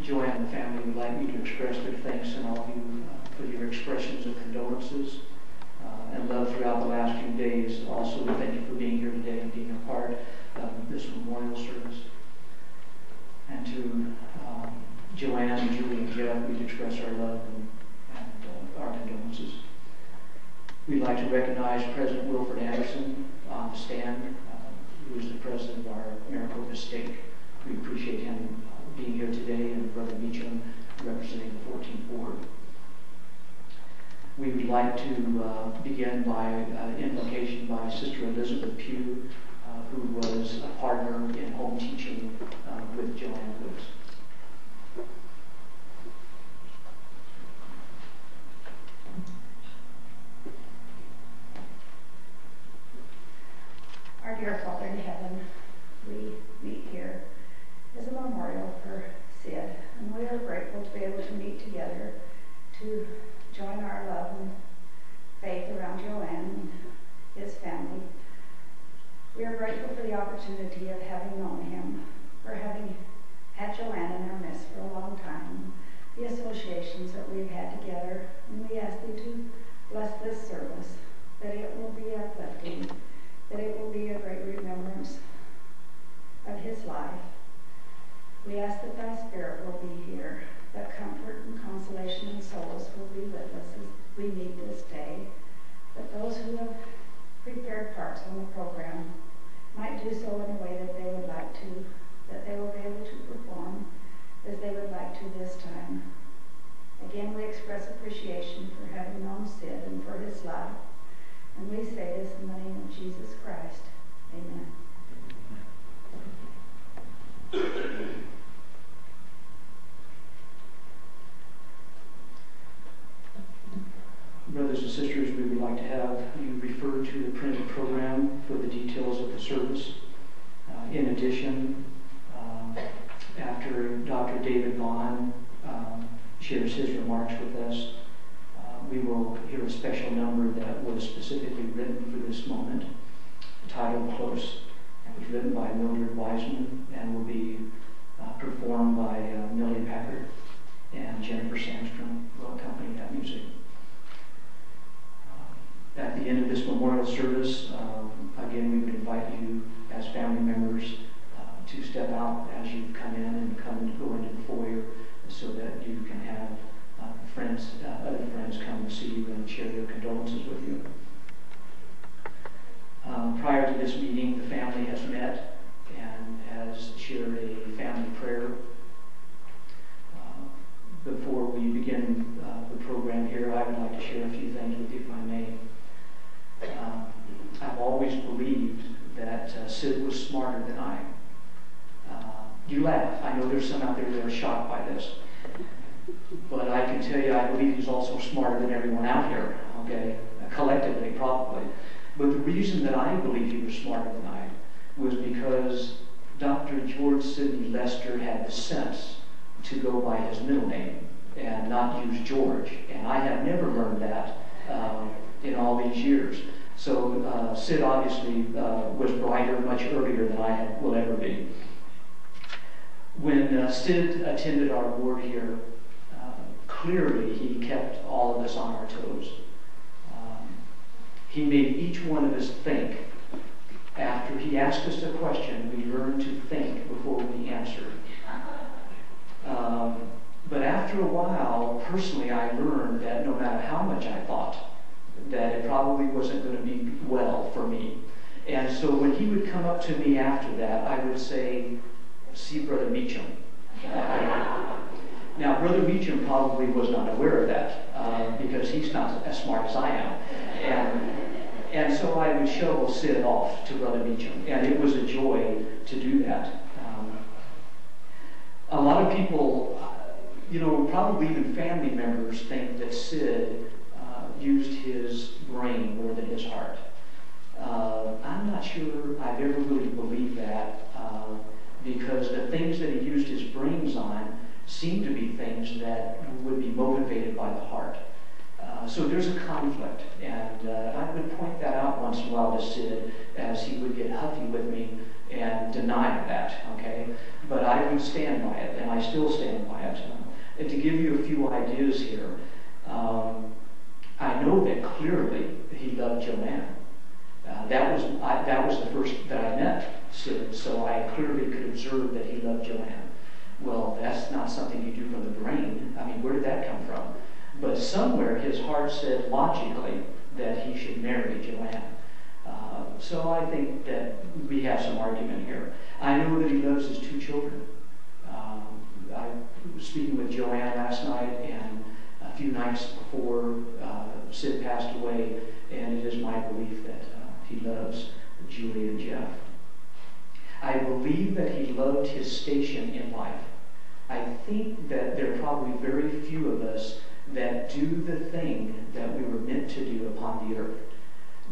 Joanne and the family would like me to express their thanks and all of you for your expressions of condolences and love throughout the last few days. Also, we thank you for being here today and being a part of this memorial service. And to Joanne and Julie and Jeff, we'd express our love and our condolences. We'd like to recognize President Wilford Anderson on the stand, who is the president of our Maricopa Stake. We appreciate him being here today, and Brother Meacham representing the 14th Ward. We would like to begin by invocation by Sister Elizabeth Pugh, who was a partner in home teaching with Joanne Woods. Our dear Father in heaven, we meet here as a memorial for Sid, and we are grateful to be able to meet together to join our love and faith around Joanne and his family. We are grateful for the opportunity of having known him, for having had Joanne in our midst for a long time, the associations that we've had together, and we ask thee to bless this service, that it will be uplifting, that it will be a great remembrance of his life. We ask that thy Spirit will be here, that comfort and consolation and solace will be with us as we meet this day, that those who have prepared parts on the program might do so in a way that they would like to, that they will be able to perform as they would like to this time. Again, we express appreciation for having known Sid and for his life. And we say this in the name of Jesus Christ. Amen. Brothers and sisters, we would like to have you refer to the printed program for the details of the service. In addition, after Dr. David Vaughn shares his remarks with us, we will hear a special number that was specifically written for this moment, titled Close. It was written by Mildred Wiseman and will be performed by Millie Packard, and Jennifer Sandstrom will accompany that music. At the end of this memorial service, again, we would invite you as family members to step out as you come in and go into the foyer so that you can have other friends come to see you and share their condolences with you. Prior to this meeting, the family has met and has shared a family prayer. Before we begin the program here, I would like to share a few things with you, if I may. I've always believed that Sid was smarter than I. You laugh. I know there's some out there that are shocked by this. But I can tell you, I believe he's also smarter than everyone out here, okay? Collectively, probably. But the reason that I believe he was smarter than I was because Dr. George Sidney Lester had the sense to go by his middle name and not use George. And I have never learned that in all these years. So Sid obviously was brighter much earlier than I will ever be. When Sid attended our board here, clearly he kept all of us on our toes. He made each one of us think. After he asked us a question, we learned to think before we answered. But after a while, personally, I learned that no matter how much I thought, that it probably wasn't going to be well for me. And so when he would come up to me after that, I would say, "See Brother Meacham." Now, Brother Meacham probably was not aware of that because he's not as smart as I am. And so I would shovel Sid off to Brother Meacham, and it was a joy to do that. A lot of people, probably even family members, think that Sid used his brain more than his heart. I'm not sure I've ever really believed that because the things that he used his brains on seem to be things that would be motivated by the heart. So there's a conflict, and I would point that out once in a while to Sid as he would get huffy with me and deny that, okay? But I would stand by it, and I still stand by it. And to give you a few ideas here, I know that clearly he loved Joanne. That was the first that I met Sid, so I clearly could observe that he loved Joanne. Well, that's not something you do from the brain. I mean, where did that come from? But somewhere his heart said logically that he should marry Joanne. So I think that we have some argument here. I know that he loves his 2 children. I was speaking with Joanne last night and a few nights before Sid passed away, and it is my belief that he loves Julie and Jeff. I believe that he loved his station in life. I think that there are probably very few of us that do the thing that we were meant to do upon the earth.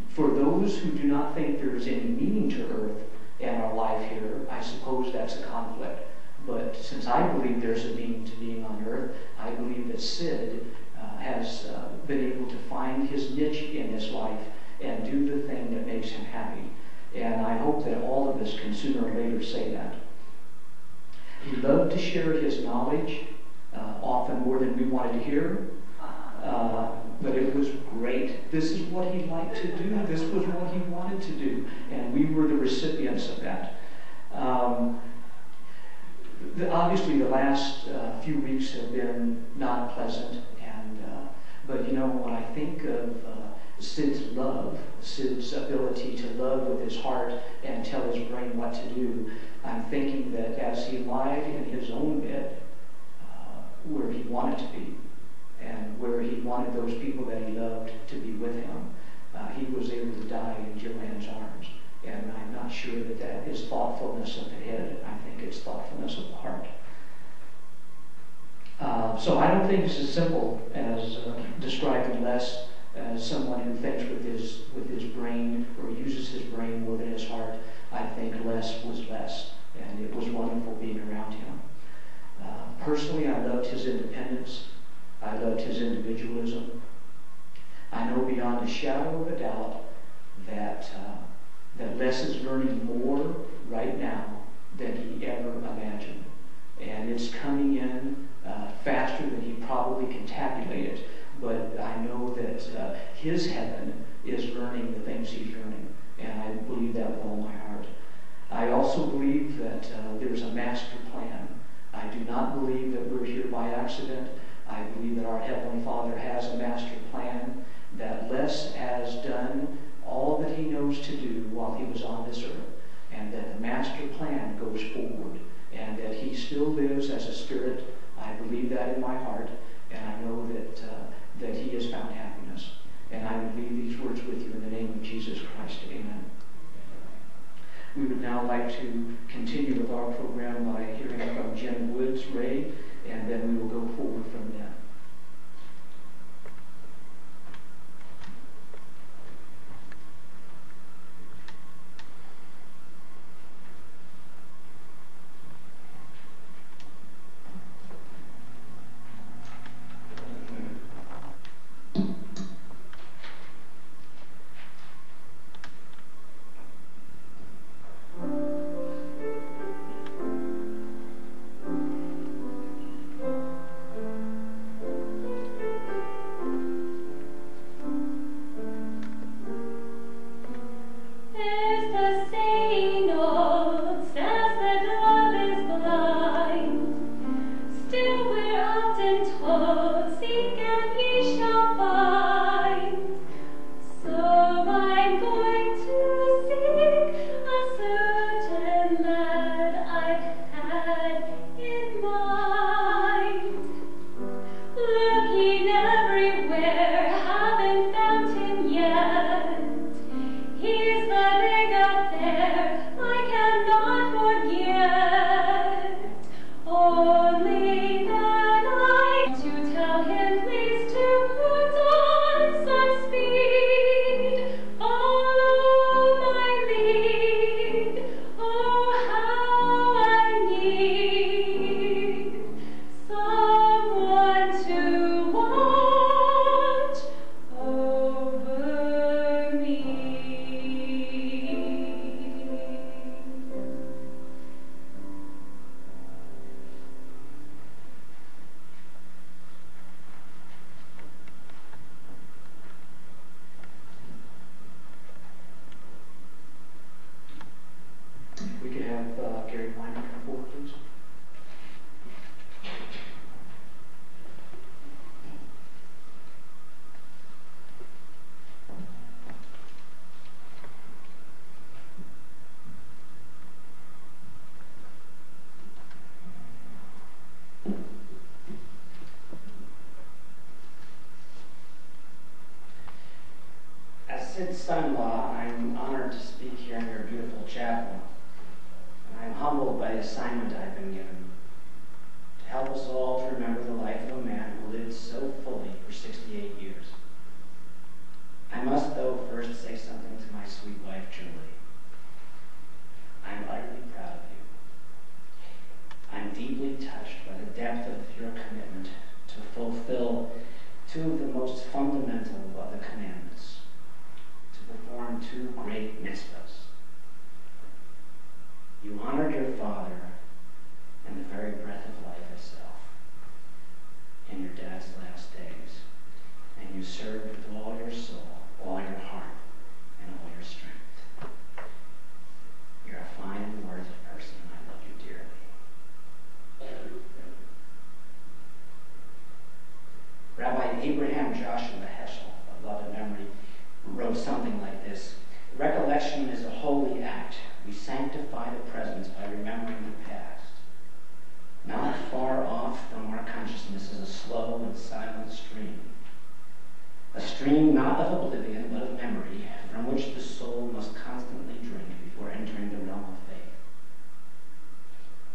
For those who do not think there is any meaning to earth and our life here, I suppose that's a conflict. But since I believe there's a meaning to being on earth, I believe that Sid has been able to find his niche in his life and do the thing that makes him happy. And I hope that all of us can sooner or later say that. He loved to share his knowledge, often more than we wanted to hear. But it was great. This is what he liked to do. This was what he wanted to do. And we were the recipients of that. Obviously, the last few weeks have been not pleasant. But you know, when I think of Sid's love, Sid's ability to love with his heart and tell his brain what to do, I'm thinking that as he lied in his own bed, where he wanted to be, and where he wanted those people that he loved to be with him, he was able to die in Joanne's arms. And I'm not sure that that is thoughtfulness of the head. I think it's thoughtfulness of the heart. So I don't think it's as simple as describing Les as someone who thinks with his brain or uses his brain more than his heart. I think Les was Les, and it was wonderful being around him. Personally, I loved his independence. I loved his individualism. I know beyond a shadow of a doubt that Les is learning more right now than he ever imagined. And it's coming in faster than he probably can tabulate it. But I know that his heaven is learning the things he's learning. And I believe that with all my heart. I also believe that there's a master plan. I do not believe that we're here by accident. I believe that our Heavenly Father has a master plan, that Les has done all that he knows to do while he was on this earth, and that the master plan goes forward, and that he still lives as a spirit. I believe that in my heart, and I know that he has found happiness. And I would leave these words with you in the name of Jesus Christ. Amen. We would now like to continue with our program by hearing from Jen Woods, Ray, and then we will go forward from there. As Sid's son-in-law, I'm honored to speak here in your beautiful chapel. And I'm humbled by the assignment I've been given to help us all to remember the life of a man who lived so fully for 68 years. I must, though, first say something to my sweet wife, Julie. I'm utterly proud of you. I'm deeply touched by the depth of your commitment to fulfill two of the most fundamental of the commandments, to perform two great mitzvahs. You honored your father and the very breath of life itself in your dad's last days, and you served with all your soul, all your heart, and all your strength. You're a fine and worthy person, and I love you dearly. Rabbi Abraham Joshua Heschel, of love and memory, wrote something like this: recollection is a holy act. We sanctify the present by remembering the past. Not far off from our consciousness is a slow and silent stream. A stream not of oblivion, but of memory, from which the soul must constantly drink before entering the realm of faith.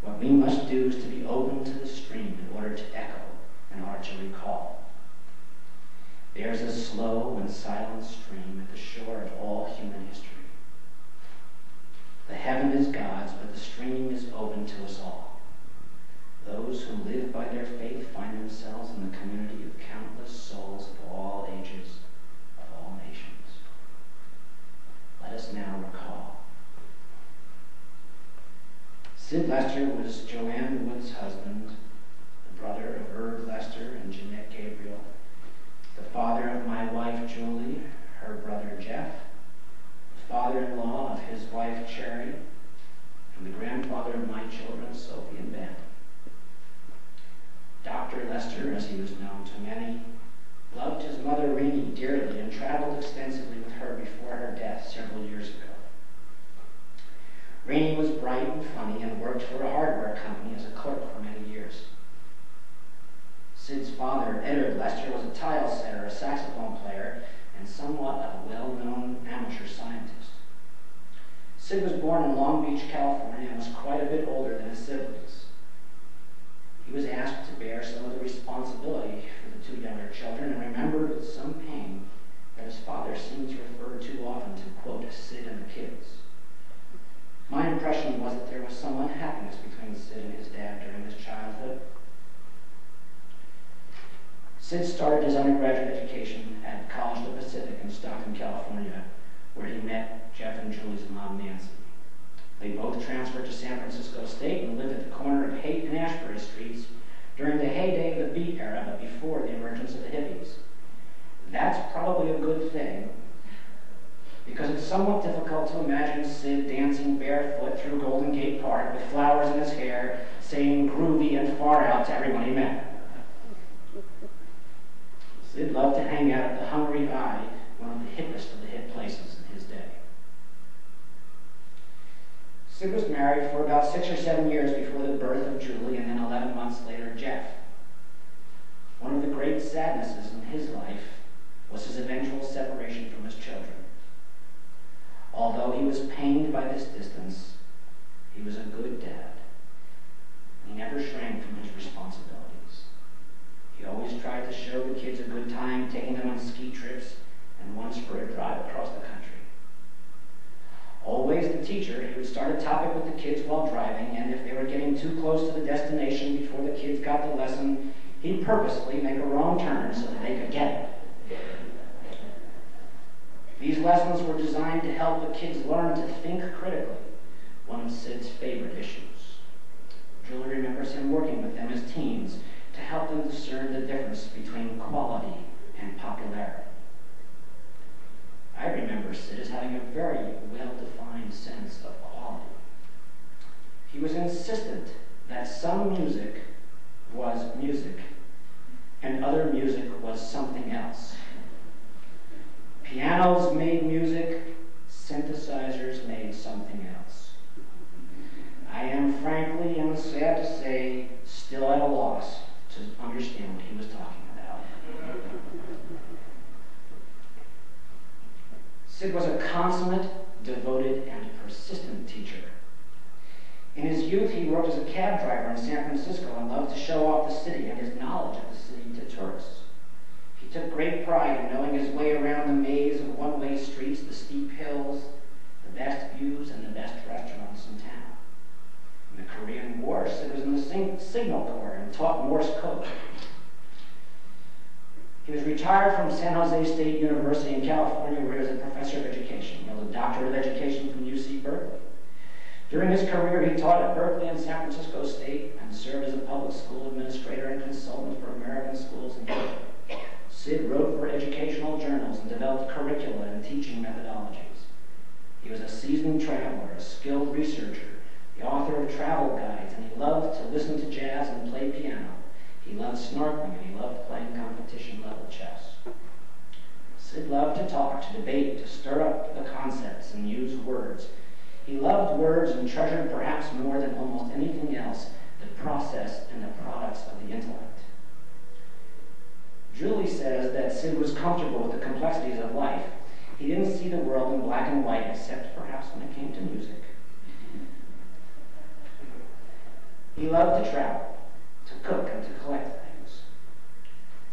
What we must do is to be open to the stream in order to echo, in order to recall. There's a slow and silent stream at the shore of all human history. The heaven is God's, but the stream is open to us all. Those who live by their faith find themselves in the community of countless souls of all ages, of all nations. Let us now recall. Sid Lester was Joanne Wood's husband, the brother of Herb Lester and Jeanette Gabriel, the father of my wife Julie, her brother Jeff, the father-in-law of his wife Cherry, and the grandfather of my children Sophie and Ben. Dr. Lester, as he was known to many, loved his mother Renee dearly and traveled extensively with her before her death several years ago. Renee was bright and funny and worked for a hardware company as a clerk for many years. Sid's father, Edward Lester, was a tile setter, a saxophone player, and somewhat of a well-known amateur scientist. Sid was born in Long Beach, California, and was quite a bit older than his siblings. He was asked to bear some of the responsibility for the two younger children and remembered with some pain that his father seemed to refer too often to, quote, Sid and the kids. My impression was that there was some unhappiness between Sid and his dad during his childhood. Sid started his undergraduate education at College of the Pacific in Stockton, California, where he met Jeff and Julie's mom, Nancy. They both transferred to San Francisco State and lived at the corner of Haight and Ashbury Streets during the heyday of the beat era, but before the emergence of the hippies. That's probably a good thing, because it's somewhat difficult to imagine Sid dancing barefoot through Golden Gate Park with flowers in his hair, saying groovy and far out to everyone he met. Sid loved to hang out at the Hungry Eye, one of the hippest of the hip places in his day. Sid was married for about 6 or 7 years before the birth of Julie, and then 11 months later, Jeff. One of the great sadnesses in his life was his eventual separation from his children. Although he was pained by this distance, he was a good dad. He never shrank from his responsibilities. He always tried to show the kids a good time, taking them on ski trips, and once for a drive across the country. Always the teacher, he would start a topic with the kids while driving, and if they were getting too close to the destination before the kids got the lesson, he'd purposely make a wrong turn so that they could get it. These lessons were designed to help the kids learn to think critically, one of Sid's favorite issues. Julie remembers him working with them as teens to help them discern the difference between quality and popularity. I remember Sid as having a very well-defined sense of quality. He was insistent that some music was music and other music was something else. Pianos made music, synthesizers made something else. I am frankly and sad to say still at a loss to understand what he was talking about. Sid was a consummate, devoted, and persistent teacher. In his youth, he worked as a cab driver in San Francisco and loved to show off the city and his knowledge of the city to tourists. He took great pride in knowing his way around the maze of one-way streets, the steep hills, the best views, and the best restaurants in town. In the Korean War, Sid was in the Signal Corps and taught Morse code. He was retired from San Jose State University in California, where he was a professor of education. He held a doctorate of education from UC Berkeley. During his career, he taught at Berkeley and San Francisco State and served as a public school administrator and consultant for American schools in Europe. Sid wrote for educational journals and developed curricula and teaching methodologies. He was a seasoned traveler, a skilled researcher, the author of travel guides, and he loved to listen to jazz and play piano. He loved snorkeling, and he loved playing competition-level chess. Sid loved to talk, to debate, to stir up the concepts and use words. He loved words and treasured perhaps more than almost anything else the process and the products of the intellect. Julie says that Sid was comfortable with the complexities of life. He didn't see the world in black and white, except perhaps when it came to music. He loved to travel, to cook, and to collect things.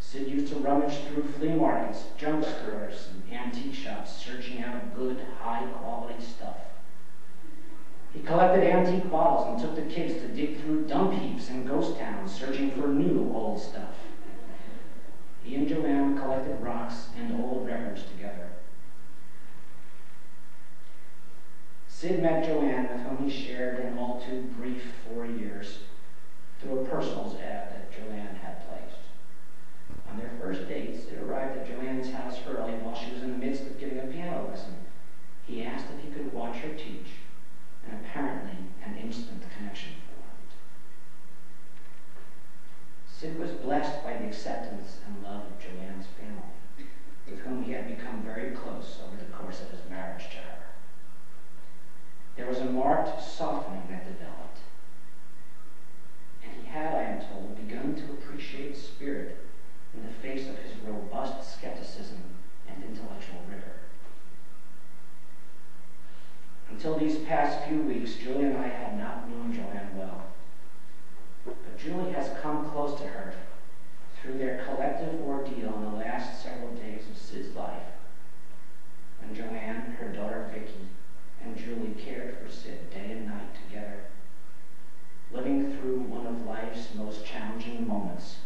Sid used to rummage through flea markets, junk stores, and antique shops, searching out good, high-quality stuff. He collected antique bottles and took the kids to dig through dump heaps and ghost towns, searching for new old stuff. He and Joanne collected rocks and old records together. Sid met Joanne, with whom he shared an all too brief 4 years, through a personals ad that Joanne had placed. On their first date, Sid arrived at Joanne's house early while she was in the midst of giving a piano lesson. He asked if he could watch her teach, and apparently an instant connection formed. Sid was blessed by the acceptance and love of Joanne's family, with whom he had become very close over the course of his marriage to her. There was a marked softening that developed, and he had, I am told, begun to appreciate spirit in the face of his robust skepticism and intellectual rigor. Until these past few weeks, Julie and I had not known Joanne well. But Julie has come close to her through their collective ordeal in the last several days of Sid's life, when Joanne, her daughter Vicky, and Julie cared for Sid day and night together, living through one of life's most challenging moments.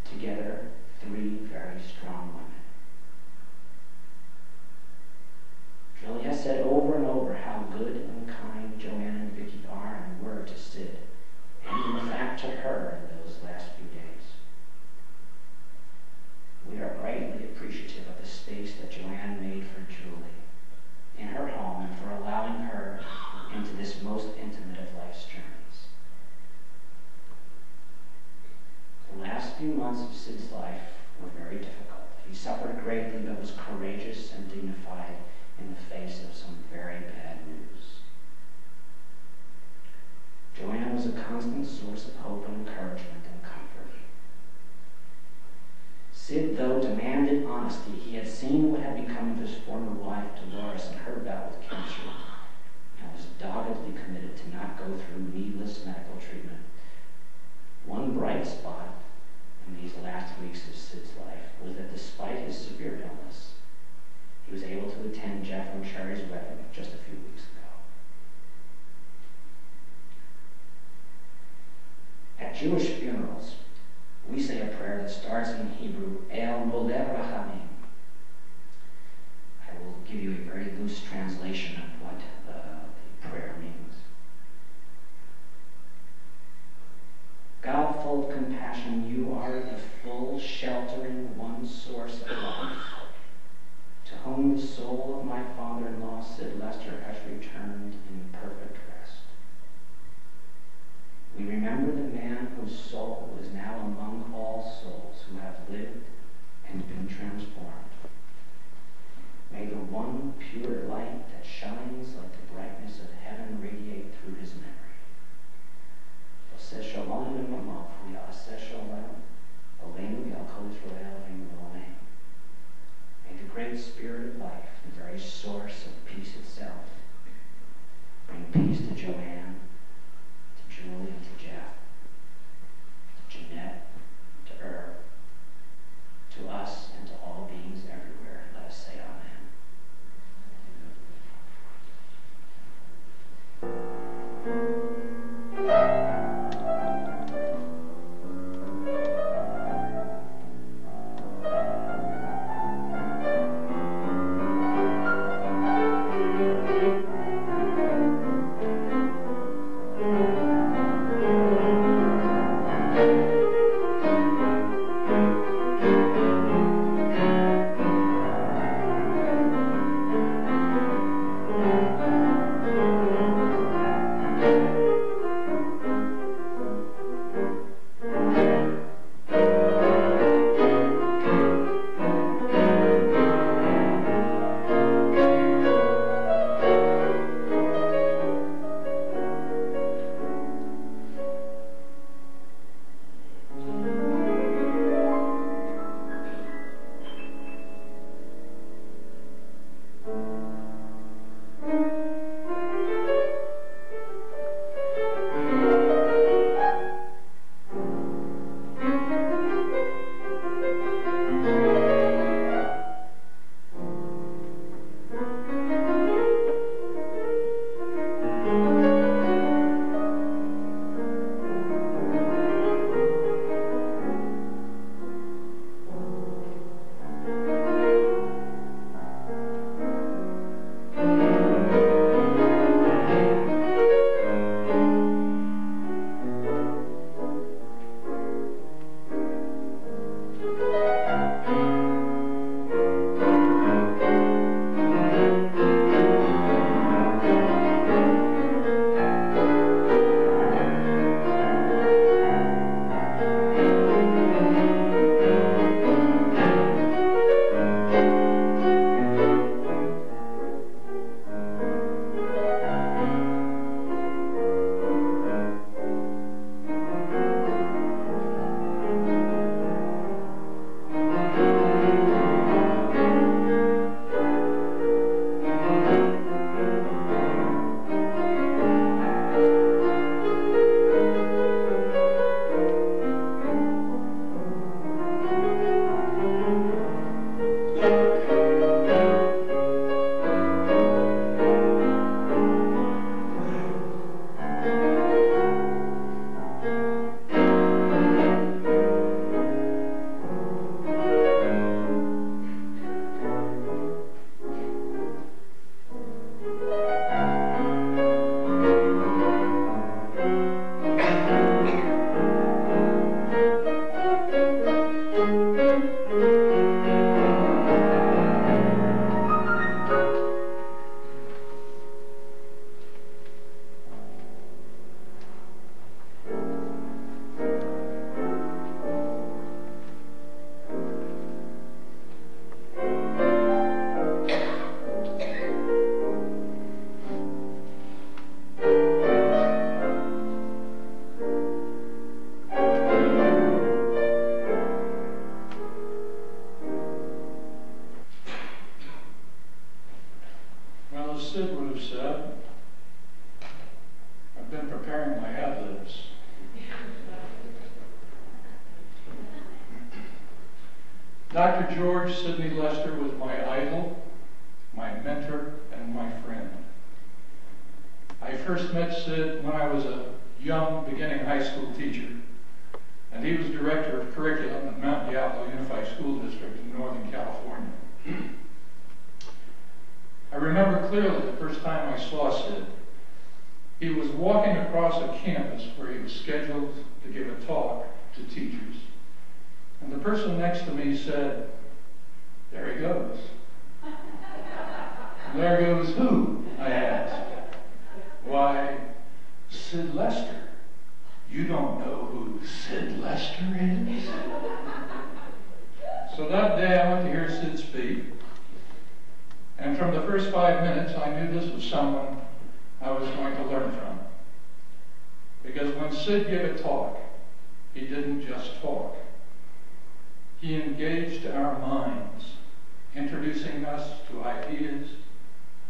Together, 3 very strong women. Julie has said over and over how good and kind Joanne and Vicky are and were to Sid, and in fact to her in those last few days. We are greatly appreciative of the space that Joanne made for Julie in her home and for allowing her into this most intimate of life's journeys. The last few months of Sid's life were very difficult. He suffered greatly but was courageous and dignified in the face of some very bad news. Joanne was a constant source of hope and encouragement and comfort. Sid, though, demanded honesty. He had seen what had become of his former wife, Dolores, and her bout with cancer, and was doggedly committed to not go through needless medical treatment. One bright spot in these last weeks of Sid's life was that despite his severe illness, he was able to attend Jeff and Sherry's wedding just a few weeks ago. At Jewish funerals, we say a prayer that starts in Hebrew, El Moleh Rachamim. I will give you a very loose translation of what the prayer means. God, full of compassion, you are the full, sheltering, one source of life, to whom the soul of my father-in-law, Sid Lester, has returned in perfect rest. We remember the man whose soul is now among all souls who have lived and been transformed. May the one pure light that shines like the brightness of heaven radiate through his memory. Oseh Shalom Dr. George Sidney Lester was my idol, my mentor, and my friend. I first met Sid when I was a young, beginning high school teacher, and he was director of curriculum at Mount Diablo Unified School District in Northern California. I remember clearly the first time I saw Sid. He was walking across a campus where he was scheduled to give a talk to teachers. And the person next to me said, "There he goes." "There goes who?" I asked. "Why, Sid Lester. You don't know who Sid Lester is?" So that day I went to hear Sid speak. And from the first 5 minutes, I knew this was someone I was going to learn from. Because when Sid gave a talk, he didn't just talk. He engaged our minds, introducing us to ideas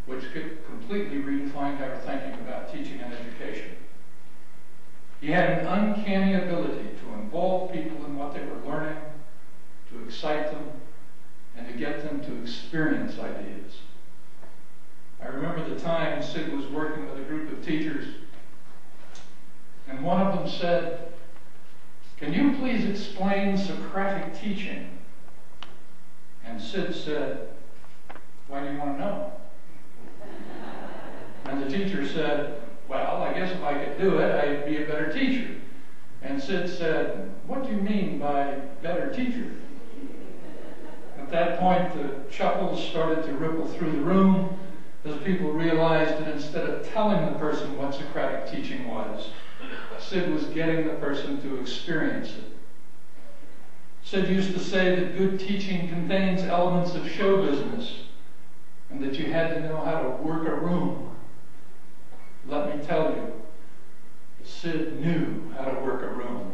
which could completely redefine our thinking about teaching and education. He had an uncanny ability to involve people in what they were learning, to excite them, and to get them to experience ideas. I remember the time Sid was working with a group of teachers, and one of them said, "Can you please explain Socratic teaching?" And Sid said, "Why do you want to know?" And the teacher said, "Well, I guess if I could do it, I'd be a better teacher." And Sid said, "What do you mean by better teacher?" At that point, the chuckles started to ripple through the room as people realized that instead of telling the person what Socratic teaching was, Sid was getting the person to experience it. Sid used to say that good teaching contains elements of show business and that you had to know how to work a room. Let me tell you, Sid knew how to work a room.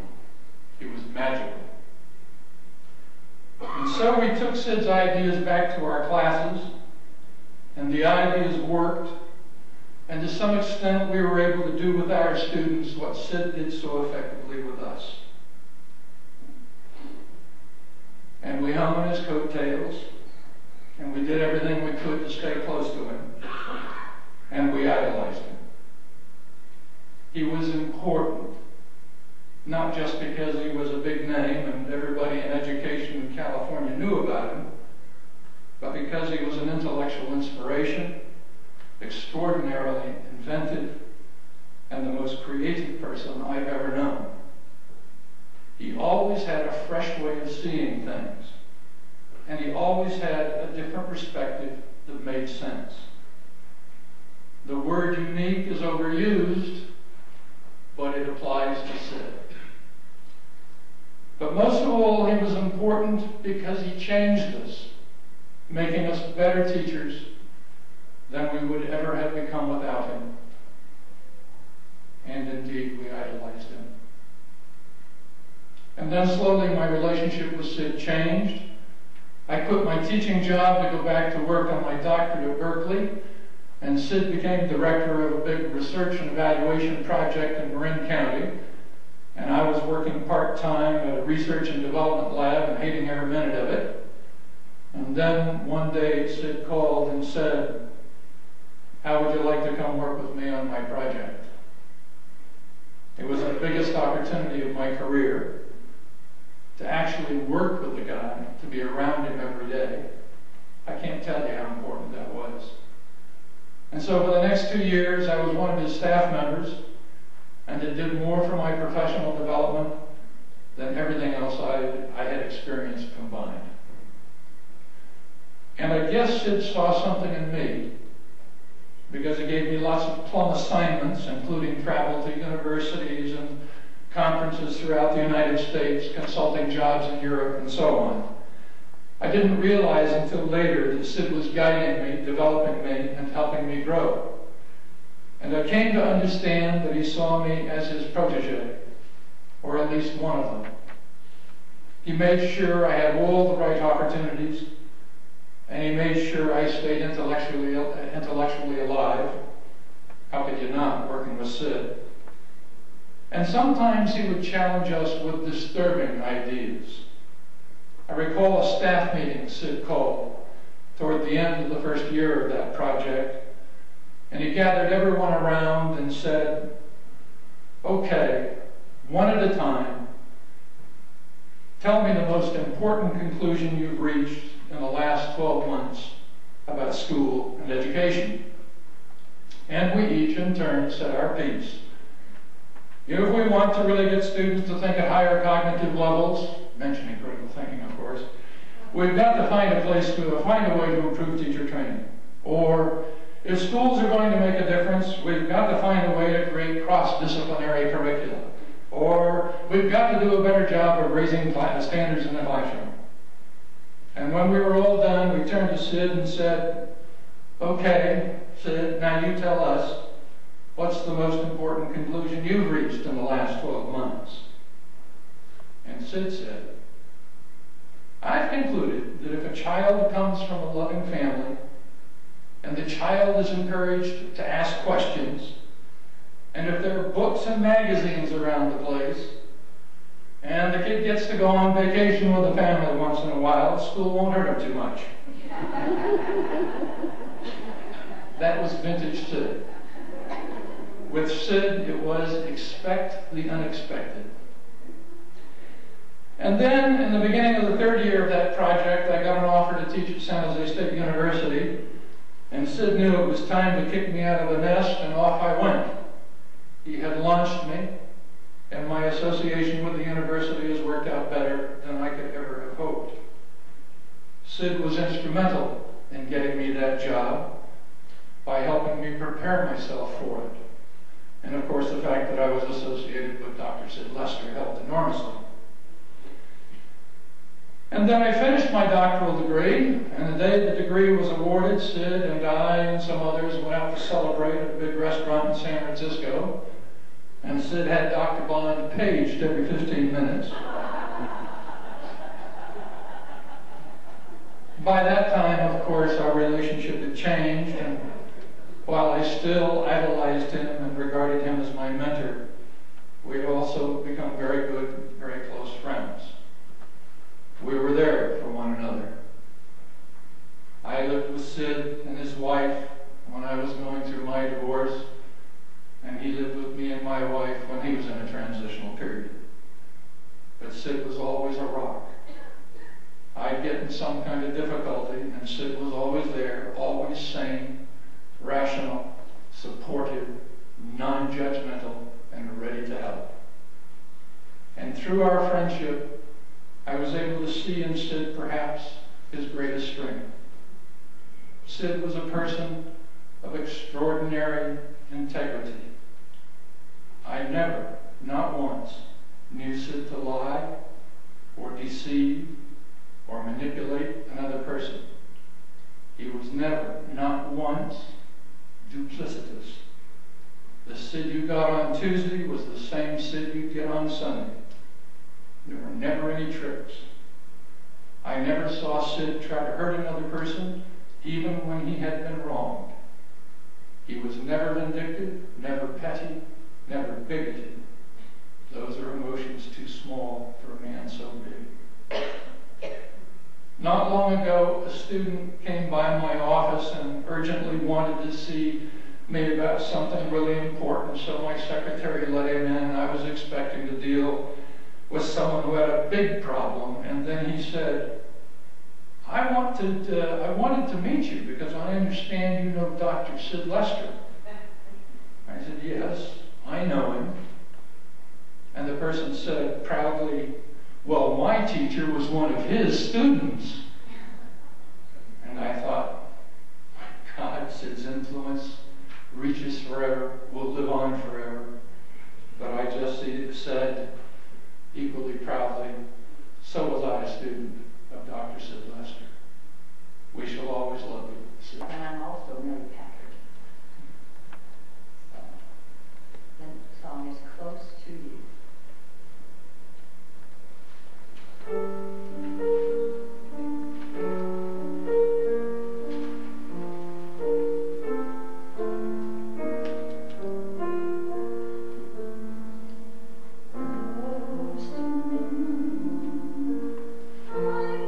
He was magical. And so we took Sid's ideas back to our classes, and the ideas worked, and to some extent we were able to do with our students what Sid did so effectively with us. And we hung on his coattails, and we did everything we could to stay close to him, and we idolized him. He was important, not just because he was a big name and everybody in education in California knew about him, but because he was an intellectual inspiration, extraordinarily inventive, and the most creative person I've ever known. He always had a fresh way of seeing things, and he always had a different perspective that made sense. The word unique is overused, but it applies to Sid. But most of all, he was important because he changed us, making us better teachers than we would ever have become without him. And indeed, we idolized him. And then slowly my relationship with Sid changed. I quit my teaching job to go back to work on my doctorate at Berkeley, and Sid became director of a big research and evaluation project in Marin County, and I was working part-time at a research and development lab and hating every minute of it. And then one day Sid called and said, "How would you like to come work with me on my project?" It was the biggest opportunity of my career, to actually work with the guy, to be around him every day. I can't tell you how important that was. And so for the next 2 years, I was one of his staff members, and it did more for my professional development than everything else I had experienced combined. And I guess Sid saw something in me, because he gave me lots of plum assignments, including travel to universities and conferences throughout the United States, consulting jobs in Europe, and so on. I didn't realize until later that Sid was guiding me, developing me, and helping me grow. And I came to understand that he saw me as his protege, or at least one of them. He made sure I had all the right opportunities, and he made sure I stayed intellectually alive. How could you not, working with Sid? And sometimes he would challenge us with disturbing ideas. I recall a staff meeting Sid called toward the end of the first year of that project, and he gathered everyone around and said, "Okay, one at a time, tell me the most important conclusion you've reached in the last 12 months about school and education." And we each in turn said our piece. If we want to really get students to think at higher cognitive levels, mentioning critical thinking, of course, we've got to find a way to improve teacher training. Or if schools are going to make a difference, we've got to find a way to create cross-disciplinary curricula. Or we've got to do a better job of raising standards in the classroom. And when we were all done, we turned to Sid and said, "Okay, Sid, now you tell us, what's the most important conclusion you've reached in the last 12 months? And Sid said, "I've concluded that if a child comes from a loving family, and the child is encouraged to ask questions, and if there are books and magazines around the place, and the kid gets to go on vacation with the family once in a while, school won't hurt him too much." That was vintage Sid. With Sid, it was expect the unexpected. And then, in the beginning of the third year of that project, I got an offer to teach at San Jose State University, and Sid knew it was time to kick me out of the nest, and off I went. He had launched me, and my association with the university has worked out better than I could ever have hoped. Sid was instrumental in getting me that job by helping me prepare myself for it. And of course, the fact that I was associated with Dr. Sid Lester helped enormously. And then I finished my doctoral degree, and the day the degree was awarded, Sid and I and some others went out to celebrate at a big restaurant in San Francisco, and Sid had Dr. Bond paged every 15 minutes. By that time, of course, our relationship had changed, and while I still idolized him and regarded him as my mentor, we had also become very good, very close friends. We were there for one another. I lived with Sid and his wife when I was going through my divorce, and he lived with me and my wife when he was in a transitional period. But Sid was always a rock. I'd get in some kind of difficulty, and Sid was always there, always sane, rational, supportive, non-judgmental, and ready to help. And through our friendship, I was able to see in Sid perhaps his greatest strength. Sid was a person of extraordinary integrity. I never, not once, knew Sid to lie or deceive or manipulate another person. He was never, not once, duplicitous. The Sid you got on Tuesday was the same Sid you'd get on Sunday. There were never any tricks. I never saw Sid try to hurt another person, even when he had been wronged. He was never vindictive, never petty, never bigoted. Those are emotions too small for a man so big. Not long ago, a student came by my office and urgently wanted to see me about something really important, so my secretary let him in. I was expecting to deal with someone who had a big problem, and then he said, I wanted to meet you because I understand you know Dr. Sid Lester." I said, "Yes, I know him." And the person said proudly, "Well, my teacher was one of his students." And I thought, my God, Sid's influence reaches forever, will live on forever. But I just said, equally proudly, so was I a student of Dr. Sid Lester. We shall always love you, Sid. And I'm also Millie Packard. So, the song is Close to You. Close to you,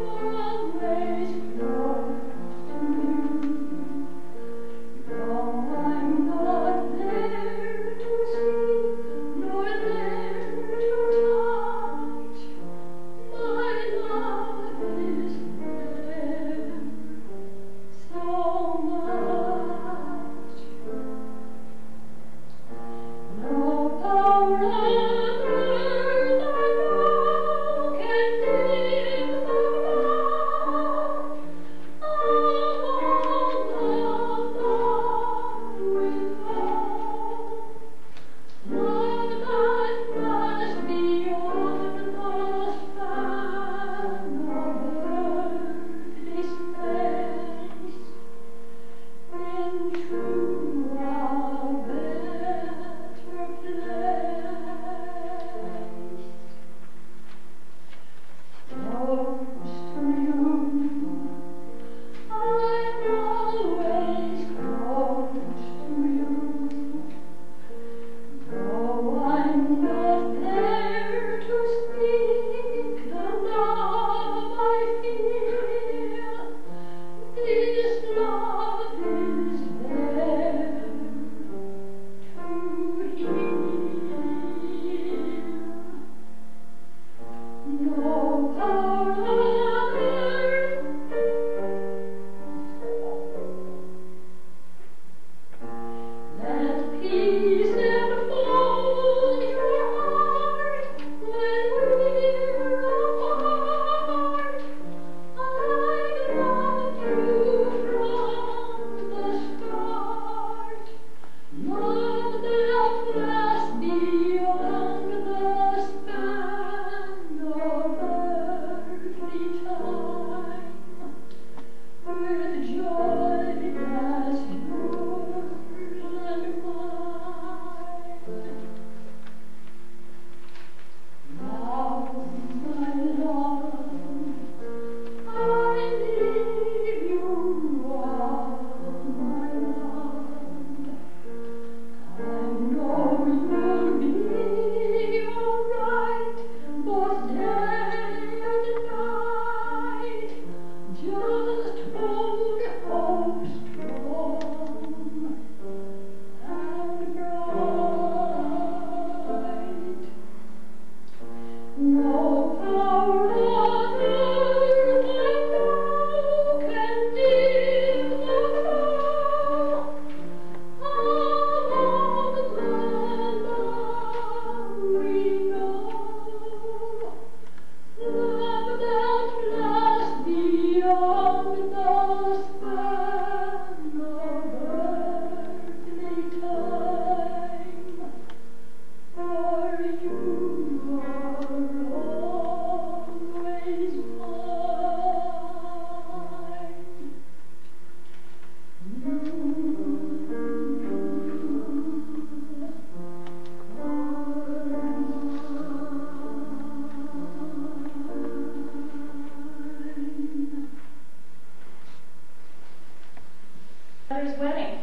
Mother's wedding,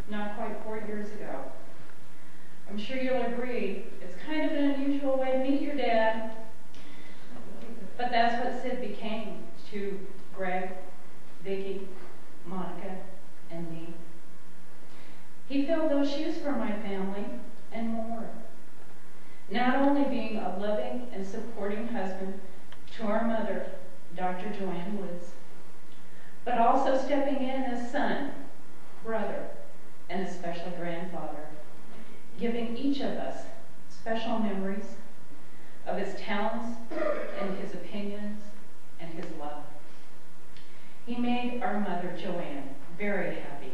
not quite 4 years ago. I'm sure you'll agree, it's kind of an unusual way to meet your dad. But that's what Sid became to Greg, Vicki, Monica, and me. He filled those shoes for my family and more. Not only being a loving and supporting husband to our mother, Dr. Joanne Woods, but also stepping in as son, brother, and especially grandfather, giving each of us special memories of his talents and his opinions and his love. He made our mother, Joanne, very happy.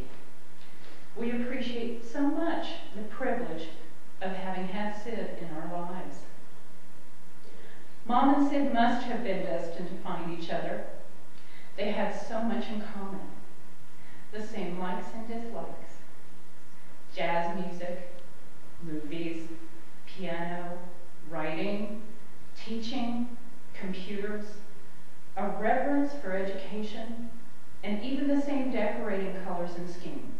We appreciate so much the privilege of having had Sid in our lives. Mom and Sid must have been destined to find each other. They had so much in common. The same likes and dislikes. Jazz music, movies, piano, writing, teaching, computers, a reverence for education, and even the same decorating colors and scheme.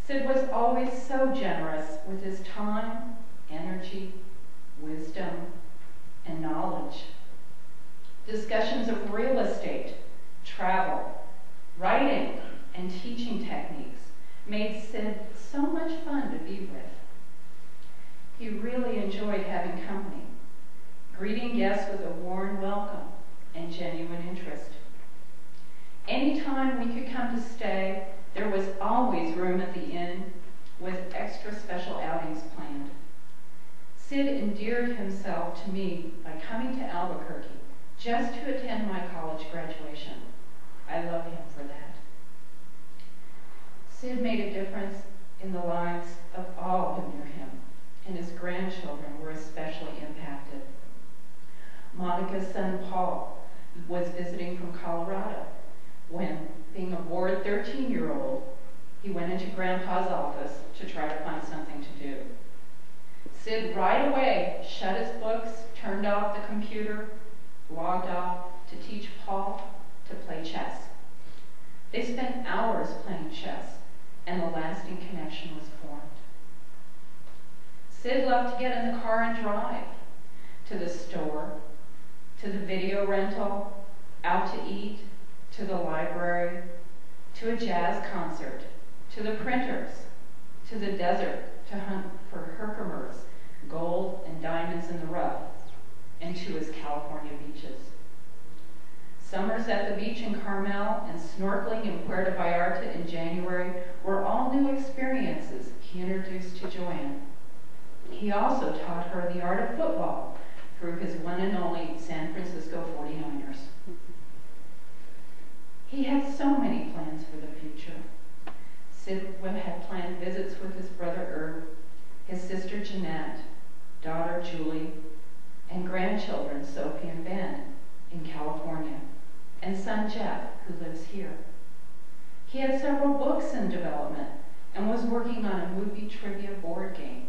Sid was always so generous with his time, energy, wisdom, and knowledge. Discussions of real estate, travel, writing, and teaching techniques made Sid so much fun to be with. He really enjoyed having company, greeting guests with a warm welcome and genuine interest. Anytime we could come to stay, there was always room at the inn with extra special outings planned. Sid endeared himself to me by coming to Albuquerque just to attend my college graduation. I love him for that. Sid made a difference in the lives of all who knew him, and his grandchildren were especially impacted. Monica's son, Paul, was visiting from Colorado when, being a bored 13-year-old, he went into Grandpa's office to try to find something to do. Sid right away shut his books, turned off the computer, logged off to teach Paul to play chess. They spent hours playing chess, and a lasting connection was formed. Sid loved to get in the car and drive to the store, to the video rental, out to eat, to the library, to a jazz concert, to the printers, to the desert to hunt for Herkimer's, gold and diamonds in the rough, and to his California beaches. Summers at the beach in Carmel and snorkeling in Puerto Vallarta in January were all new experiences he introduced to Joanne. He also taught her the art of football through his one and only San Francisco 49ers. He had so many plans for the future. Sid had planned visits with his brother Herb, his sister Jeanette, daughter Julie, and grandchildren Sophie and Ben in California, and son Jeff, who lives here. He had several books in development and was working on a movie trivia board game.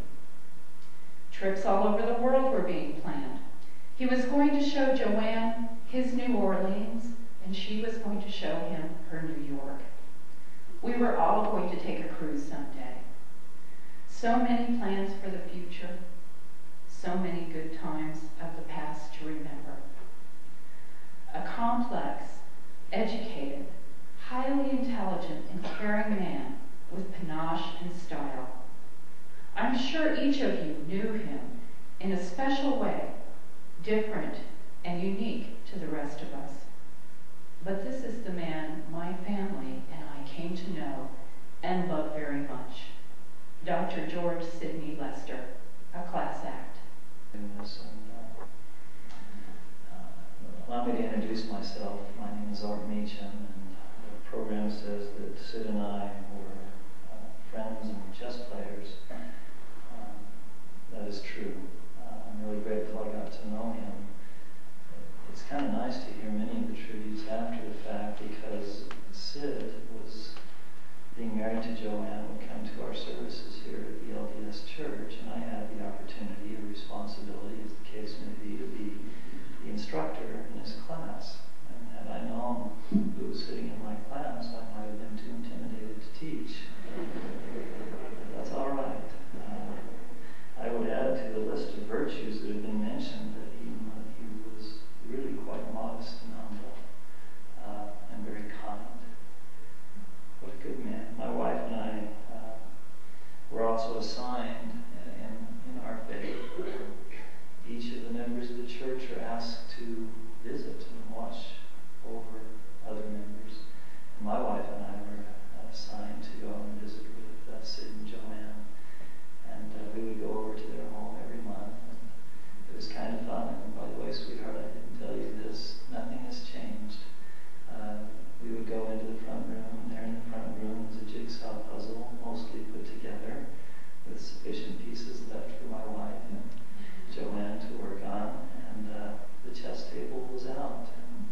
Trips all over the world were being planned. He was going to show Joanne his New Orleans, and she was going to show him her New York. We were all going to take a cruise someday. So many plans for the future, so many good times of the past to remember. A complex, educated, highly intelligent, and caring man with panache and style. I'm sure each of you knew him in a special way, different and unique to the rest of us. But this is the man my family and I came to know and love very much. Dr. George Sidney Lester, a class act. Allow me to introduce myself. My name is Art Meacham, and the program says that Sid and I were friends and chess players. That is true. I'm really grateful I got to know him. It's kind of nice to hear many of the tributes after the fact, because Sid was being married to Joanne, would come to our services here at the LDS Church, and I had the opportunity or responsibility, as the case may be, to be the instructor in his class. And had I known who was sitting in my class, I might have been too intimidated to teach. That's all right. I would add to the list of virtues that have been mentioned that he was really quite modest and humble, and very kind. What a good man. My wife and I were also assigned in our faith. Each of the members of the church are asked to visit and watch over other members. And my wife and I were assigned to go and visit with Sid and Joanne. And we would go over to their home every month. And it was kind of fun. And by the way, sweetheart, I didn't tell you this. Nothing has changed. We would go into the front room, and there in the front room was a jigsaw puzzle, mostly put together, with sufficient pieces left for my wife and Joanne to work on, and the chess table was out. And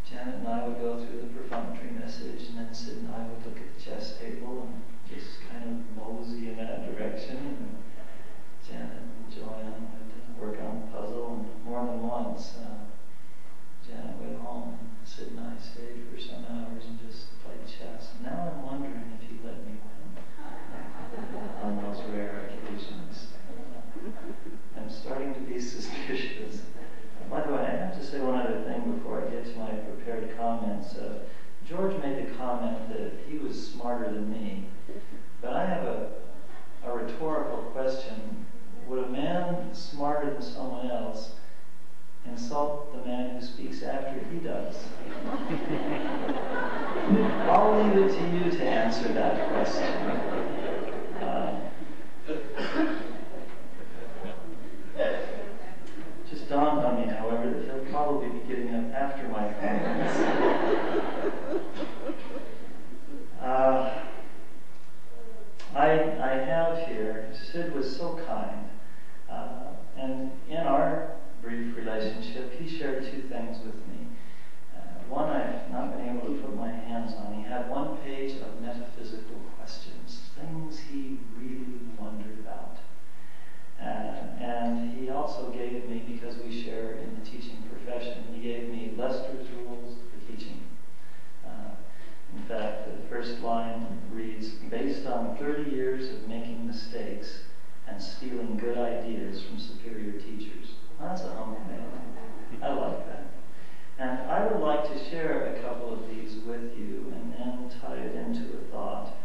Janet and I would go through the perfunctory message, and then Sid and I would look at the chess table and just kind of mosey in that direction. And Janet and Joanne would work on the puzzle, and more than once, Janet went home, and Sid and I stayed for some hours and just played chess. And now I'm wondering if he let me win on those rare occasions. I'm starting to be suspicious. By the way, I have to say one other thing before I get to my prepared comments. George made the comment that he was smarter than me, but I have a rhetorical question. Would a man smarter than someone else insult the man who speaks after he does? I'll leave it to you to answer that question. Just dawned on me, however, that he'll probably be getting up after my comments. I have here, Sid was so kind, and in our brief relationship, he shared two things with me. One I've not been able to put my hands on. He had one page of metaphysical questions, things he really wondered about. And he also gave me, because we share in the teaching profession, he gave me Lester's rules for teaching. In fact, the first line reads, based on 30 years of making mistakes and stealing good ideas from superior teachers. Well, that's a humble man. I like that. And I would like to share a couple of these with you and then tie it into a thought.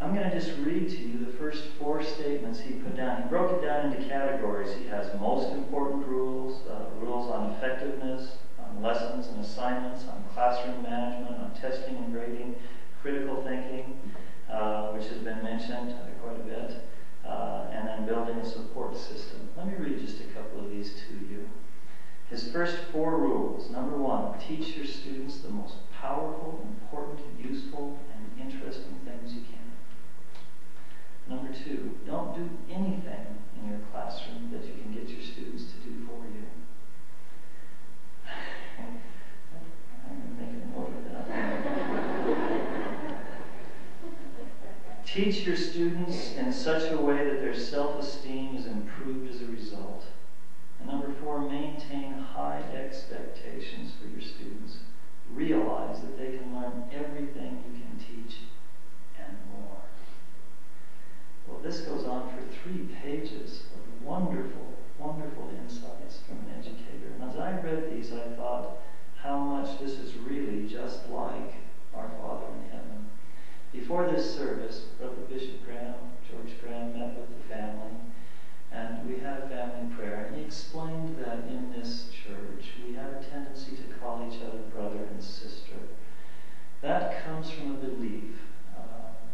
I'm going to just read to you the first 4 statements he put down. He broke it down into categories. He has most important rules, rules on effectiveness, on lessons and assignments, on classroom management, on testing and grading, critical thinking, which has been mentioned quite a bit, and then building a support system. Let me read just a couple of these to you. His first 4 rules. Number 1, teach your students the most powerful, important, useful, and interesting things you can. Number 2, don't do anything in your classroom that you can get your students to do for you. I'm going to make a note of that. Teach your students in such a way that their self-esteem is improved as a result. And number 4, maintain high expectations for your students. Realize that they can learn everything you can teach and more. Well, this goes on for 3 pages of wonderful, wonderful insights from an educator. And as I read these, I thought how much this is really just like our Father in heaven. Before this service, Brother Bishop Graham, George Graham, met with the family, and we had a family prayer. And he explained that in this church, we have a tendency to call each other brother and sister. That comes from a belief,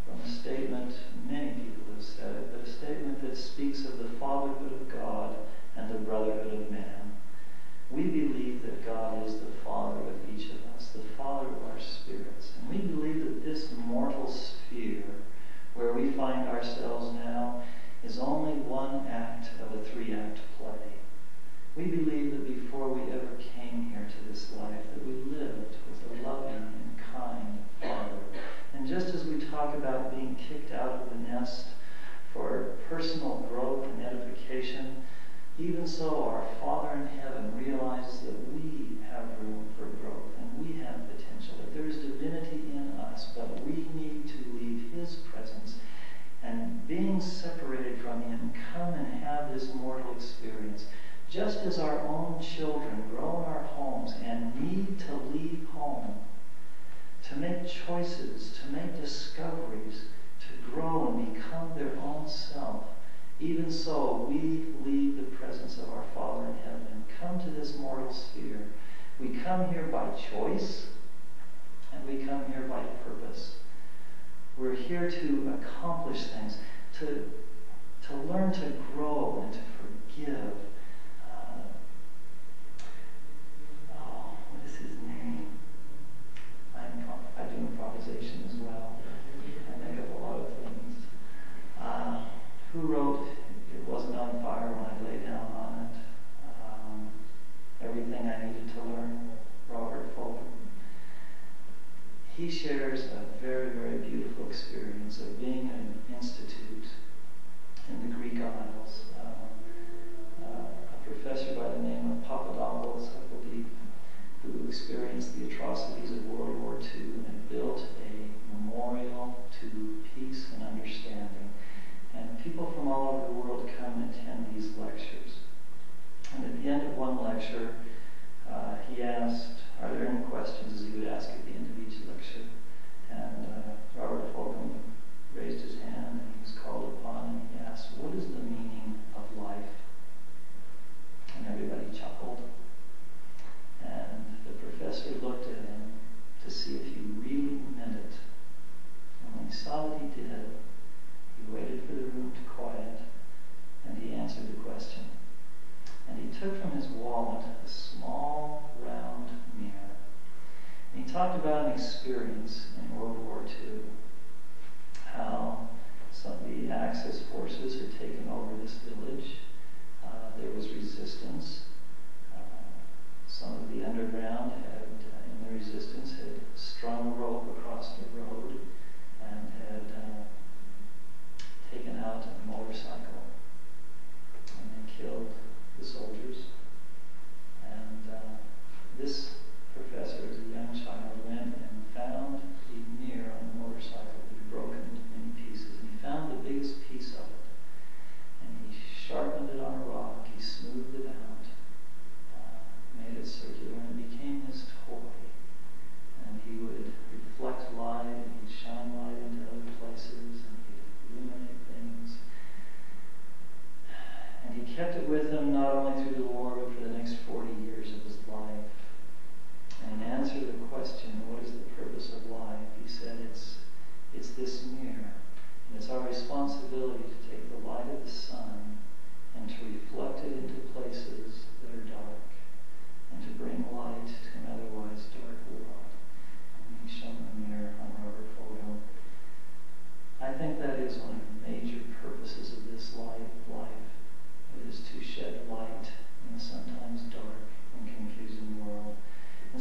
from a statement, many people have said it, but a statement that speaks of the fatherhood of God and the brotherhood of man. We believe that God is the Father of each of us, the Father of our spirits. And we believe that this mortal sphere where we find ourselves now is only one act of a 3-act play. We believe that before we ever came here to this life, that we lived with a loving and kind Father. And just as we talk about being kicked out of the nest for personal growth and edification, even so our Father in heaven realizes that we have room for growth and we have potential, that there is divinity in us, but we need to leave His presence and being separated from Him, come and have this mortal experience. Just as our own children grow in our homes and need to leave home, to make choices, to make discoveries, to grow and become their own self, even so we leave the presence of our Father in heaven and come to this mortal sphere. We come here by choice, and we come here by purpose. We're here to accomplish things, to learn to grow and to forgive. What is his name? I do improvisation as well. I make up a lot of things. Who wrote It Wasn't on Fire When I Lay Down on It? Everything I Needed to Learn, Robert Fulton. He shares a very, very beautiful experience of being in an institute in the Greek Isles. A professor by the name of Papadopoulos, I believe, who experienced the atrocities of World War II and built a memorial to peace and understanding. And people from all over the world come and attend these lectures. And at the end of one lecture, he asked, are there any questions, as he would ask at the end of each lecture? And Robert Fulton raised his hand and he was called upon and he asked, what is the meaning of life? And everybody chuckled. And the professor looked at him to see if he really meant it. And when he saw that he did, he waited for the room to quiet and he answered the question. And he took from his wallet a small, round mirror. And he talked about an experience in World War II, how some of the Axis forces had taken over this village. There was resistance. Some of the underground in the resistance, had strung a rope across the road and had taken out a motorcycle and then killed the soldiers. And this professor, as a young child, went and found the mirror on the motorcycle that had broken into many pieces. And he found the biggest piece of it. And he sharpened it on a rock, he smoothed it out,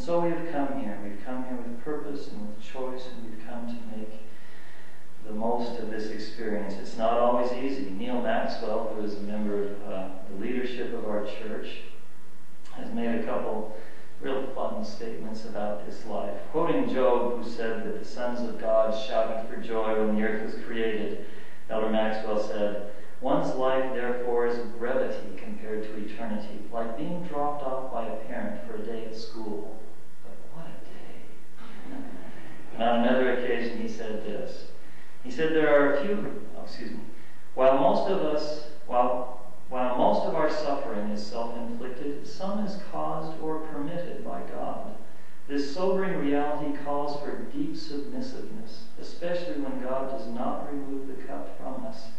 so we have come here. We've come here with purpose and with choice, and we've come to make the most of this experience. It's not always easy. Neil Maxwell, who is a member of the leadership of our church, has made a couple real fun statements about this life. Quoting Job, who said that the sons of God shouted for joy when the earth was created, Elder Maxwell said, "One's life, therefore, is brevity compared to eternity, like being dropped off by a parent for a day at school. But what a day." And on another occasion, he said this. He said, while most of our suffering is self-inflicted, some is caused or permitted by God. This sobering reality calls for deep submissiveness, especially when God does not remove the cup from us.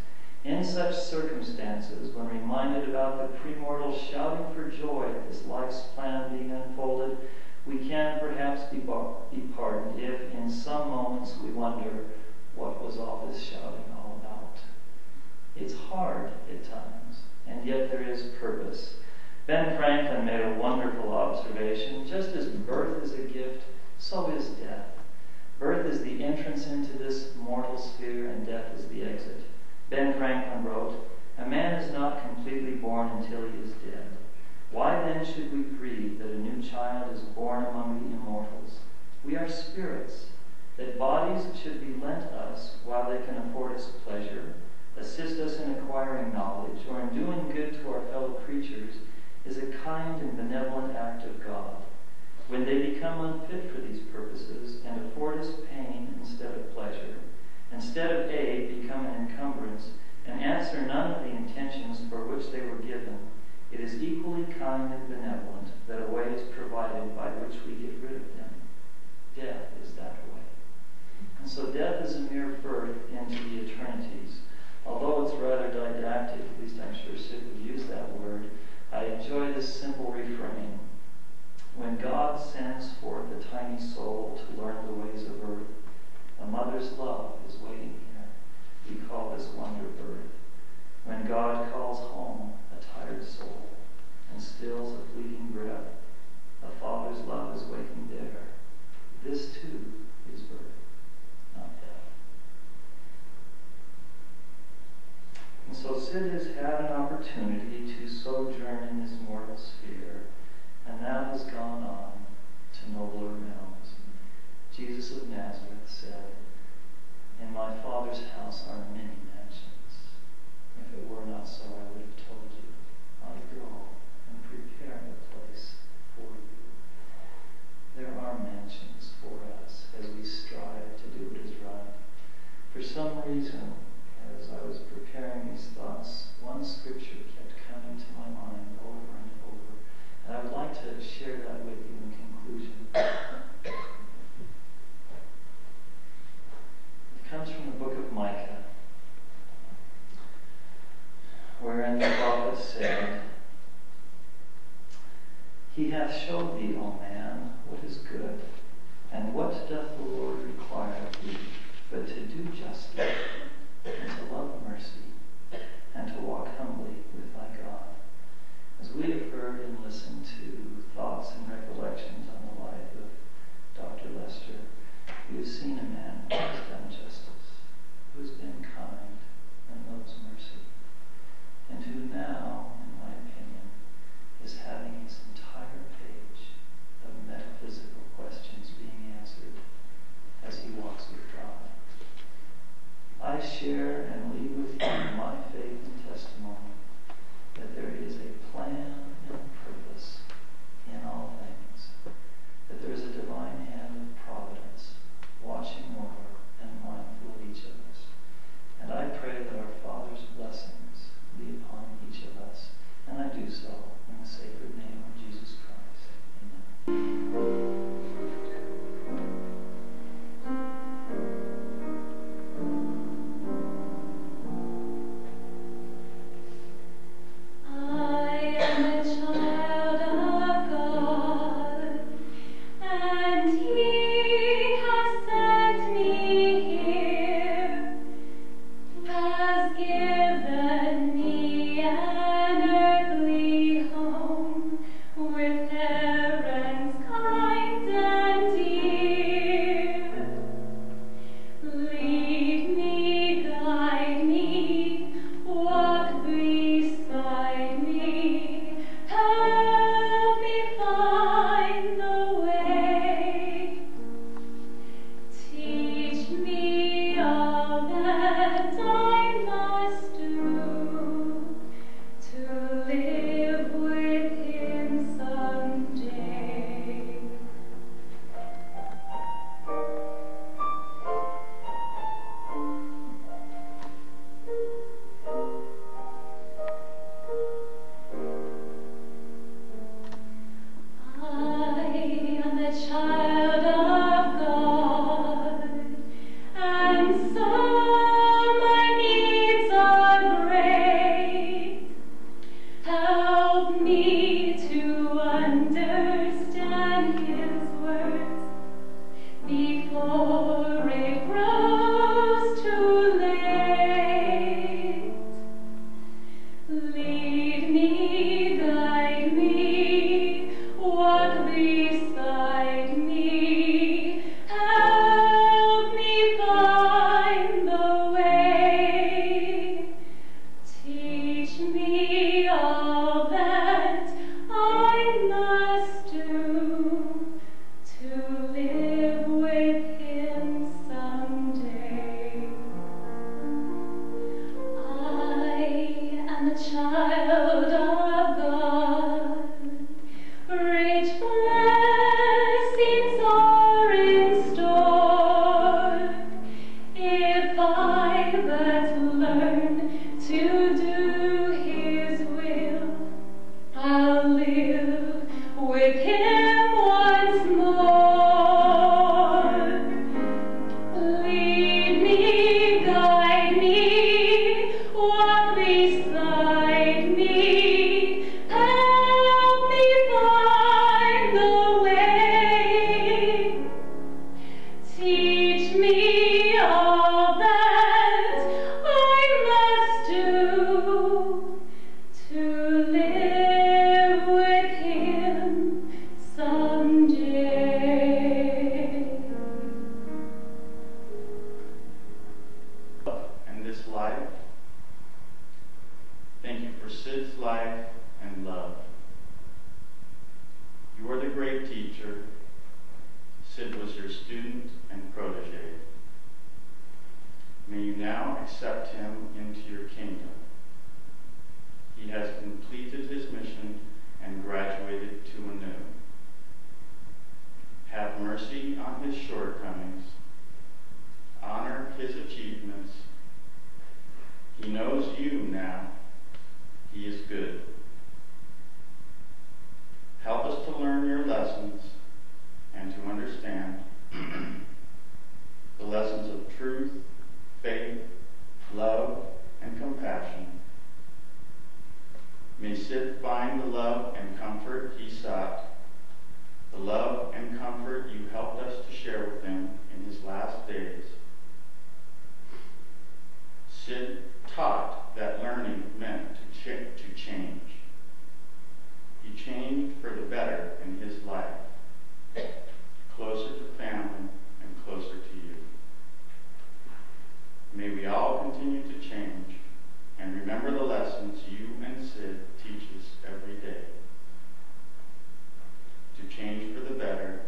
In such circumstances, when reminded about the premortal shouting for joy at this life's plan being unfolded, we can perhaps be pardoned if in some moments we wonder, what was all this shouting all about? It's hard at times, and yet there is purpose. Ben Franklin made a wonderful observation. Just as birth is a gift, so is death. Birth is the entrance into this mortal sphere, and death is the exit. Ben Franklin wrote, "A man is not completely born until he is dead. Why then should we grieve that a new child is born among the immortals? We are spirits, that bodies should be lent us while they can afford us pleasure, assist us in acquiring knowledge, or in doing good to our fellow creatures, is a kind and benevolent act of God. When they become unfit for these purposes and afford us pain instead of pleasure, instead of aid become an encumbrance, and answer none of the intentions for which they were given, it is equally kind and benevolent that a way is provided by which we get rid of them. Death is that way." And so death is a mere birth into the eternities. Although it's rather didactic, at least I'm sure Sid would use that word, I enjoy this simple refrain. When God sends forth a tiny soul to learn the ways of earth, a mother's love is waiting here. We call this wonder birth. When God calls home a tired soul and stills a fleeting breath, a father's love is waiting there. This too is birth, not death. And so Sid has had an opportunity to sojourn in this mortal sphere, and now has gone on to nobler realms. Jesus of Nazareth said, "In my Father's house are many mansions. If it were not so, I would have told you. I go and prepare a place for you." There are mansions for us as we strive to do what is right. For some reason, as I was preparing these thoughts, one scripture kept coming to my mind over and over, and I would like to share that with you in conclusion. It comes from the book of Micah, wherein the prophet said, "He hath showed thee, O man, what is good, and what doth the Lord require of thee, but to do justly, and to love mercy, and to walk humbly with thy God." As we have heard and listened to thoughts and recollections on the life of Dr. Lester, we have seen a man who has done justice, who has been kind and loves mercy, and who now, in my opinion, is having his entire page of metaphysical questions being answered as he walks with God. I share and leave with you my faith and testimony that there is a plan and purpose in all things, that there is a divine hand of providence watching great teacher. Sid was your student and protege. May you now accept him into your kingdom. He has completed his mission and graduated to anew. Have mercy on his shortcomings. Honor his achievements. He knows you now. He is good. Help us to learn your lessons and to understand the lessons of truth, faith, love, and compassion. May Sid find the love and comfort he sought, the love and comfort you helped us to share with him in his last days. Sid taught that learning meant to change. He changed for the better in his life, closer to family and closer to you. May we all continue to change and remember the lessons you and Sid teach us every day. To change for the better,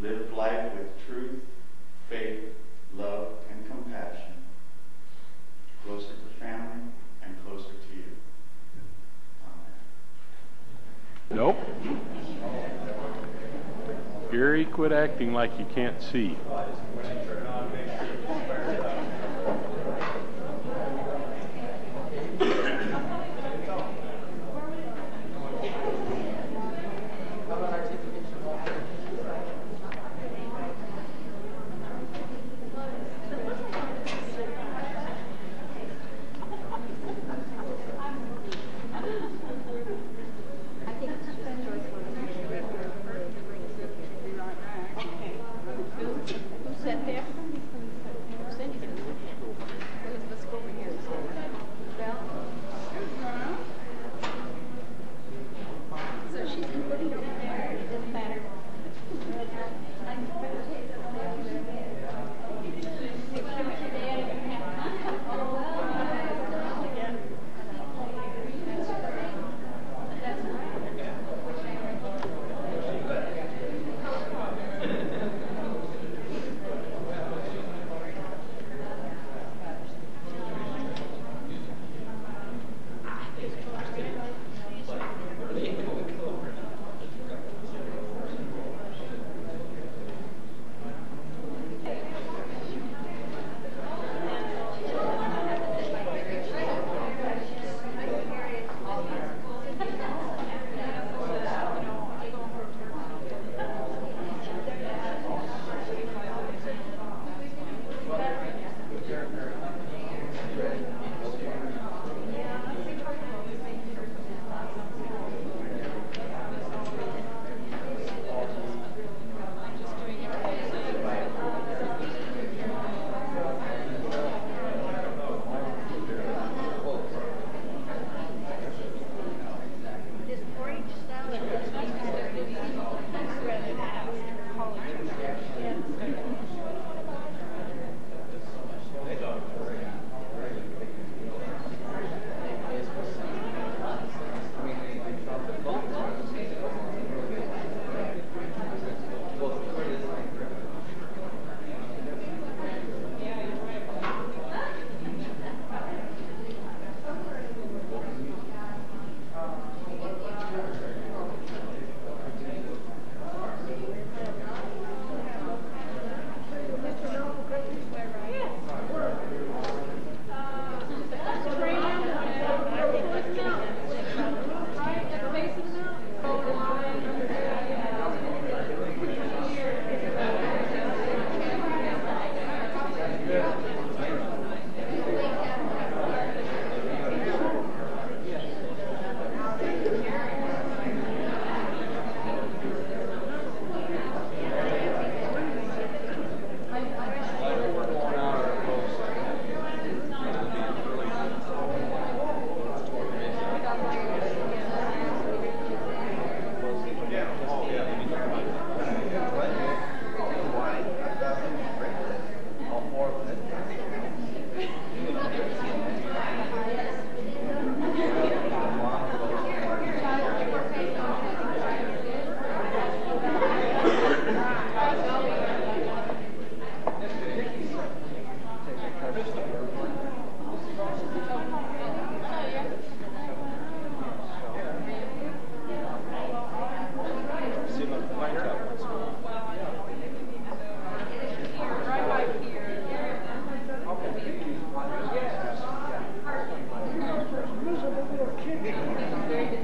live life with truth, faith, love, and compassion, closer to family and closer to you. Amen. Nope. Gary, quit acting like you can't see. Who sat there?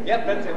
Yep, that's it.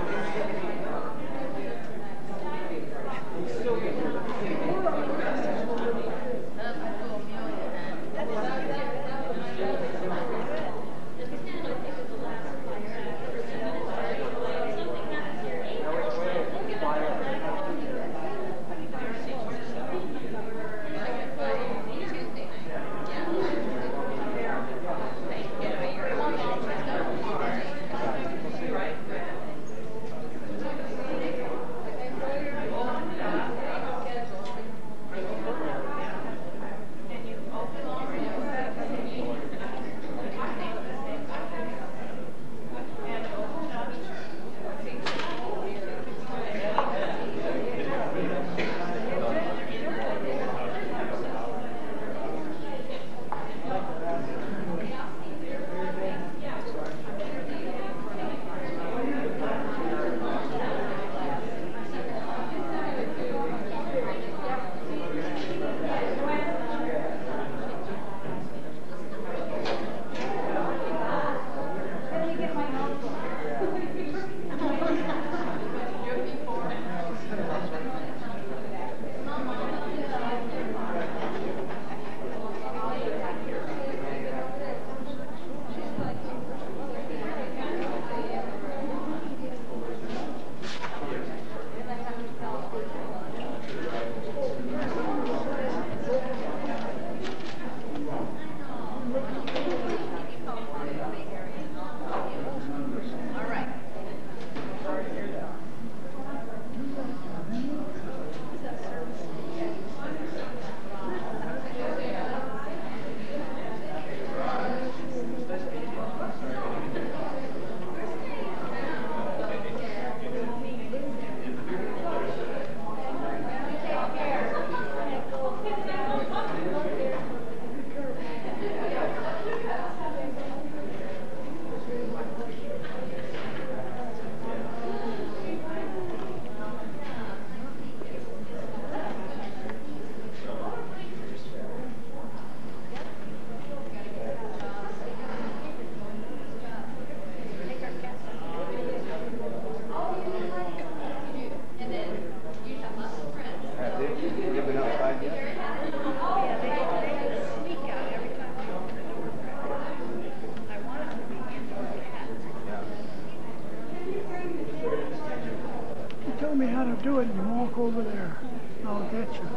Tell me how to do it and you walk over there. I'll get you.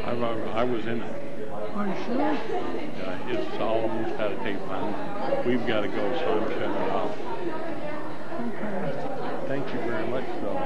I was in it. Are you sure? Yeah, it's almost out of tape on. We've got to go, so I'm shutting it off. Okay. Thank you very much, though.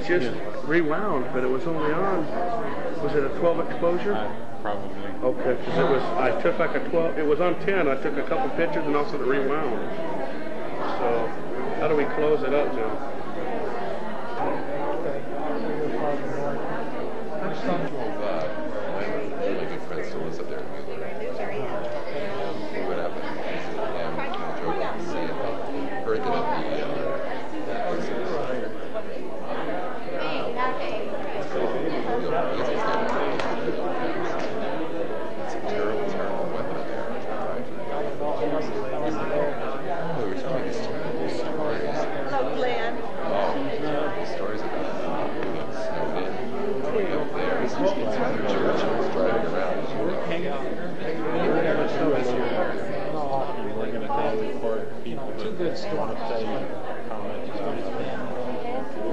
Just rewound, but it was only on. Was it a 12 exposure? Probably. Okay, because it was. I took like a 12. It was on 10. I took a couple pictures and also the rewound. So, how do we close it up now? Really good friend still lives up there. What happened? And we drove up to see it. Heard that it's a terrible, terrible weather there. know, too good storm.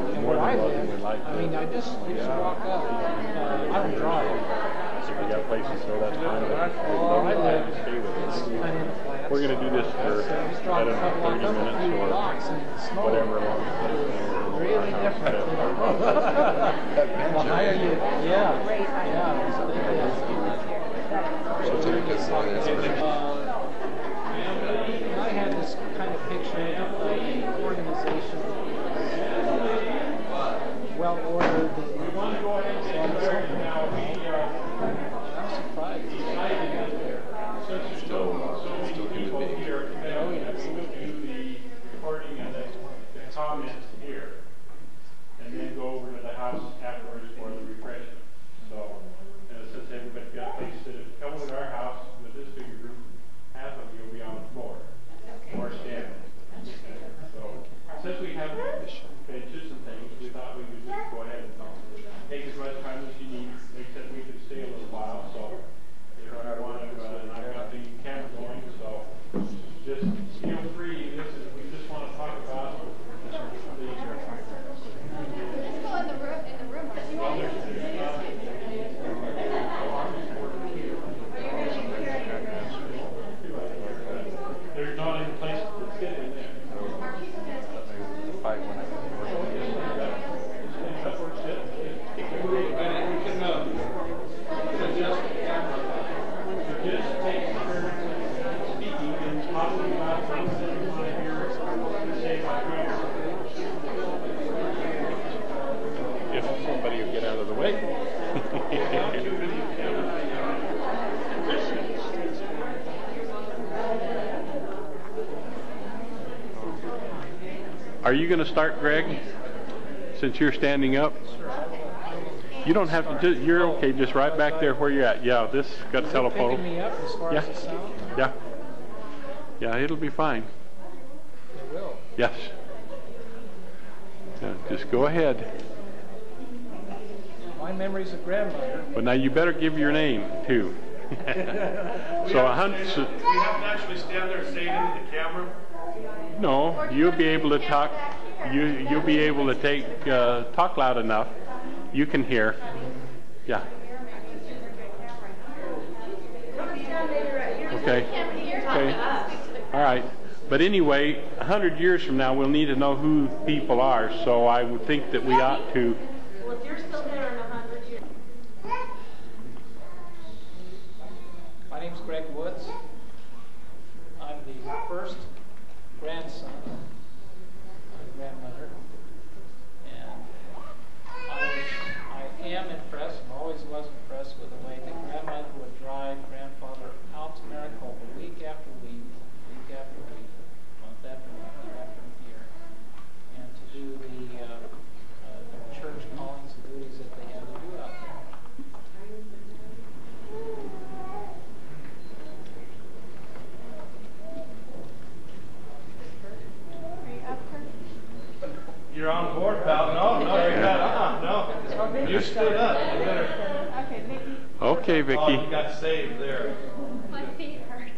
And where I live, I mean, I just walk up. I don't drive. So we got places, so that's fine. Where I live, Stay with it's us. kind of flats. We're going to do this for, Just I drop don't a know, couple 30 of minutes few or blocks and it's snow. whatever long it Really different. Well, how are you? Yeah. So Terry does that. I had this kind of picture of an organization well ordered. I'm surprised. Still human being. Oh, yeah, absolutely. Do the recording and the comments here, and then go over to the house afterwards for the refreshment. So, since everybody's got a place to come with our house with this bigger group, half of you will be on the floor or standing. So, since we have benches and things, we thought we would just go ahead and take as much time as you need. They said we could stay a little while, so if I want to, and I've got the camera going, so just feel free. We just want to talk about the. Let's go in the room. There's not any place to sit in there. Just take turns speaking and talking about things that you want to hear say about grammar. If somebody will get out of the way. Are you going to start, Greg? Since you're standing up? You don't have to, you're okay, just right back there where you're at. Yeah, this got a telephone. Picking me up as far as the sound? Yeah. Yeah, it'll be fine. It will. Yes. Yeah, just go ahead. My memories of grandmother. But now you better give your name, too. We have to actually stand there and say it into the camera. No, you'll be able to talk. You'll be able to talk loud enough. You can hear. Yeah. Okay. Okay. All right. But anyway, 100 years from now, we'll need to know who people are. So I would think that we ought to. Well, if you're still there in 100 years. My name's Greg Woods. I'm the first grandson of my grandmother. And I am impressed, and always was impressed with the way that grandmother would drive grandfather out to Maricopa week after week, month after month, year after year, and to do the church callings and duties that they had to do out there. You're on board, pal. No, you're not. No. You stood up. You better. Okay, Vicky. Okay, Vicky. Oh, you got saved there. My feet hurt.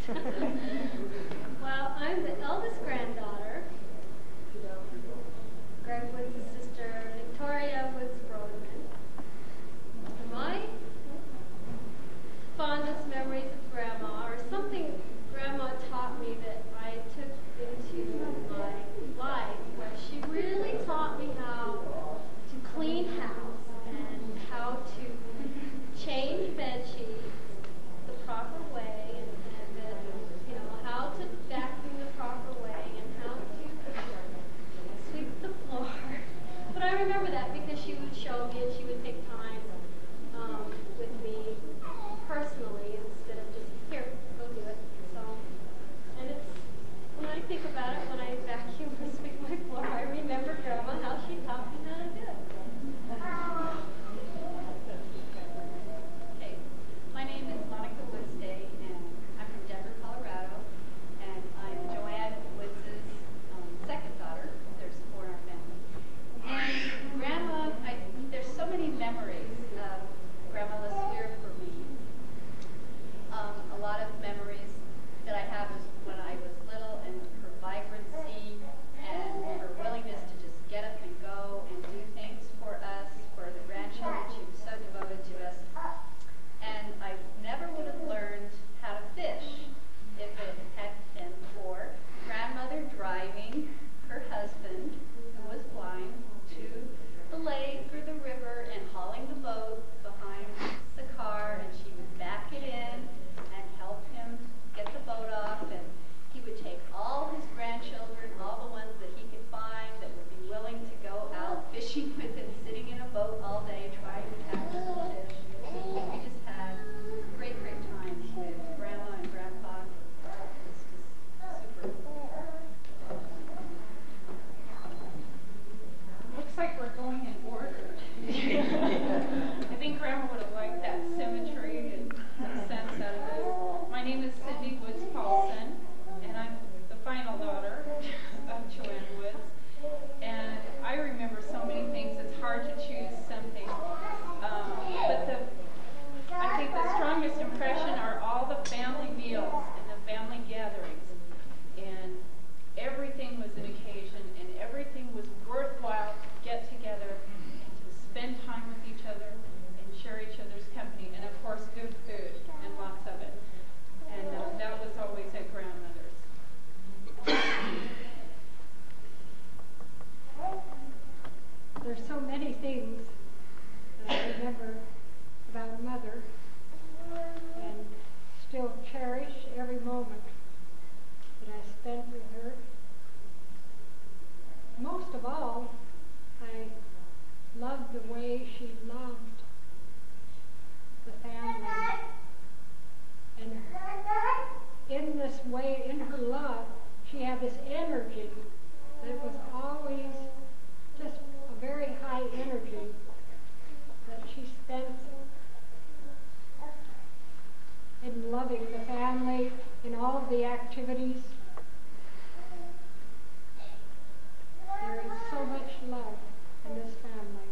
Well, I'm the eldest granddaughter. Greg Woods' sister, Victoria Woods-Brodeman. My fondest memories of Grandma are something Grandma taught me that I took into my life. She really taught me how to clean house and how to change bed sheets the proper way. driving her husband, who was blind, to the lake or the river and hauling the boat behind the car, and she would back it in and help him get the boat off, and he would take all his grandchildren, all the ones that he could find that would be willing to go out fishing with him, sitting in a boat all day trying to catch some fish. We just had great, great times with Grandma and Grandpa. It was just super. Looks like we're going in order. I think Grandma would have liked that symmetry and some sense out of this. My name is Cindy Woods Paulson, and I'm the final daughter of Joanne Woods. And I remember so many things, it's hard to choose something. But I think the strongest impression are all the family meals and the family gatherings. And everything was an occasion, and everything was worthwhile to get together and to spend time with each other and share each other's company. And of course, good food, and lots of it. And that was always at grandmother's. There's so many things that I remember about Mother and still cherish every moment that I spent with her. Most of all, I loved the way she loved the family. And in this way, in her love, she had this energy that was always just a very high energy that she spent in loving the family, in all of the activities. There is so much love in this family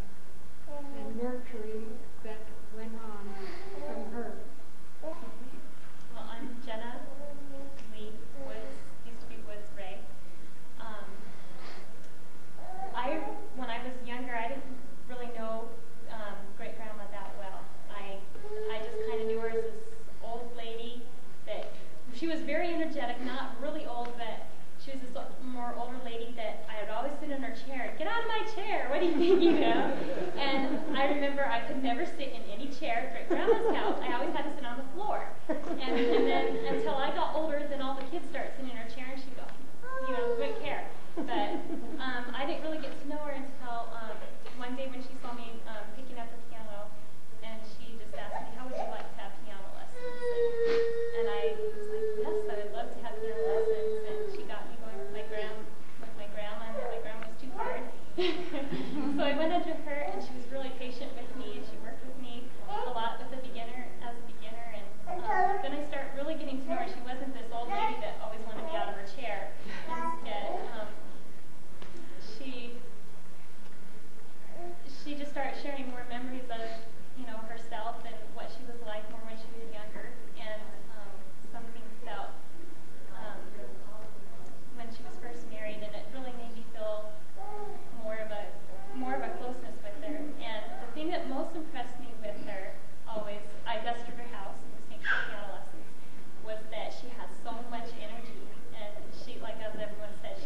and nurturing that went on from her. Well, I'm Jenna Lee Woods, used to be Woods Ray. When I was younger, I didn't really know great-grandma that well. I just kind of knew her as this old lady that, she was very energetic, not really old, but she was this more older lady that I would always sit in her chair. Get out of my chair, what do you think, you know? And I remember I could never sit in any chair at great-grandma's house. I always had to sit on the floor. And then until I got older, then all the kids started sitting in her chair and she'd go, you know, wouldn't care. But I didn't really get to know her until one day when she saw me picking up the piano, and she just asked me, how would you like to have piano lessons? And I was like, yes, I would love to have piano lessons. And she got me going with my grandma, and my grandma was too hard. So I went under her, and she was really patient with me, and she worked with me a lot with a beginner, as a beginner. And then I started really getting to know her. She wasn't this old lady that always wanted to be out of her chair. Instead, she just started sharing more memories of, you know, herself and what she was like more when she was younger, and some things about when she was first married, and it really made me feel more of a closeness with her. And the thing that most impressed me with her, always, I dusted her house and was taking piano lessons, was that she has so much energy, and she, like as everyone said,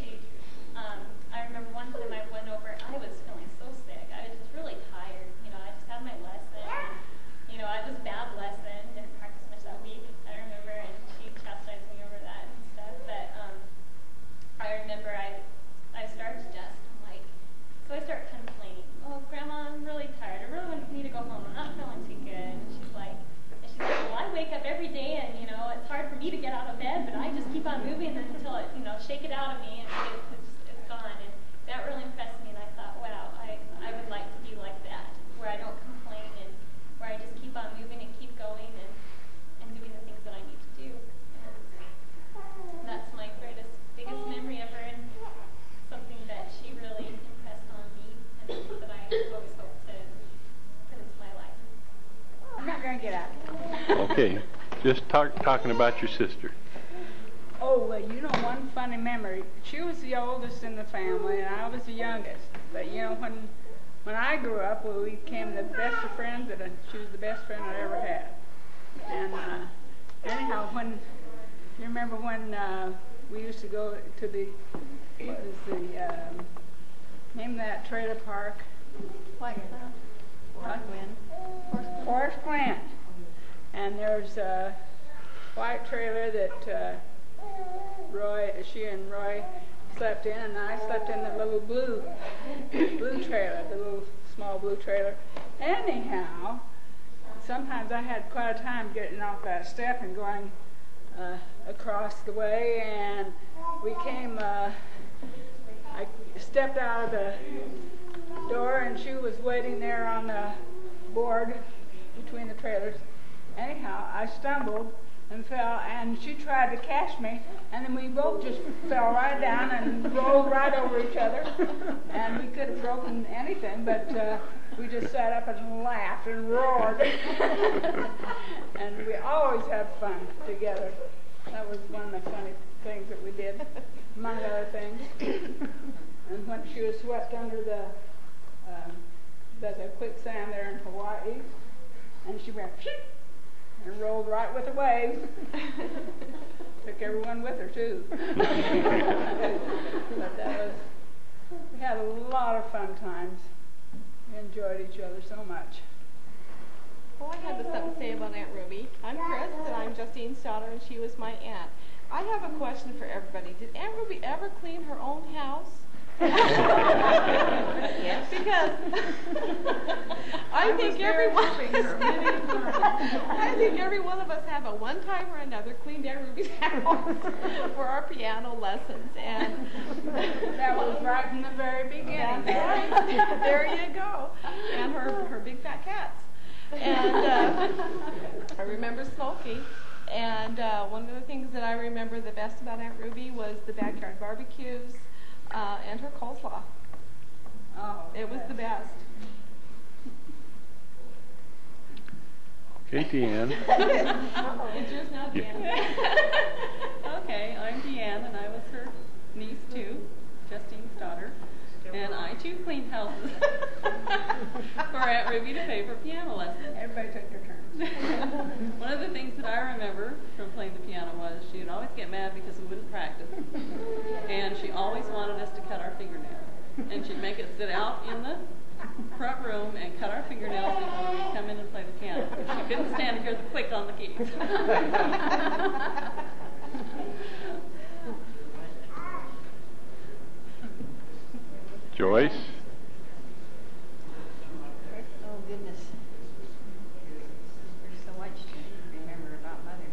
I remember one time I went over, I was feeling so sick. I was just really tired. You know, I just had my lesson. And, you know, it was a bad lesson. Didn't practice much that week, I remember, and she chastised me over that and stuff. But I remember I started to dust. I'm like, so I started complaining. Oh, Grandma, I'm really tired. I really need to go home. I'm not feeling too good. And she's like, well, I wake up every day, and, you know, it's hard for me to get out of bed, but I just keep on moving until it, you know, shake it out of me, and it's gone. And that really impressed me, and I thought, wow, I would like to be like that, where I don't complain, and where I just keep on moving and keep going and doing the things that I need to do. And that's my biggest memory of her, and something that she really impressed on me, and something that I always hope to put into my life. I'm not going to get out. Okay, just talking about your sister. Oh, well, you know, one funny memory. She was the oldest in the family, and I was the youngest. But, you know, when I grew up, well, we became the best of friends, and she was the best friend I ever had. And anyhow, you remember when we used to go to the what is the name of that trailer park? White Glen. Forest Glen. And there's a white trailer that she and Roy slept in, and I slept in the little blue trailer, the little small blue trailer. Anyhow, sometimes I had quite a time getting off that step and going across the way, and we came, I stepped out of the door, and she was waiting there on the board between the trailers. Anyhow, I stumbled and fell, and she tried to catch me, and then we both just fell right down and rolled right over each other, and we could have broken anything, but we just sat up and laughed and roared. And we always have fun together. That was one of the funny things that we did, among other things. And when she was swept under there's a quicksand there in Hawaii, and she went and rolled right with the waves. Took everyone with her too. But we had a lot of fun times. We enjoyed each other so much. Well, I had something to say about Aunt Ruby. I'm Chris, and I'm Justine's daughter, and she was my aunt. I have a question for everybody. Did Aunt Ruby ever clean her own house? Yes. Because I think every one of us have at one time or another cleaned Aunt Ruby's house for our piano lessons, and that was right from the very beginning. There you go. And her big fat cats. And I remember Smokey. And one of the things that I remember the best about Aunt Ruby was the backyard barbecues and her coleslaw. Oh, it was the best. Okay, Deanne. It's yours now, Deanne. Okay, I'm Deanne, and I was her niece too, Justine's daughter. And I too cleaned houses for Aunt Ruby to pay for piano lessons. Everybody took their turns. One of the things that I remember from playing the piano was she would always get mad because we wouldn't practice. And she always wanted us to cut our fingernails. And she'd make us sit out in the front room and cut our fingernails before we'd come in and play the piano. She couldn't stand to hear the click on the keys. Joyce? Oh, goodness. There's so much to remember about Mother.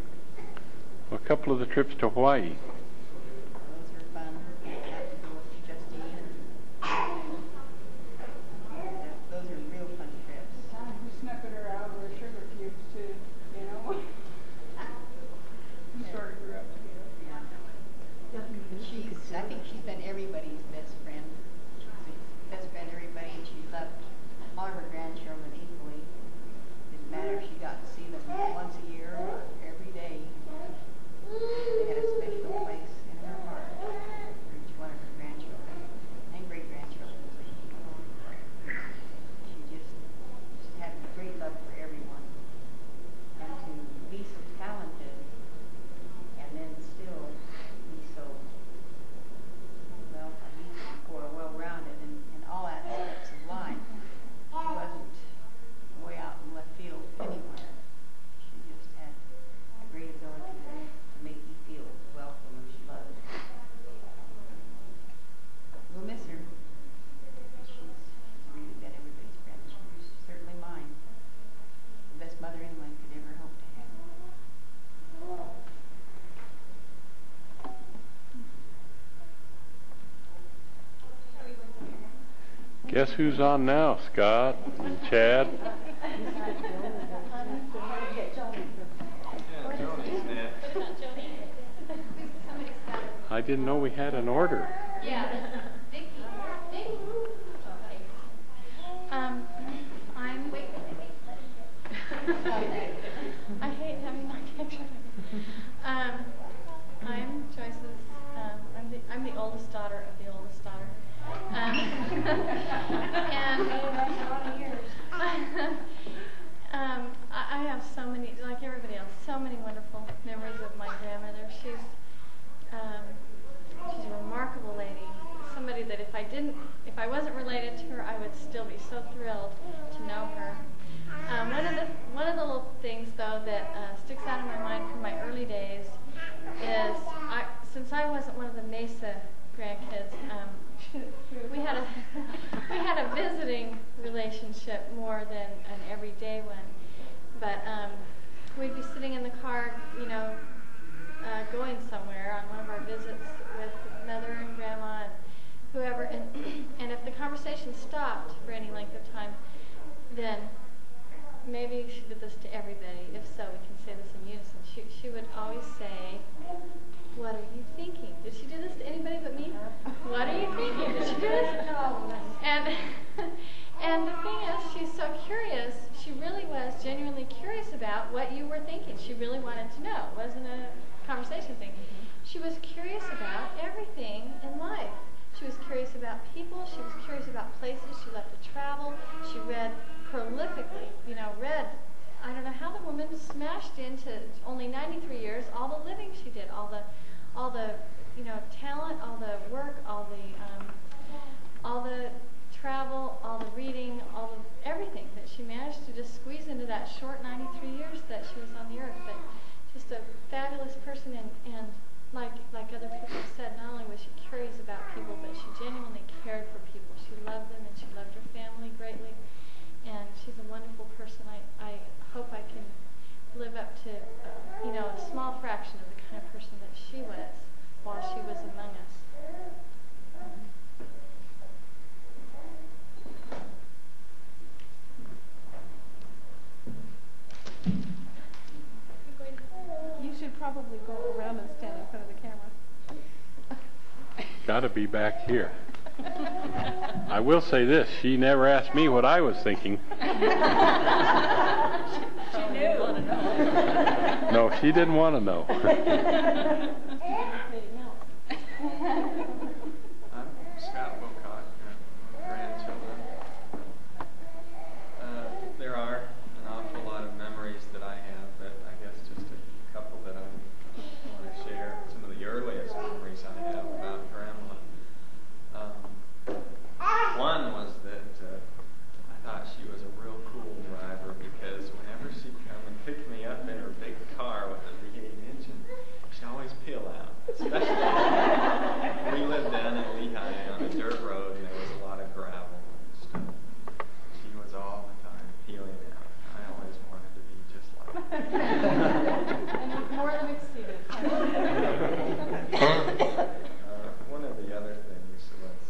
A couple of the trips to Hawaii. Those were fun. I got to go with Justine. Those are real fun trips. We snuffed her out of her sugar cubes too, you know. We sort of grew up together. Yeah. I think she's been everybody's best friend. Best friend, everybody, and she loved all of her grandchildren equally. Didn't matter if she got to see them once a year or every day. They had a special place in her heart for each one of her grandchildren and great-grandchildren. She just had a great love for everyone. And to be so talented and then still be so, well, I mean, before well-rounded in all aspects of life. She wasn't way out in left field anywhere. She just had a great ability to make you feel welcome and she loved. We'll miss her. She's really been everybody's friend. She was certainly mine. The best mother anyone could ever hope to have. Guess who's on now? Scott and Chad. I didn't know we had an order. Yeah. Vicky. Okay. I hate having my picture. I'm Joyce's. I'm the oldest daughter of the oldest daughter. I have so many, like everybody else, so many wonderful memories of my grandmother. She's a remarkable lady. I wasn't related to her, I would still be so thrilled to know her. One of the little things, though, that sticks out in my mind from my early days is, since I wasn't one of the Mesa grandkids, we had a visiting relationship more than an everyday one. But we'd be sitting in the car, going somewhere on one of our visits with Mother and Grandma and whoever, and if the conversation stopped for any length of time, then maybe she did this to everybody. If so, we can say this in unison. She would always say, "What are you thinking? Did she do this to anybody but me? What are you thinking? Did she do this?" And the thing is, she's so curious. She really was genuinely curious about what you were thinking. She really wanted to know. It wasn't a conversation thing. She was curious about everything in life. She was curious about people. She was curious about places. She loved to travel. She read prolifically. I don't know how the woman smashed into only 93 years all the living she did, all the talent, all the work, all the travel, all the reading, everything that she managed to just squeeze into that short 93 years that she was on the earth. But just a fabulous person, and like other people have said, not only was she curious about people, but she genuinely cared for people. She loved them, and she loved her family greatly, and she's a wonderful person. I hope I can live up to a small fraction of the kind of person that she was while she was among us. You should probably go around and stand in front of the camera. Gotta be back here. I will say this, she never asked me what I was thinking. She knew. No, she didn't want to know. I'm Scott Wilcott, grandchildren. There are an awful lot of memories that I have, but I guess just a couple that I want to share. Some of the earliest memories I have about Grandma. One was that I thought she was a real cool driver, because whenever she'd come and pick me up in her big car with a V8 engine, she'd always peel out. Especially we lived down in Lehigh on a dirt road, and there was a lot of gravel and stuff. She was all the time peeling out. I always wanted to be just like her. And you've more than exceeded. One of the other things was,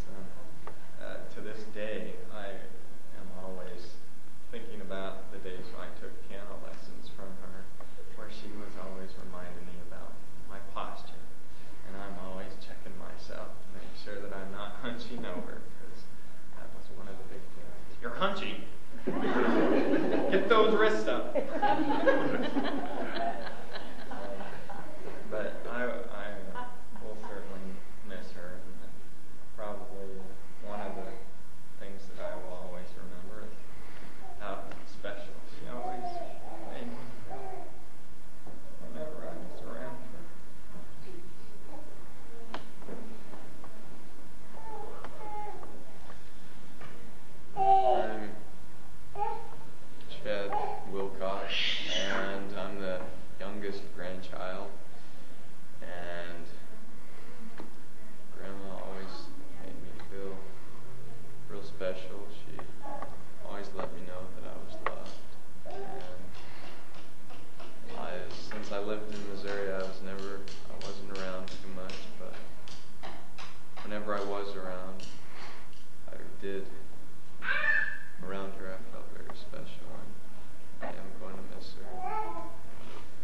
to this day, I am always thinking about the days when I took piano lessons from her, where she was always reminding me about my posture. And I'm always checking myself to make sure that I'm not hunching over, because that was one of the big things. You're hunching. Get those wrists up. But I will certainly miss her. And probably one of the things that I will always remember is how special she always made me feel whenever I was around her. I'm Chad Wilcott, and I'm the youngest grandchild. And Grandma always made me feel real special. She always let me know that I was loved. And since I lived in Missouri, I wasn't around too much, but whenever I was around, around her, I felt very special, and I am going to miss her.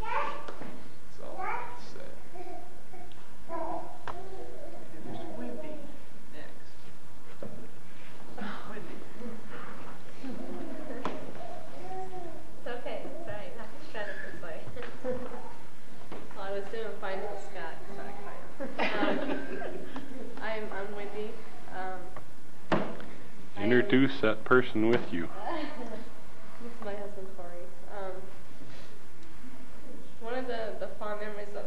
That's all I have to say. There's Wendy next. Wendy. It's okay. It's all right. I have to shut it this way. Well, I was doing fine with Scott. I'm Wendy. Introduce that person with you. This is my husband, Corey. One of the fond memories of...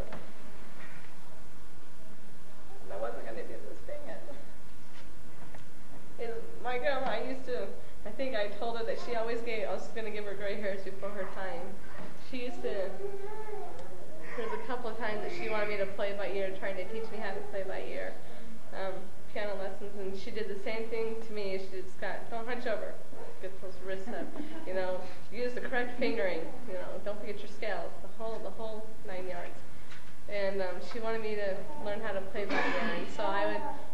I wasn't going to do this thing. Is my grandma, I think I told her that I was going to give her gray hairs before her time. There's a couple of times that she wanted me to play by ear, trying to teach me how to play by ear, piano lessons, and she did the same thing to me as she did Scott. Don't hunch over, get those wrists up, use the correct fingering, don't forget your scales, the whole 9 yards. And she wanted me to learn how to play by ear, and so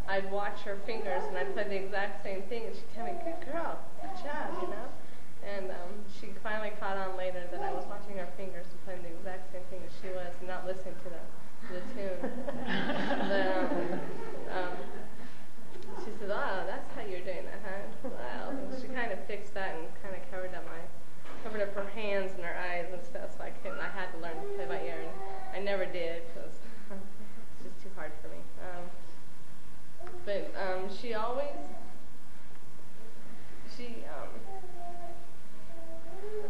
I'd watch her fingers, and I'd play the exact same thing, and she'd tell me, good girl, good job, And she finally caught on later that I was watching her fingers and playing the exact same thing as she was, and not listening to the tune. She said, "Oh, that's how you're doing that, huh?" Well, and she kind of fixed that and kind of covered up her hands and her eyes and stuff, so I had to learn to play by ear, and I never did because it's just too hard for me. But I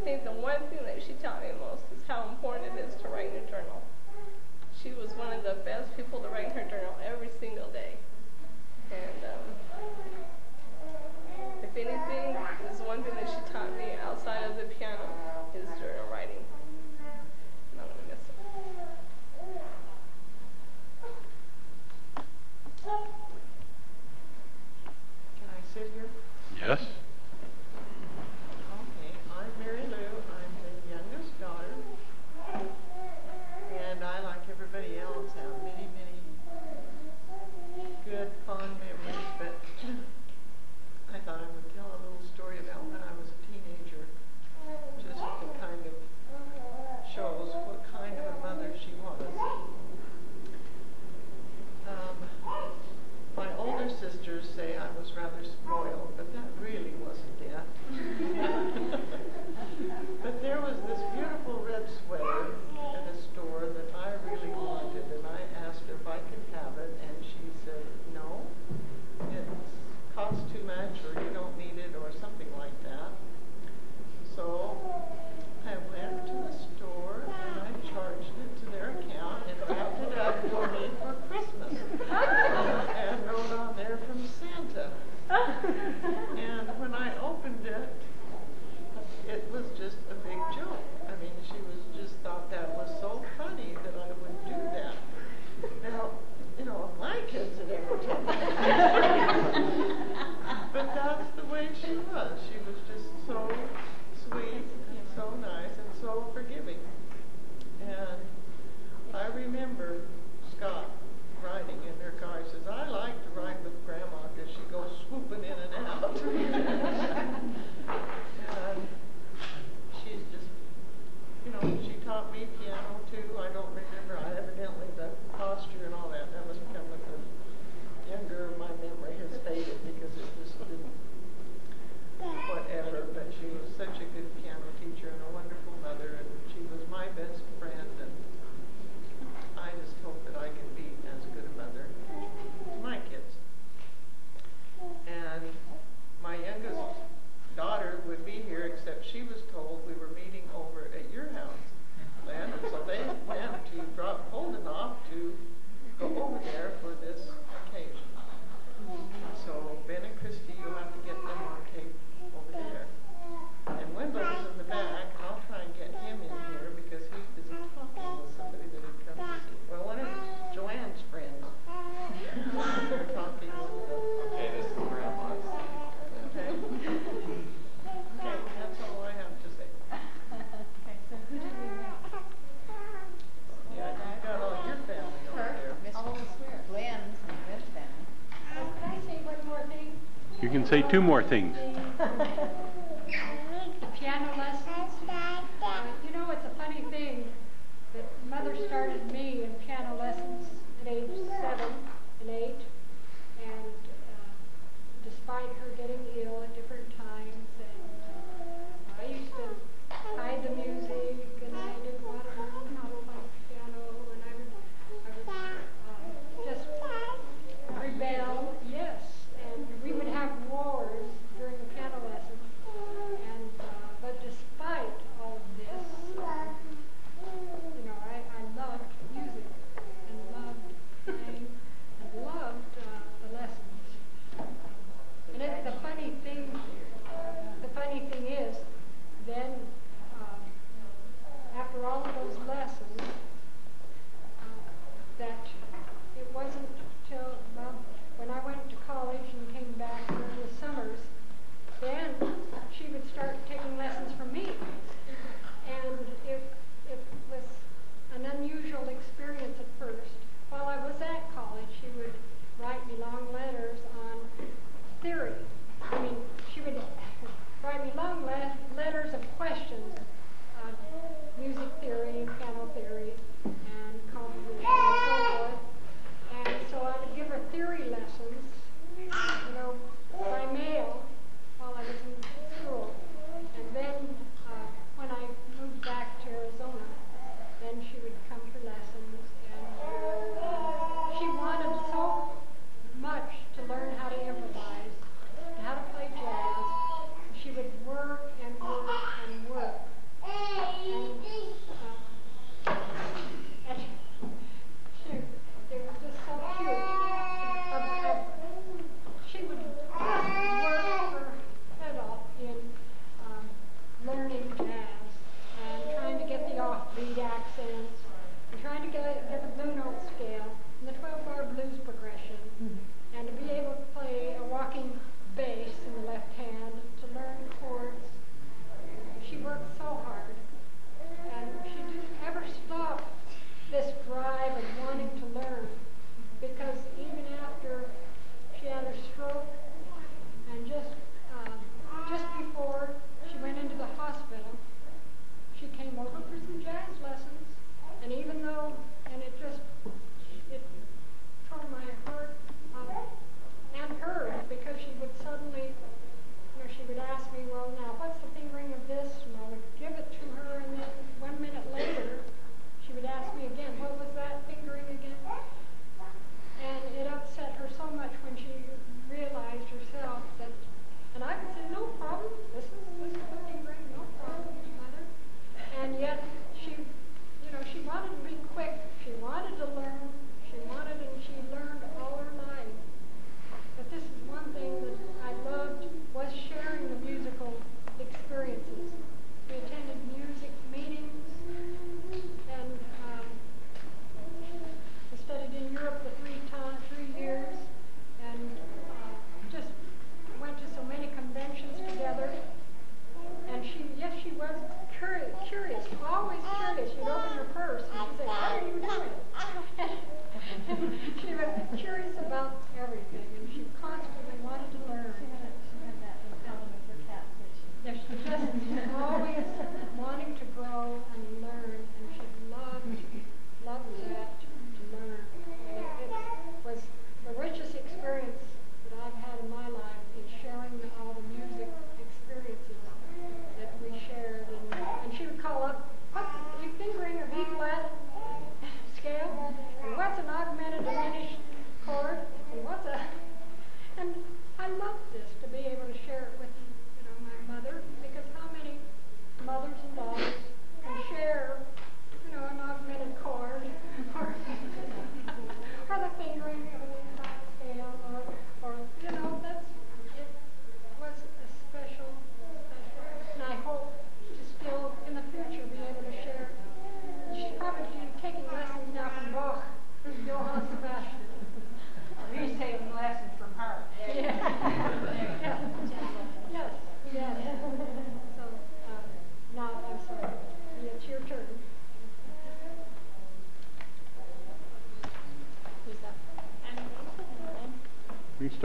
think the one thing that she taught me most is how important it is to write in a journal. She was one of the best people to write in her journal every single day. And if anything, is one thing that she taught me outside of the piano is journal writing. And I'm going to miss it. Can I sit here? Yes. Okay, I'm Mary Lou. I'm the youngest daughter. And I, like everybody else, have many, many good, fond memories. But I thought I would tell a little story about when I was a teenager, just to kind of shows what kind of a mother she was. My older sisters say I was rather spoiled, but that really wasn't it. But there was this beautiful red sweater at a store that I really wanted, and I asked her if I could have it, and she said, no, it costs too much, or you don't need it, or something like that. So I went to the store, and I charged it to their account, and wrapped it up for me for Christmas. And wrote on there, from Santa. And when I opened it, it was just a big joke. I mean, she just thought that was so funny that I would do that. Now, if my kids had ever done that. But that's the way she was. She was just so sweet and so nice and so forgiving. And I remember Scott riding in her car. He says, I like to ride with Grandma because she goes swooping in and out. And she's just, she taught me piano too. I don't remember. Evidently the posture and all that must come with the younger. My memory has faded because it just didn't, whatever. But she was such a good piano teacher and a wonderful mother, and she was my best friend. And I just hope that I can be as good a mother to my kids. And my youngest daughter would be here, except she was told we were meeting over at your house, Len, and so they planned to drop Holden off to go over there for this occasion. So Ben and Christy, you'll have to get them on tape over there. And Wendell was in the back, and I'll try and get him in here because he's busy talking with somebody that had come to see. Well, one of Joanne's friends. They're talking with the... Okay, this is Grandma's. Okay. Okay, that's all I have to say. Okay, so who did we meet? Yeah, you've got all your family over there. Glenn's and his family. Oh, can I say one more thing? You can say two more things. The piano lessons. It's a funny thing that Mother started me in piano lessons at age 7 and 8, and despite her getting ill at different times, and I used to hide the music, and I didn't want to learn how to play piano, and I would just rebel, yes, and we would have wars during the piano lessons.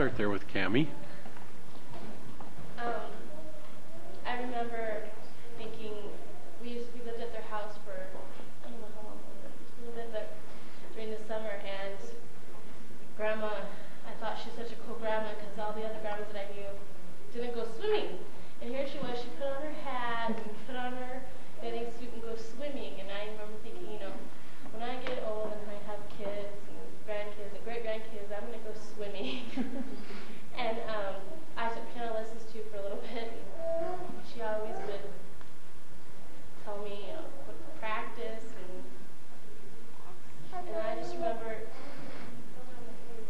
start there with Cammie. I remember thinking, we lived at their house for, I don't know how long, just a little bit, but during the summer, and Grandma, I thought she was such a cool grandma because all the other grandmas that I knew didn't go swimming. And here she was, she put on her hat and put on her bathing suit and go swimming. And I remember thinking, you know, when I get old and I have kids and grandkids and great-grandkids, I'm going to go swimming. And I took piano lessons too for a little bit. And she always would tell me, you know, what to practice. And I just remember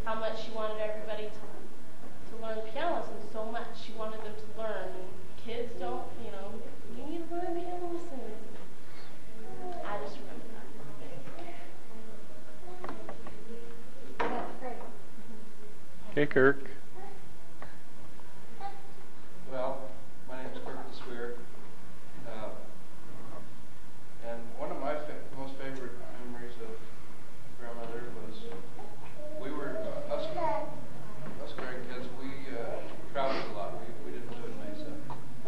how much she wanted everybody to learn piano lessons so much. She wanted them to learn. And kids don't, you know, you need to learn piano lessons. I just remember that. That's great. Okay, Kirk. Well, my name is Kirk DeSweer. And one of my most favorite memories of grandmother was we were, us grandkids, we traveled a lot. We didn't live in Mesa,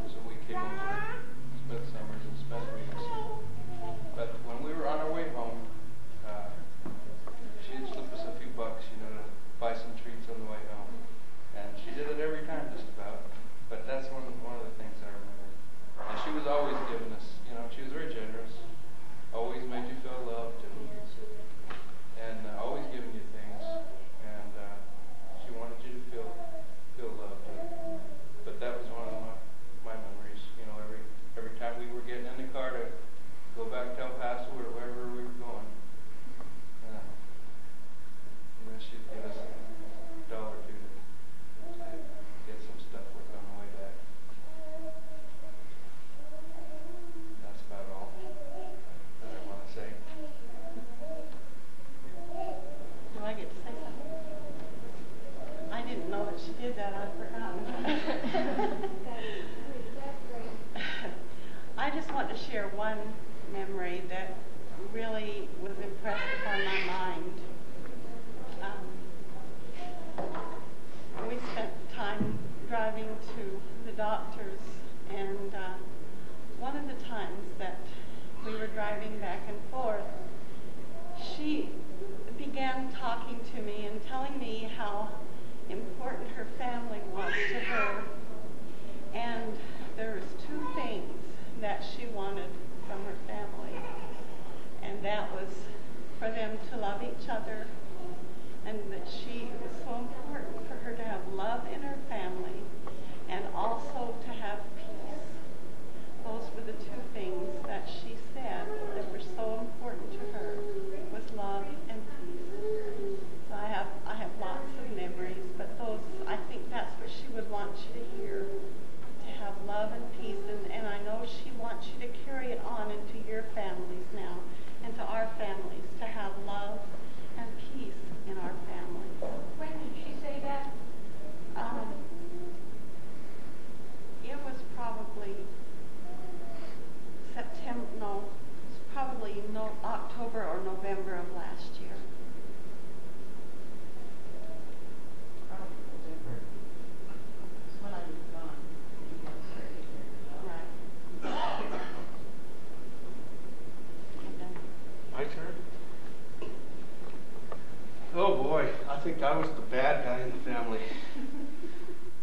so we came over and spent summers and spent weeks. But when we were on our way home, she'd slip us a few bucks, you know, to buy some treats on the way home. And she did it every time, just about. But that's one of the things I remember. And she was always giving us, you know, she was very generous, always made you feel loved, and always giving you things. And she wanted you to feel loved. But that was one of my memories. You know, every time we were getting in the car to go back to El Paso or wherever we were going, you know, she'd give us $1 or $2 to get some stuff with on the way back. That's about all that I want to say. Do I get to say something? I didn't know that she did that. I'd forgotten. I just want to share one memory that really was impressed upon my mind. We spent time driving to the doctor's, and one of the times that we were driving back and forth, she began talking to me and telling me how important her family was to her. And there was 2 things that she wanted from her family, and that was for them to love each other, and that it was so important for her to have love in her family and also to have peace. Those were the 2 things that she said that were so important to her, was love and peace. So I have lots of memories, but those, I think that's what she would want you to hear, to have love and peace, and I know she wants you to carry it on into your families now, and to our families, to have love and peace in our families. When did she say that? It was probably October or November of last year. When I was gone. Right. My turn? Oh boy, I think I was the bad guy in the family.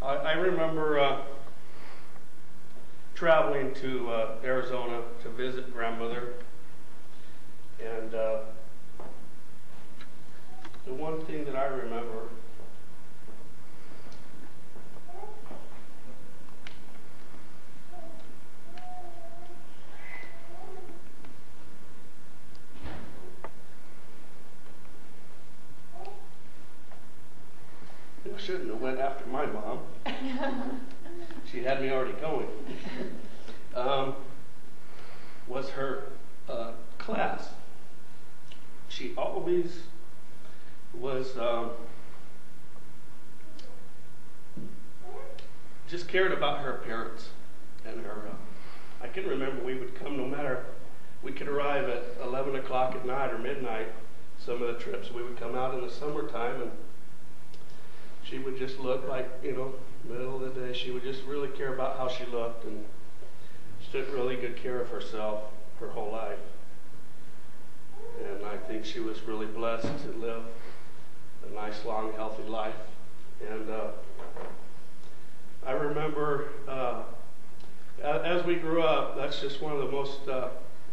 I remember traveling to Arizona to visit grandmother, and the one thing that I remember I shouldn't have went after my mom. She had me already going. Was her class. She always was just cared about her appearance and her. I can remember we would come no matter. We could arrive at 11 o'clock at night or midnight. Some of the trips we would come out in the summertime, and she would just look like, you know, middle of the day, she would just really care about how she looked, and she took really good care of herself her whole life. And I think she was really blessed to live a nice, long, healthy life. And I remember as we grew up, that's just one of the most,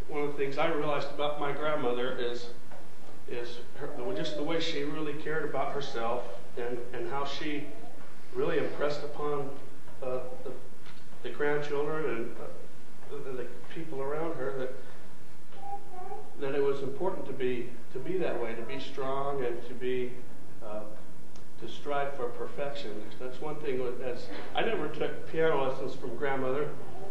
one of the things I realized about my grandmother is just the way she really cared about herself, and how she really impressed upon the grandchildren and the people around her that it was important to be that way, to be strong and to strive for perfection. That's one thing. As I never took piano lessons from grandmother.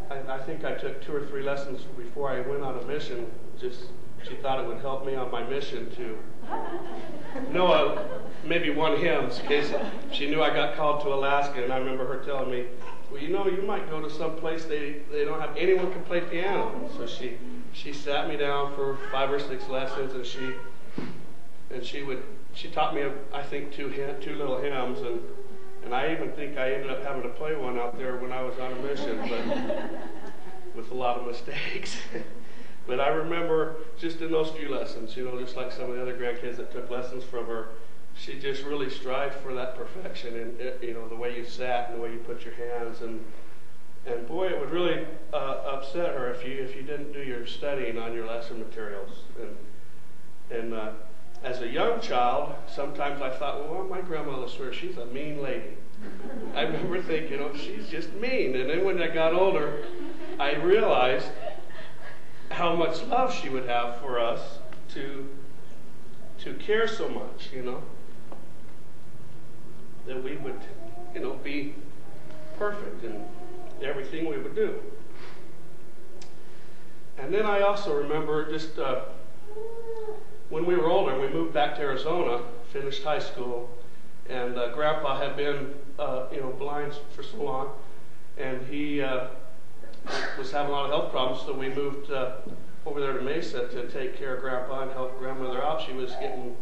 I think I took 2 or 3 lessons before I went on a mission. She thought it would help me on my mission to know maybe 1 hymn, in case she knew I got called to Alaska. And I remember her telling me, well, you know, you might go to some place they don't have anyone can play piano. So she sat me down for 5 or 6 lessons, and she taught me, I think, 2 little hymns, and I even think I ended up having to play one out there when I was on a mission, but with a lot of mistakes. But I remember just in those few lessons, you know, just like some of the other grandkids that took lessons from her, she just really strived for that perfection, and you know, the way you sat and the way you put your hands, and boy, it would really upset her if you didn't do your studying on your lesson materials. And as a young child, sometimes I thought, well, my grandmother swears she's a mean lady. I remember thinking, oh, she's just mean. And then when I got older, I realized how much love she would have for us to care so much, you know, that we would, you know, be perfect in everything we would do. And then I also remember just when we were older, we moved back to Arizona, finished high school, and Grandpa had been, you know, blind for so long, and he was having a lot of health problems, so we moved over there to Mesa to take care of Grandpa and help Grandmother out. She was getting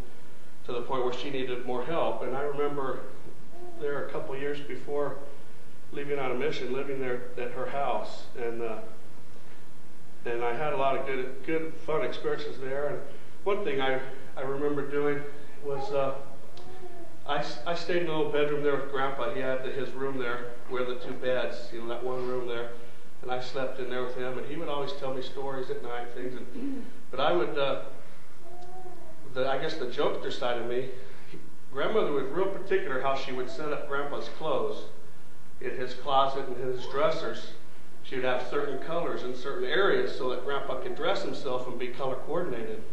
to the point where she needed more help, and I remember there a couple years before leaving on a mission, living there at her house, and I had a lot of good fun experiences there. And one thing I remember doing was I stayed in a little bedroom there with Grandpa. He had his room there where the 2 beds, you know, that one room there, and I slept in there with him. And he would always tell me stories at night, things. But I would, I guess the jokester side of me, Grandmother was real particular how she would set up Grandpa's clothes in his closet and his dressers. She would have certain colors in certain areas so that Grandpa could dress himself and be color coordinated.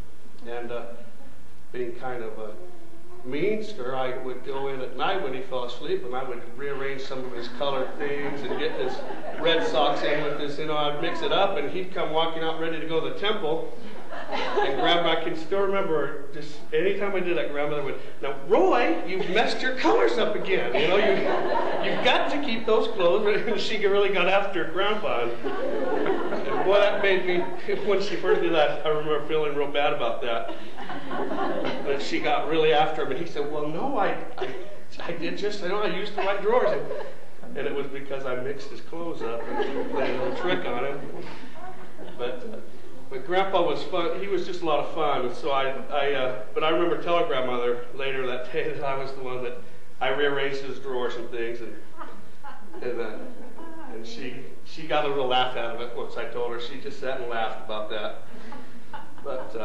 And being kind of a meanster, I would go in at night when he fell asleep, and I would rearrange some of his colored things and get his red socks in with this, you know, I'd mix it up, and he'd come walking out ready to go to the temple. And Grandma, I can still remember, just anytime I did that, Grandmother would, now Roy, you've messed your colors up again. You know, you've got to keep those clothes. And she really got after Grandpa. And boy, that made me, when she first did that, I remember feeling real bad about that. But she got really after him, and he said, well, no, I did just, I used the right drawers. And it was because I mixed his clothes up and played a little trick on him. But Grandpa was fun. He was just a lot of fun. And so but I remember telling Grandmother later that day that I was the one that I rearranged his drawers and things, and she got a little laugh out of it once I told her. She just sat and laughed about that. But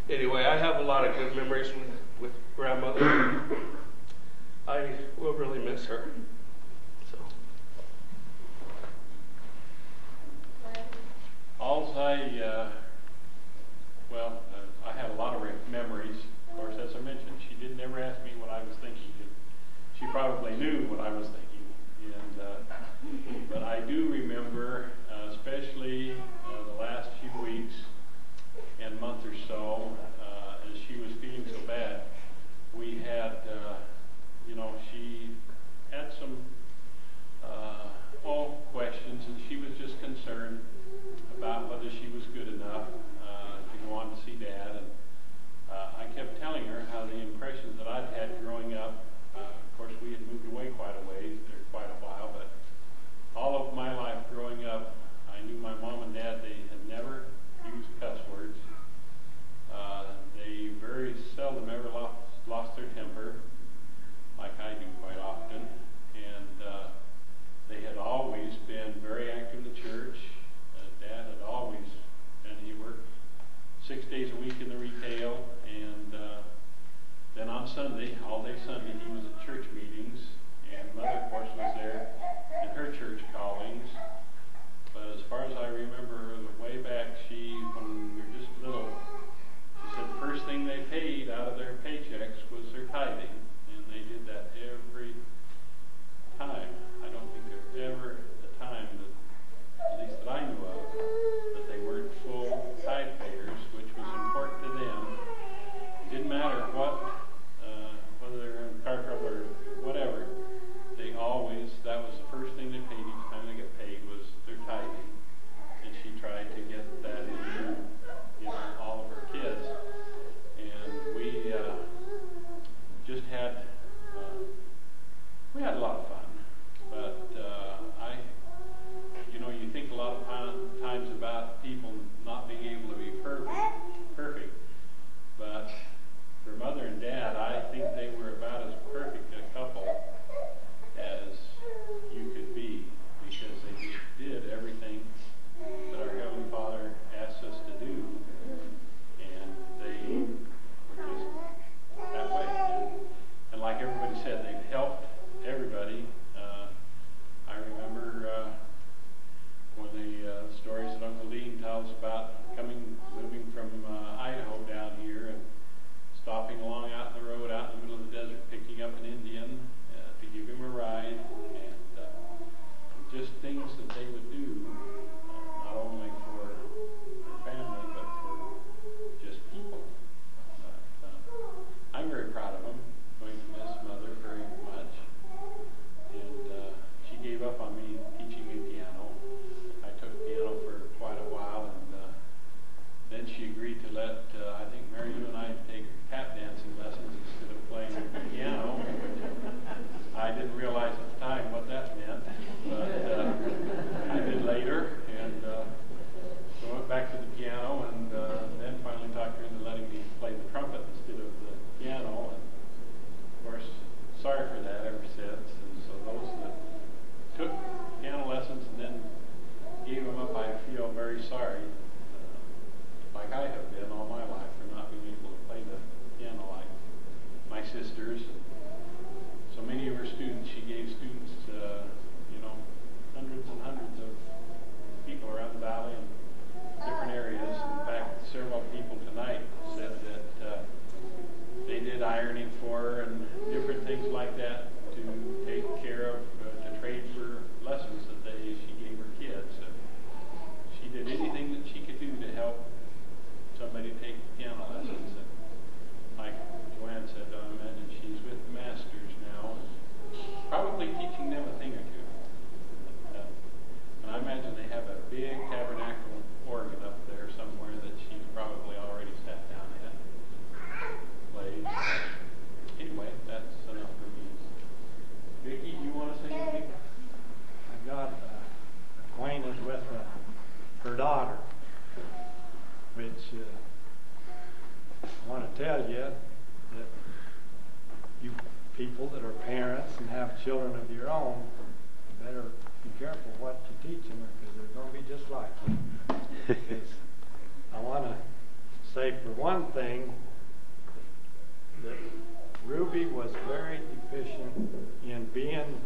anyway, I have a lot of good memories with Grandmother. I will really miss her. I have a lot of memories. Of course, as I mentioned, she didn't ever ask me what I was thinking. She probably knew what I was thinking. But I do remember, especially the last few weeks and month or so, as she was feeling so bad, we had, she had some questions, and she was just concerned about whether she was good enough to go on to see Dad. And I kept telling her how the impressions that I'd had growing up, of course, realize at the time what that meant, but I did later, and so I went back to the piano, and then finally talked her into letting me play the trumpet instead of the piano, and of course, sorry for that ever since, and so those that took piano lessons and then gave them up, I feel very sorry, like I have been all my life, for not being able to play the piano like my sisters. So many of her students, she gave students to, hundreds and hundreds of people around the valley and different areas. In fact, several people tonight said that they did ironing for her and different things like that to take care of, to trade for lessons that she gave her kids. And she did anything that she could do to help somebody take piano lessons. And like Joanne said, I imagine she's with the masters now, and probably teaching them a thing or two. And I imagine they have a big tabernacle organ up there somewhere that she's probably already sat down at and played. Anyway, that's enough for me. Vicki, you want to say anything? I got acquainted with her daughter, which I want to tell you that you people that are parents and have children of your own, you better be careful what you teach them, because they're going to be just like you. I want to say, for one thing, that Ruby was very efficient in being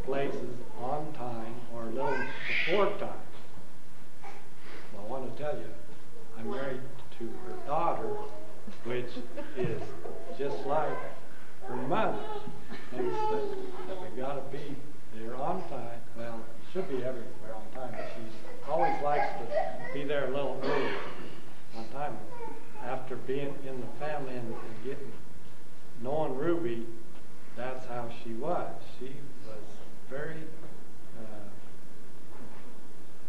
places on time or a little before time. Well, I want to tell you, I'm married to her daughter, which is just like her mother. Thinks that we got to be there on time. Well, should be everywhere on time, but she always likes to be there a little early on time. After being in the family and knowing Ruby, that's how she was. She was very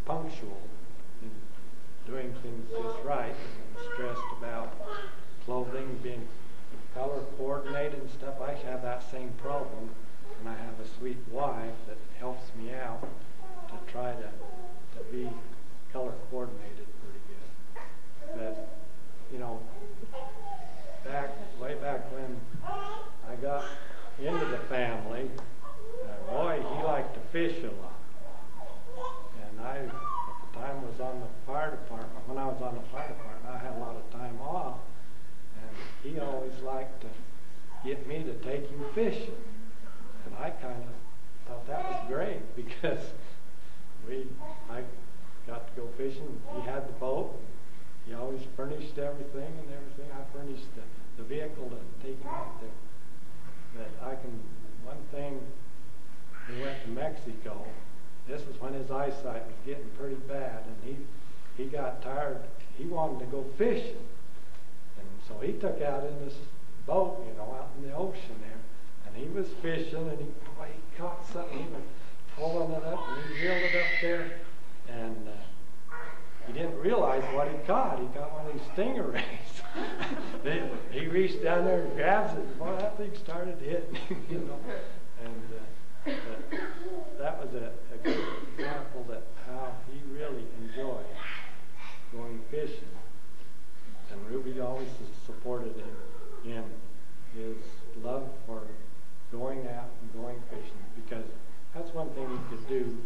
punctual in doing things just right, and stressed about clothing being color coordinated and stuff. I have that same problem, and I have a sweet wife that helps me out to try to be color coordinated pretty good. But way back when I got into the family, Roy, he liked to fish a lot. And I, at the time, was on the fire department. When I was on the fire department, I had a lot of time off. And he always liked to get me to take him fishing. And I kind of thought that was great, because I got to go fishing. He had the boat. He always furnished everything and everything. I furnished the vehicle to take him out there. But one thing, we went to Mexico. This was when his eyesight was getting pretty bad, and he got tired. He wanted to go fishing. And so he took out in this boat, out in the ocean there. And he was fishing, and he caught something. He was pulling it up, and he reeled it up there. And he didn't realize what he caught. He caught one of these stingrays. He reached down there and grabs it. Boy, that thing started hitting him, And that was a good example that how he really enjoyed going fishing. And Ruby always supported him in his love for going out and going fishing, because that's one thing he could do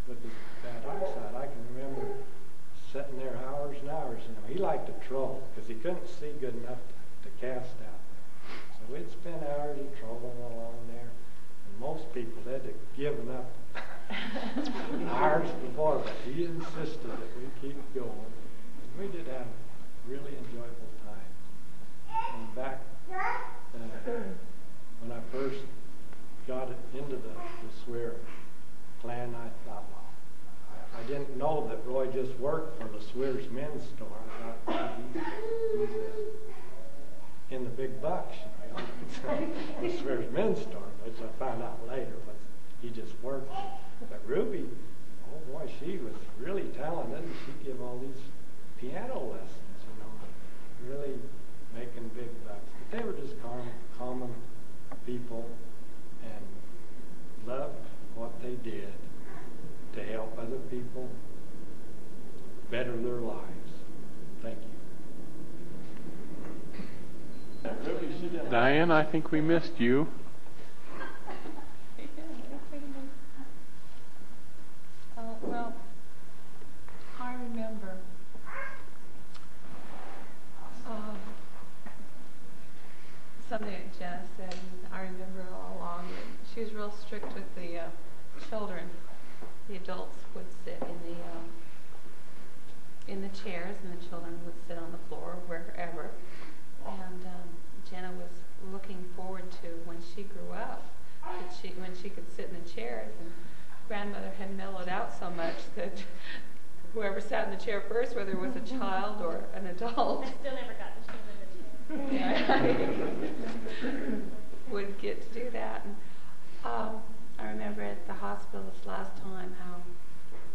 with his bad eyesight. I can remember sitting there hours and hours. He liked to troll, because he couldn't see good enough to cast out there. So we'd spend hours trolling along there. And most people, they'd have given up hours before, but he insisted that we keep going. And we did have a really enjoyable time. And back when I first got into the Swear clan, I thought, I didn't know that Roy just worked for the Swears Men's Store. I thought he's in the big bucks, the Swears Men's Store, which I found out later was he just worked. But Ruby, oh boy, she was really talented, and she'd give all these piano lessons, really making big bucks. But they were just common people, and people, better their lives. Thank you. Diane, I think we missed you. Well, I remember something that Jenna said, and I remember it all along. She was real strict with the children. The adults would sit in the chairs, and the children would sit on the floor, wherever. And Jenna was looking forward to when she grew up, when she could sit in the chairs. And grandmother had mellowed out so much that whoever sat in the chair first, whether it was a child or an adult, I still never got to sit in the chair. would get to do that. And I remember at the hospital this last time how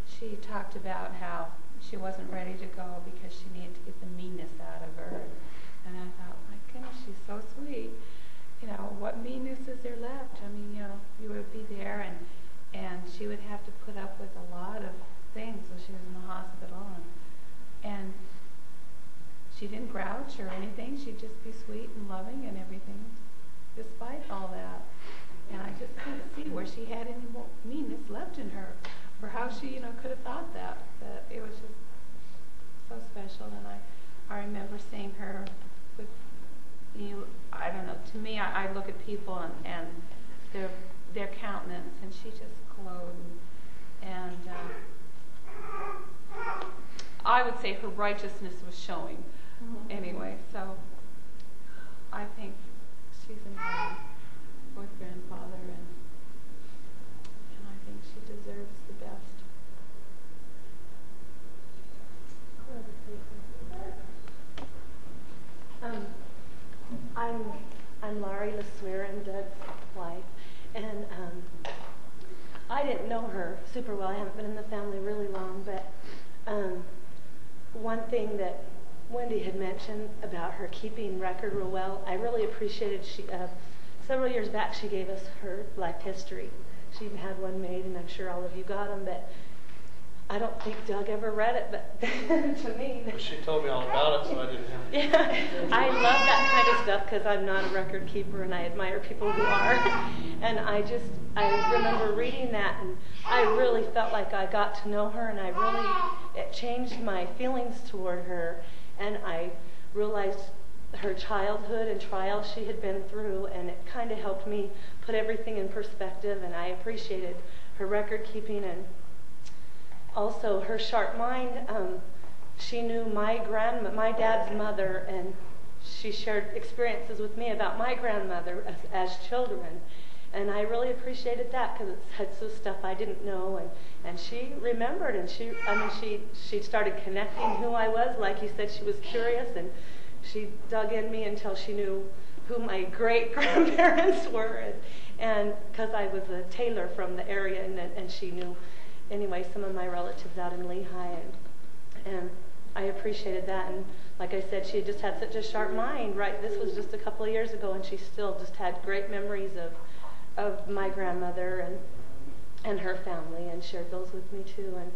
she talked about how she wasn't ready to go because she needed to get the meanness out of her. And I thought, my goodness, she's so sweet. You know, what meanness is there left? I mean, you know, you would be there, and she would have to put up with a lot of things when she was in the hospital. And she didn't grouch or anything. She'd just be sweet and loving and everything, despite all that. And I just couldn't see where she had any more meanness left in her, or how she, you know, could have thought that it was just so special. And I remember seeing her with, you know, I don't know, to me, I look at people and their countenance, and she just glowed. And I would say her righteousness was showing anyway. So I think she's in heaven with grandfather, and I think she deserves the best. I'm Laurie LeSueur, I'm Doug's wife, and I didn't know her super well. I haven't been in the family really long, but one thing that Wendy had mentioned about her keeping record real well, I really appreciated. Several years back, she gave us her life history. She had one made, and I'm sure all of you got them, but I don't think Doug ever read it, but to me... Well, she told me all about it, so I didn't have to. Yeah, I love that kind of stuff because I'm not a record keeper, and I admire people who are. And I remember reading that, and I really felt like I got to know her, and it changed my feelings toward her, and I realized her childhood and trials she had been through, and it kind of helped me put everything in perspective, and I appreciated her record keeping and also her sharp mind. She knew my dad's mother, and she shared experiences with me about my grandmother as children, and I really appreciated that because it had some stuff I didn't know, and she remembered, and she started connecting who I was. Like you said, she was curious, and she dug in me until she knew who my great-grandparents were, and because I was a tailor from the area, and she knew, anyway, some of my relatives out in Lehigh, and I appreciated that. And like I said, she just had such a sharp mind, right? This was just a couple of years ago, and she still just had great memories of my grandmother and her family, and shared those with me too. And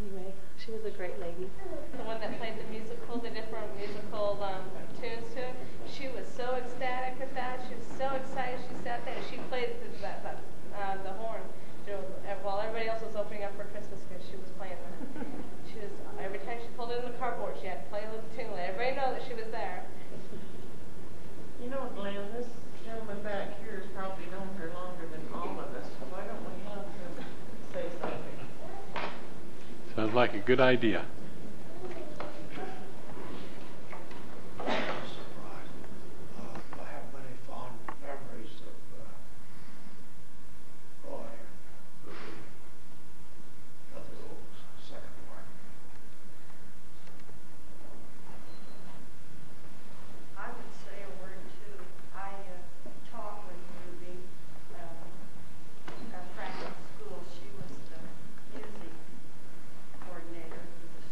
anyway, she was a great lady. The one that played the different musical tunes to it, she was so ecstatic with that. She was so excited. She sat there and she played the horn while everybody else was opening up for Christmas because she was playing that. She was, every time she pulled it in the cardboard, she had to play a little tune, let everybody know that she was there. You know, Glenn, this gentleman back here has probably known her longer than all of us, so why don't we have him say something? Sounds like a good idea. I have many fond memories of Roy and Ruby, another old second one. I would say a word too. I taught with Ruby at Franklin School. She was the music coordinator for the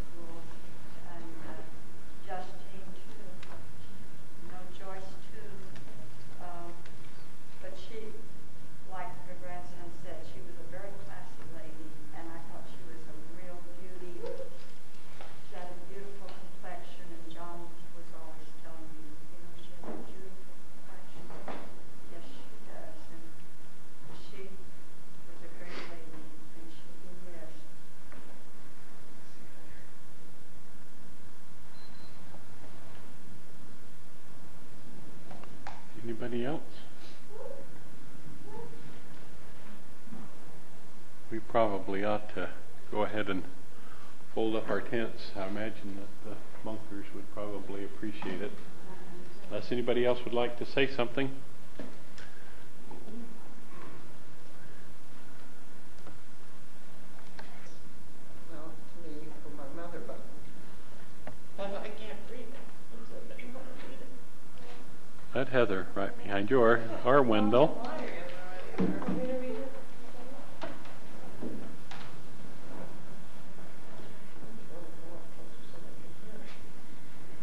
else? We probably ought to go ahead and fold up our tents. I imagine that the bunkers would probably appreciate it. Unless anybody else would like to say something. Well, to me, for my mother, but I can't read it. Somebody want to read it? That Heather right behind you, or Wendell.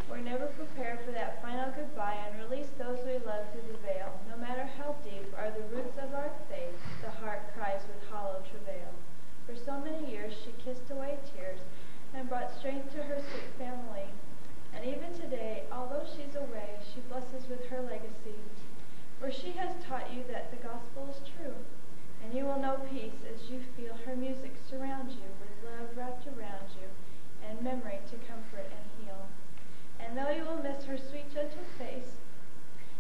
We're never prepared for that final goodbye and release those we love through the veil. No matter how deep are the roots of our faith, the heart cries with hollow travail. For so many years she kissed away tears and brought strength to her sick family. And even today, although she's away, she blesses with her legacy. For she has taught you that the gospel is true, and you will know peace as you feel her music surround you with love wrapped around you and memory to comfort and heal. And though you will miss her sweet, gentle face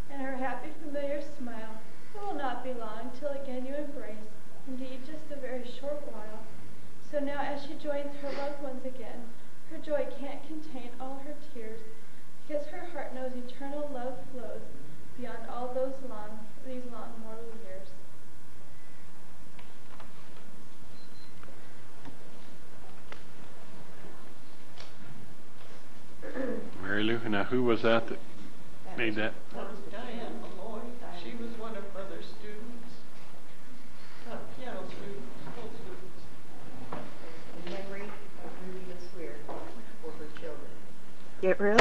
and her happy, familiar smile, it will not be long till again you embrace, indeed just a very short while. So now as she joins her loved ones again, her joy can't contain all her tears, because her heart knows eternal love flows beyond all these long mortal years. Mary Lou, now who was that made that? That was Diane Malloy. She was one of Mother's students. Piano students, full students. In memory of Ruby Swear for her children. Get real?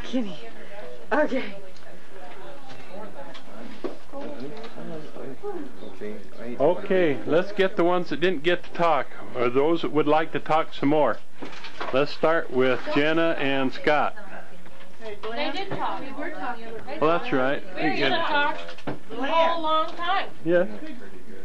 Kitty. Okay. Okay, let's get the ones that didn't get to talk, or those that would like to talk some more. Let's start with Jenna and Scott. They did talk. We were talking. Well, that's right. We were going to talk the whole long time. Yes.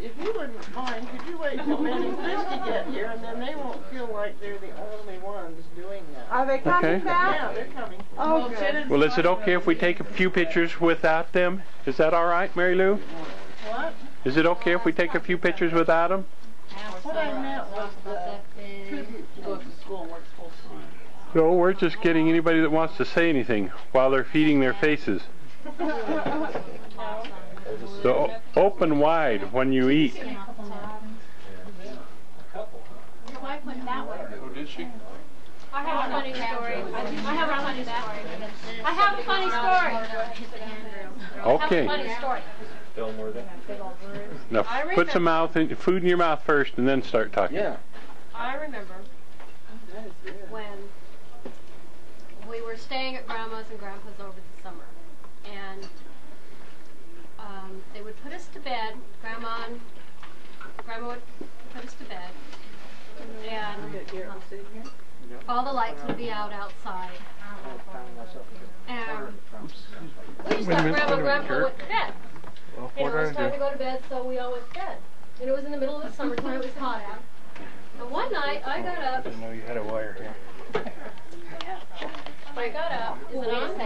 If you wouldn't mind, could you wait till Ben and Christy get here, and then they won't feel like they're the only ones doing that. Are they coming Okay. back? Yeah, they're coming. Oh, good. Well, is it okay if we take a few pictures without them? Is that all right, Mary Lou? What? Is it okay if we take a few pictures without them? What I meant was the tribute to go to school and we're supposed to. No, we're just getting anybody that wants to say anything while they're feeding their faces. So open wide when you eat. Your wife went that way. Oh, did she? I have a funny story. I have a funny story. I have a funny story. Okay. I have a funny story. Now put some food in your mouth first and then start talking. Yeah. I remember when we were staying at Grandma's and Grandpa's over the summer, and they would put us to bed. Grandma would put us to bed, and all the lights would be out outside. And we just thought Grandma and Grandpa went to bed. And it was time to go to bed, so we all went to bed. And it was in the middle of the summertime, it was hot out. And one night, I got up. I didn't know you had a wire here. I got up. Is it on?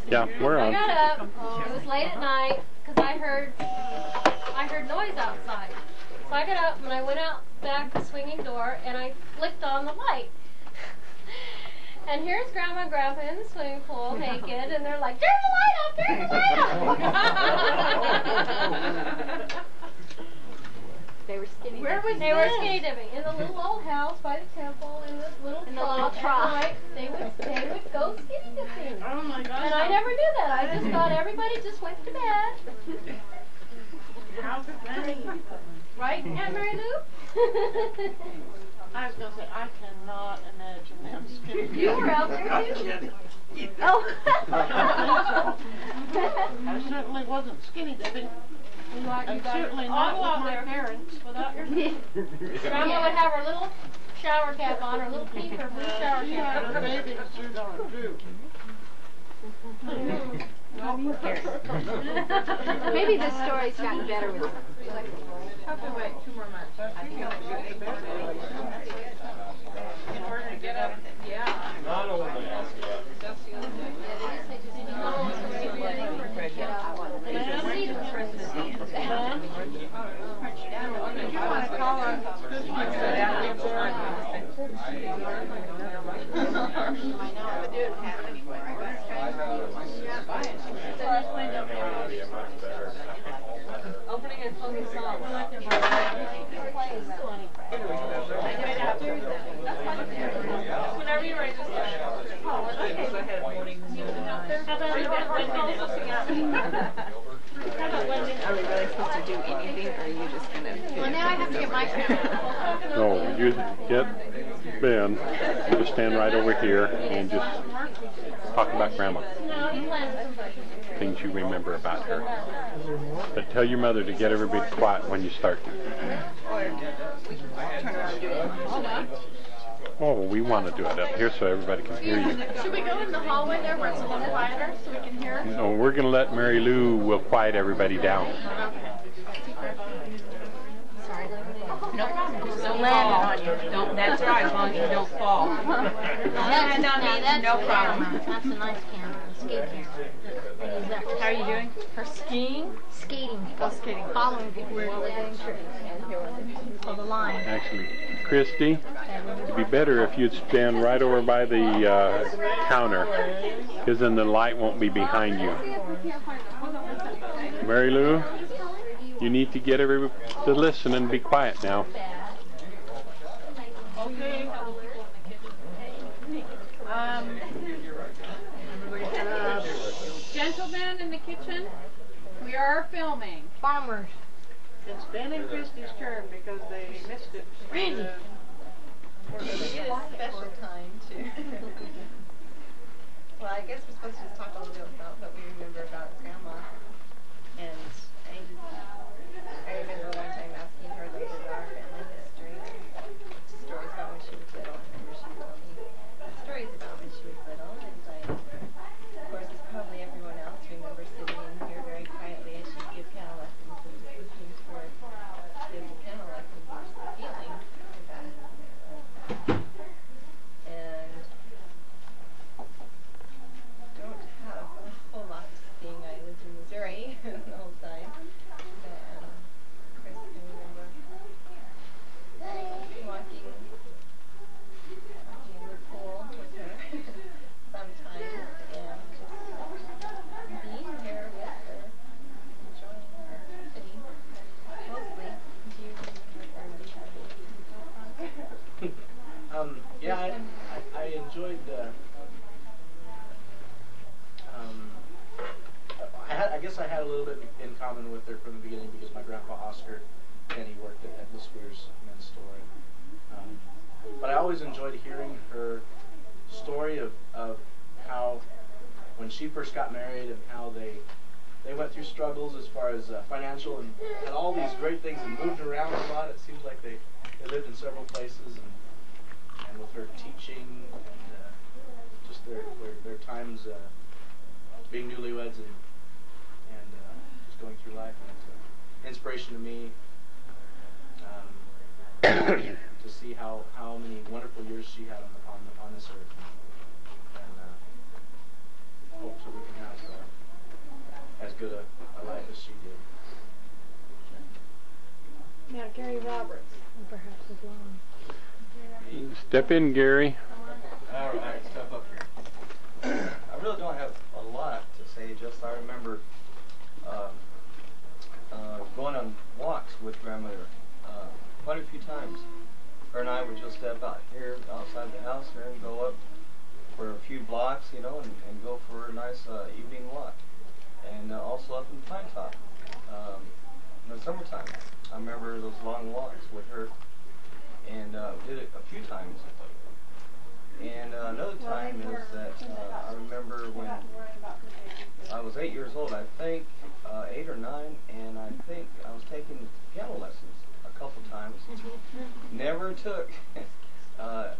Yeah, we're I on. got up. It was late at night because I heard noise outside. So I got up and I went out back the swinging door and I flicked on the light. And here's Grandma and Grandpa in the swimming pool naked, and they're like, "Turn the light off! Turn the light off!" They were skinny dipping. They were skinny dipping in the little old house by the temple in the little trough. At night, they would go skinny dipping. Oh my gosh. And I never knew that. I just thought everybody just went to bed. How could that be? Right, Aunt Mary Lou? I was going to say, I cannot imagine them skinny. You were out there too. Oh. I certainly wasn't skinny dipping. And certainly not with my parents. Without your Grandma would have her little shower cap on, her little pink or blue shower She cap. had a bathing suit on too. Maybe this story's gotten better with Have to wait 2 more months. I think I'll get to bed early. In order to get up, yeah. Not only that. That's the other thing. you want to call on Opening and closing songs. Whenever you're ready to start. Are we really supposed to do anything, or are you just gonna? Well, now I have to get my camera. No, you get Ben, you just stand right over here and just talk about Grandma. Things you remember about her. But tell your mother to get everybody quiet when you start. Oh, we want to do it up here so everybody can hear you. Should we go in the hallway there where it's a little quieter so we can hear? No, we're going to let Mary Lou will quiet everybody down. Sorry. No problem. Don't land on you. Don't. That's right. As long as you don't fall. Land on me. No problem. That's a nice camera. Skate camera. How are you doing? For skiing? Skating. Oh, skating. Following people while they're doing tricks. For the line. Actually, Christy, it'd be better if you'd stand right over by the counter, because then the light won't be behind you. Mary Lou, you need to get everybody to listen and be quiet now. Okay. Gentlemen in the kitchen, we are filming. Farmers. It's Ben and Christy's turn because they missed it. Randy. We get a special time too. Well, I guess we're supposed to just talk a little bit about what we remember about Grandma. And I remember one time asking her a little bit about our family history, stories about when she was little. I remember she told me stories about when she was little, and of course, as probably everyone else, remember sitting in here very quietly as she'd give piano lessons and listening to her give the piano lessons and just the feeling of that. And don't have a whole lot to sing. I lived in Missouri the whole time. And Chris can remember walking in the pool with her sometimes and just being here with her, enjoying her company. Mostly, do you remember or do you have anything to talk about? Yeah, I enjoyed. I guess I had a little bit in common with her from the beginning because my grandpa Oscar Kenny worked at the Squeers Men's Store. But I always enjoyed hearing her story of how when she first got married and how they went through struggles as far as financial and had all these great things and moved around a lot. It seems like they lived in several places and with her teaching and just their times being newlyweds and just going through life, and it's an inspiration to me to see how many wonderful years she had on this earth, and hope that we can have as good a life as she did. Now, Gary Roberts, and perhaps his lawn. Step in, Gary. All right, step up here. I really don't have a lot to say, just I remember going on walks with grandmother quite a few times. Her and I would just step out here outside the house here and go up for a few blocks, you know, and go for a nice evening walk. And also up in Pine Top in the summertime. I remember those long walks with her, and did it a few times. And another time is that I remember when I was 8 years old, I think, 8 or 9, and I think I was taking piano lessons a couple times. Never took, but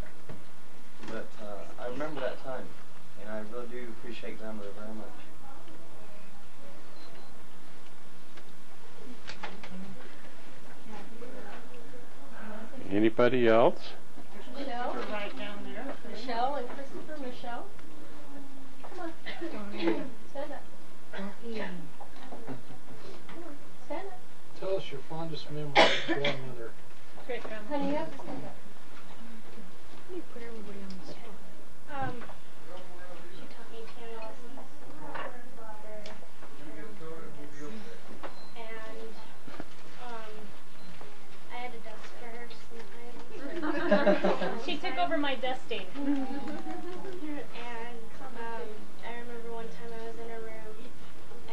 I remember that time, and I really do appreciate grandmother very much. Anybody else? Michelle? Right down there. Michelle and Christopher. Michelle? Come on. Stand up. Stand up. Tell us your fondest memory of grandmother. Great grandma. Honey, you have to stand up. You put everybody on the spot. She taught me piano lessons. And I had a desk for her sometimes. She took over my dusting. And I remember one time I was in her room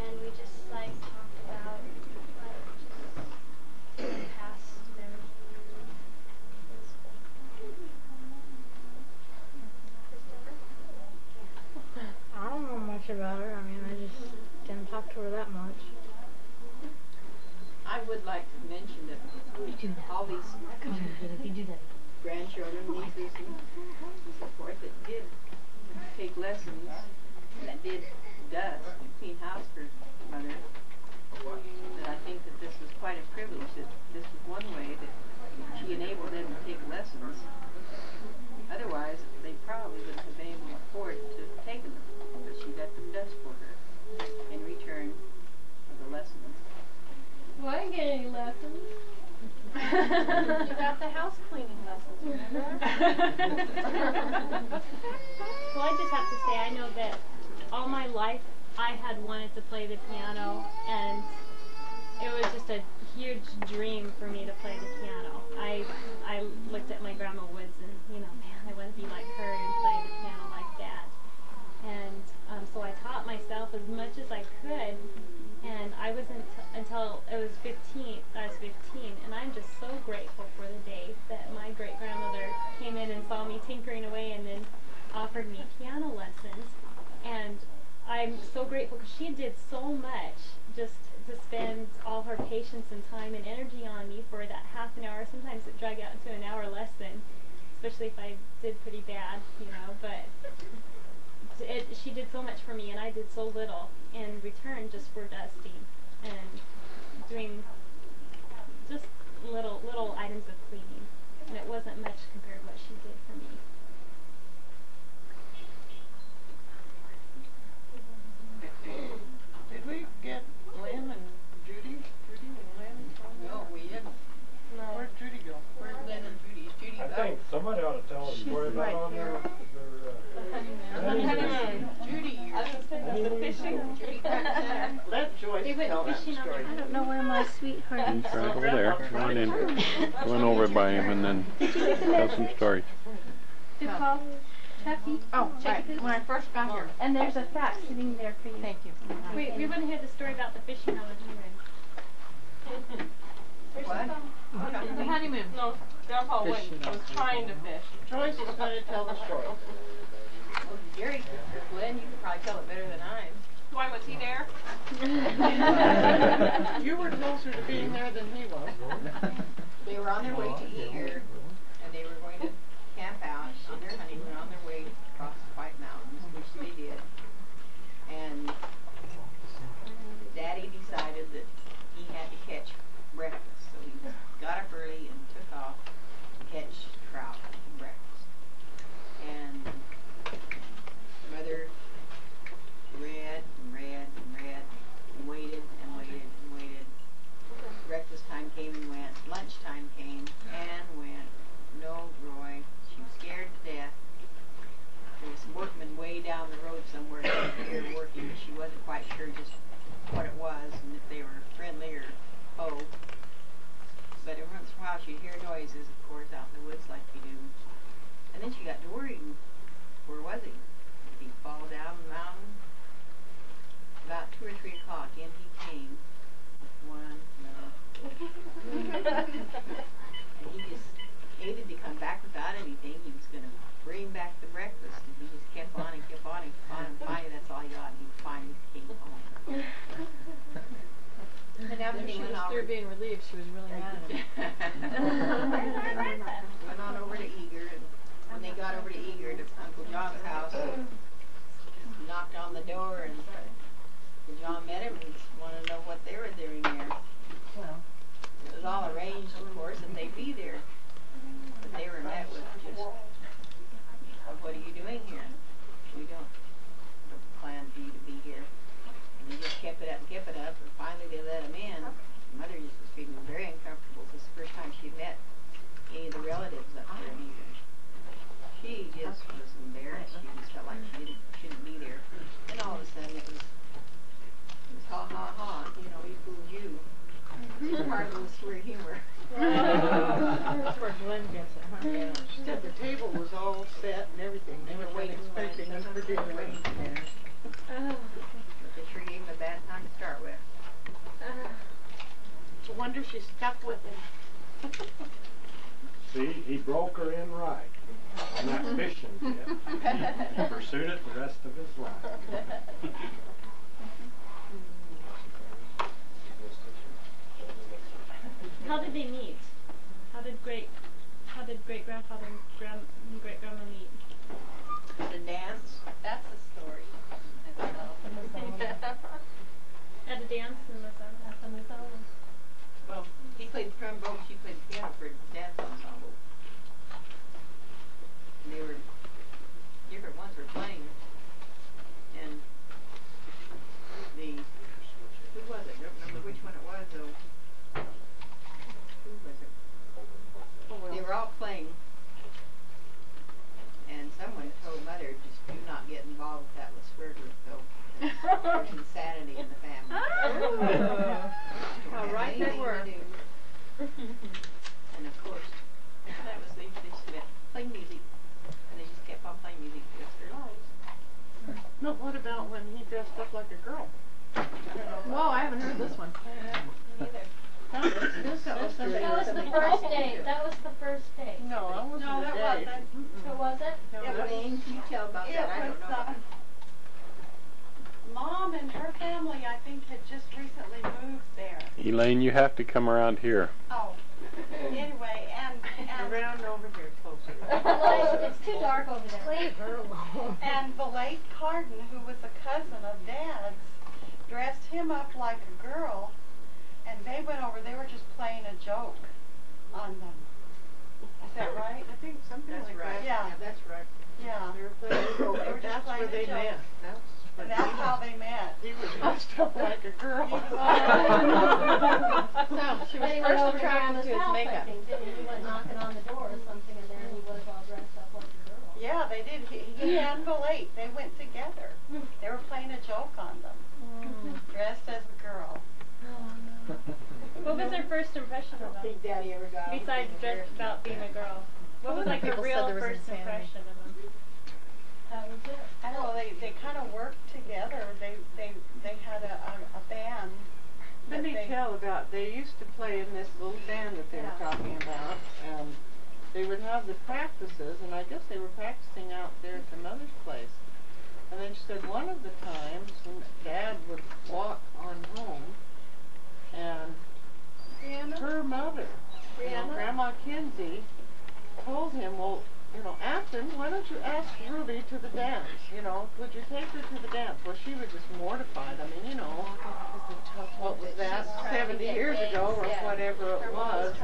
and we just like talked about like just the past and everything. It was cool. I don't know much about her. I mean, I just didn't talk to her that much. I would like to mention that all these grandchildren, nieces, and so forth that did take lessons, that does clean house for Mother, that I think that this was quite a privilege, that this was one way that she enabled them to take lessons. Otherwise, they probably wouldn't have been able to afford to take them, but she let them dust for her in return for the lessons. Well, I didn't get any lessons. You got the house cleaning lessons, remember? Well, I just have to say, I know that all my life I had wanted to play the piano, and it was just a huge dream for me to play the piano. I looked at my Grandma Woods and, you know, man, I want to be like her and play the piano like that. And so I taught myself as much as I could, and I wasn't until I was 15, and I'm just so grateful for the day that my great-grandmother came in and saw me tinkering away and then offered me piano lessons. And I'm so grateful because she did so much just to spend all her patience and time and energy on me for that half an hour. Sometimes it dragged out into an hour lesson, especially if I did pretty bad, you know, but she did so much for me and I did so little in return just for dusting and doing just little items of cleaning, and it wasn't much compared to what she did for me. Did we get Lynn and Judy? Judy and Lynn? No, we didn't. No. Where'd Judy go? Where's Lynn and Judy? Is Judy I out? think somebody ought to tell a story about on their honeymoon. Judy, I was gonna say, the fishing. Let Joyce tell that story. I don't know where my sweetheart is. He's right over there. Go on in. Go on over by him and then tell some stories. Who called? Chucky? Oh, right, when I first got here. And there's a fat sitting there for you. Thank you. Wait, we want to hear the story about the fishing on the honeymoon. What? The honeymoon. No, Grandpa went. I was trying to fish. Joyce is going to tell the story. Well, Gary, Lynn, you could probably tell it better than I. Why was he there? You were closer to being there than he was. They were on their way to Eager, and they were going to camp out on their honeymoon on their way across the White Mountains, which they did. And Daddy decided that he had to catch breakfast, so he got up early and took off to catch trout for breakfast. And Mother read and read and read and waited and waited and waited. Breakfast time came and went. Lunchtime came and went. No Roy. She was scared to death. There was some workmen way down the road somewhere here working, but she wasn't quite sure just what it was and if they were friendly or foe. But every once in a while she'd hear noises, of course, out in the woods like you do. And then she got to worrying. Where was he? Did he fall down the mountain? About 2 or 3 o'clock, in he came. One, another. And he just hated to come back without anything. He was going to bring back the breakfast, and he just kept on and kept on and kept on, and finally that's all he got, and he finally came home. And after she was through being relieved, she was really mad at him. Went on over to Eager, and when they got over to Eager, to Uncle John's house, knocked on the door, and Uncle John met him and wanted to know what they were doing there. Well, it was all arranged, of course, that they'd be there. But they were met with just, what are you doing here? We don't plan for you to be here. And they just kept it up and kept it up, and finally they let him in. Mother just was feeling very uncomfortable. This is the first time she met any of the relatives up there, and she just was embarrassed. She just felt like shouldn't be there. And all of a sudden it was ha ha ha, you know, he fooled you. It's part of the swear humor. That's where Glenn gets it, huh? Yeah. She said the table was all set and everything. They were expecting us for dinner. They sure gave him a bad time to start with. It's a wonder she stuck with him. See, he broke her in right on that fishing tip. He pursued it the rest of his life. How did they meet? How did great grandfather and great grandma meet? The dance, that's a story. At a dance in the Mazzola. Well, he played trombone, she played piano for a dance ensemble. And they were, different ones were playing. And who was it? I don't remember which one it was though. Who was it? They were all playing. And someone told Mother, just do not get involved with that LeSueur group though. There's insanity in the family. All right, they were. And of course, that was they just playing music. And they just kept on playing music the rest of their lives. No, what about when he dressed up like a girl? Whoa, I haven't heard this one. Neither. That was the first date. That was the first date. No, I wasn't. No, that wasn't. Who was it? Elaine, can you tell about that? I don't know. Mom and her family, I think, had just recently moved there. Elaine, you have to come around here. Oh, anyway, and around over here closer. It's too dark over there. Leave her alone. And Valade Carden, who was a cousin of Dad's, dressed him up like a girl, and they went over. They were just playing a joke on them. Is that right? I think something That's like right. that. Yeah. That's right. Yeah. They were playing a joke. They were just That's where playing a they joke. met. And that's how they met. He was dressed up like a girl. He was She was But he first went over to attracted Grandma's to his house, I makeup. think, didn't he? He went knocking on the door or something, and there he was all dressed up like a girl. Yeah, they did. He and Valade, they went together. They were playing a joke on them. Dressed as a girl. What was their first impression of him? think Daddy ever got Besides just about being a girl. What was like the People said real there was first insanity. impression of him? That was it. Well, they kind of worked together. They had a band. Let me tell about, they used to play in this little band that they were talking about, and they would have the practices, and I guess they were practicing out there at their mother's place. And then she said one of the times when Dad would walk on home, and her mother, Grandma Kinsey, told him, well, you know, Afton, why don't you ask Ruby to the dance? You know, would you take her to the dance? Well, she was just mortified. I mean, you know, what was that, 70 years ago or whatever it was.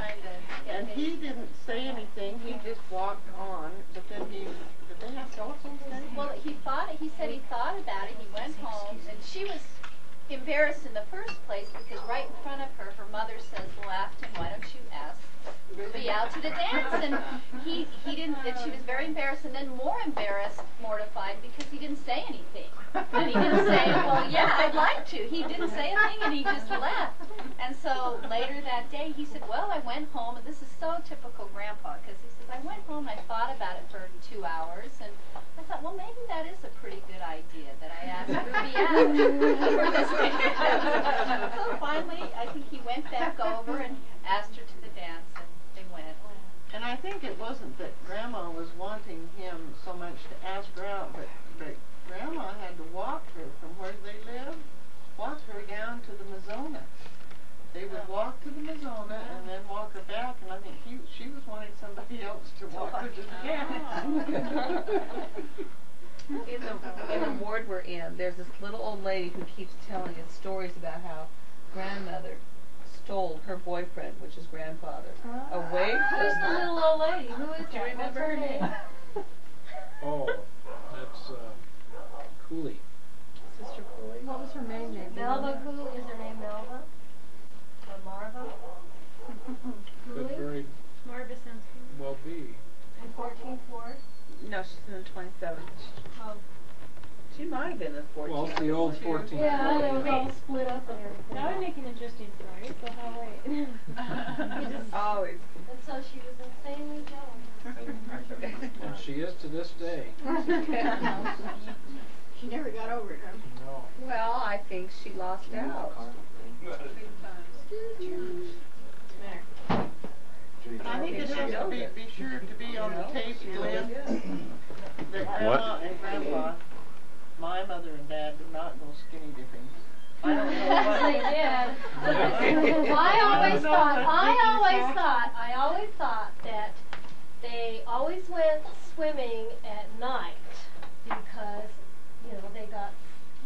And he didn't say anything. He just walked on. But then did they have telephones then? Well, he said he thought about it. He went home, and she was embarrassed in the first place because right in front of her, her mother says, well, Afton, why don't you ask Ruby out to the dance? And he didn't, and she was very embarrassed, and then more embarrassed, mortified, because he didn't say anything. And he didn't say, well, yeah, I'd like to. He didn't say a thing, and he just left. And so later that day, he said, well, I went home, and this is so typical Grandpa, because he says, I went home, and I thought about it for 2 hours, and I thought, well, maybe that is a pretty good idea that I asked Ruby out for this dance. So finally, I think he went back over and asked her to the dance, and they went. And I think it wasn't that Grandma was wanting him so much to ask her out, but Grandma had to walk her from where they lived, walk her down to the Mazzona. They would walk to the Mazzona and then walk her back, and I think she was wanting somebody else to walk her to the dance. In the ward we're in, there's this little old lady who keeps telling us stories about how grandmother stole her boyfriend, which is grandfather, away from Who's the little old lady? Who is Do you that? remember What's her name? Oh, that's Cooley. Sister Cooley. What was her maiden name? Melba Cooley. Is her name Melba? Or Mara? have been a 14. Well, it's the old 14. Yeah, I know, it's all split up and everything. That would make an interesting story, so how wait? Always. And so she was insanely jealous. And she is to this day. She never got over it, huh? No. Well, I think she lost out. I think it has to be sure to be on the tape, Lynn, that Grandma and Grandpa, my mother and Dad, did not go skinny dipping. I don't know what. They did. I always thought that they always went swimming at night because, you know, they got,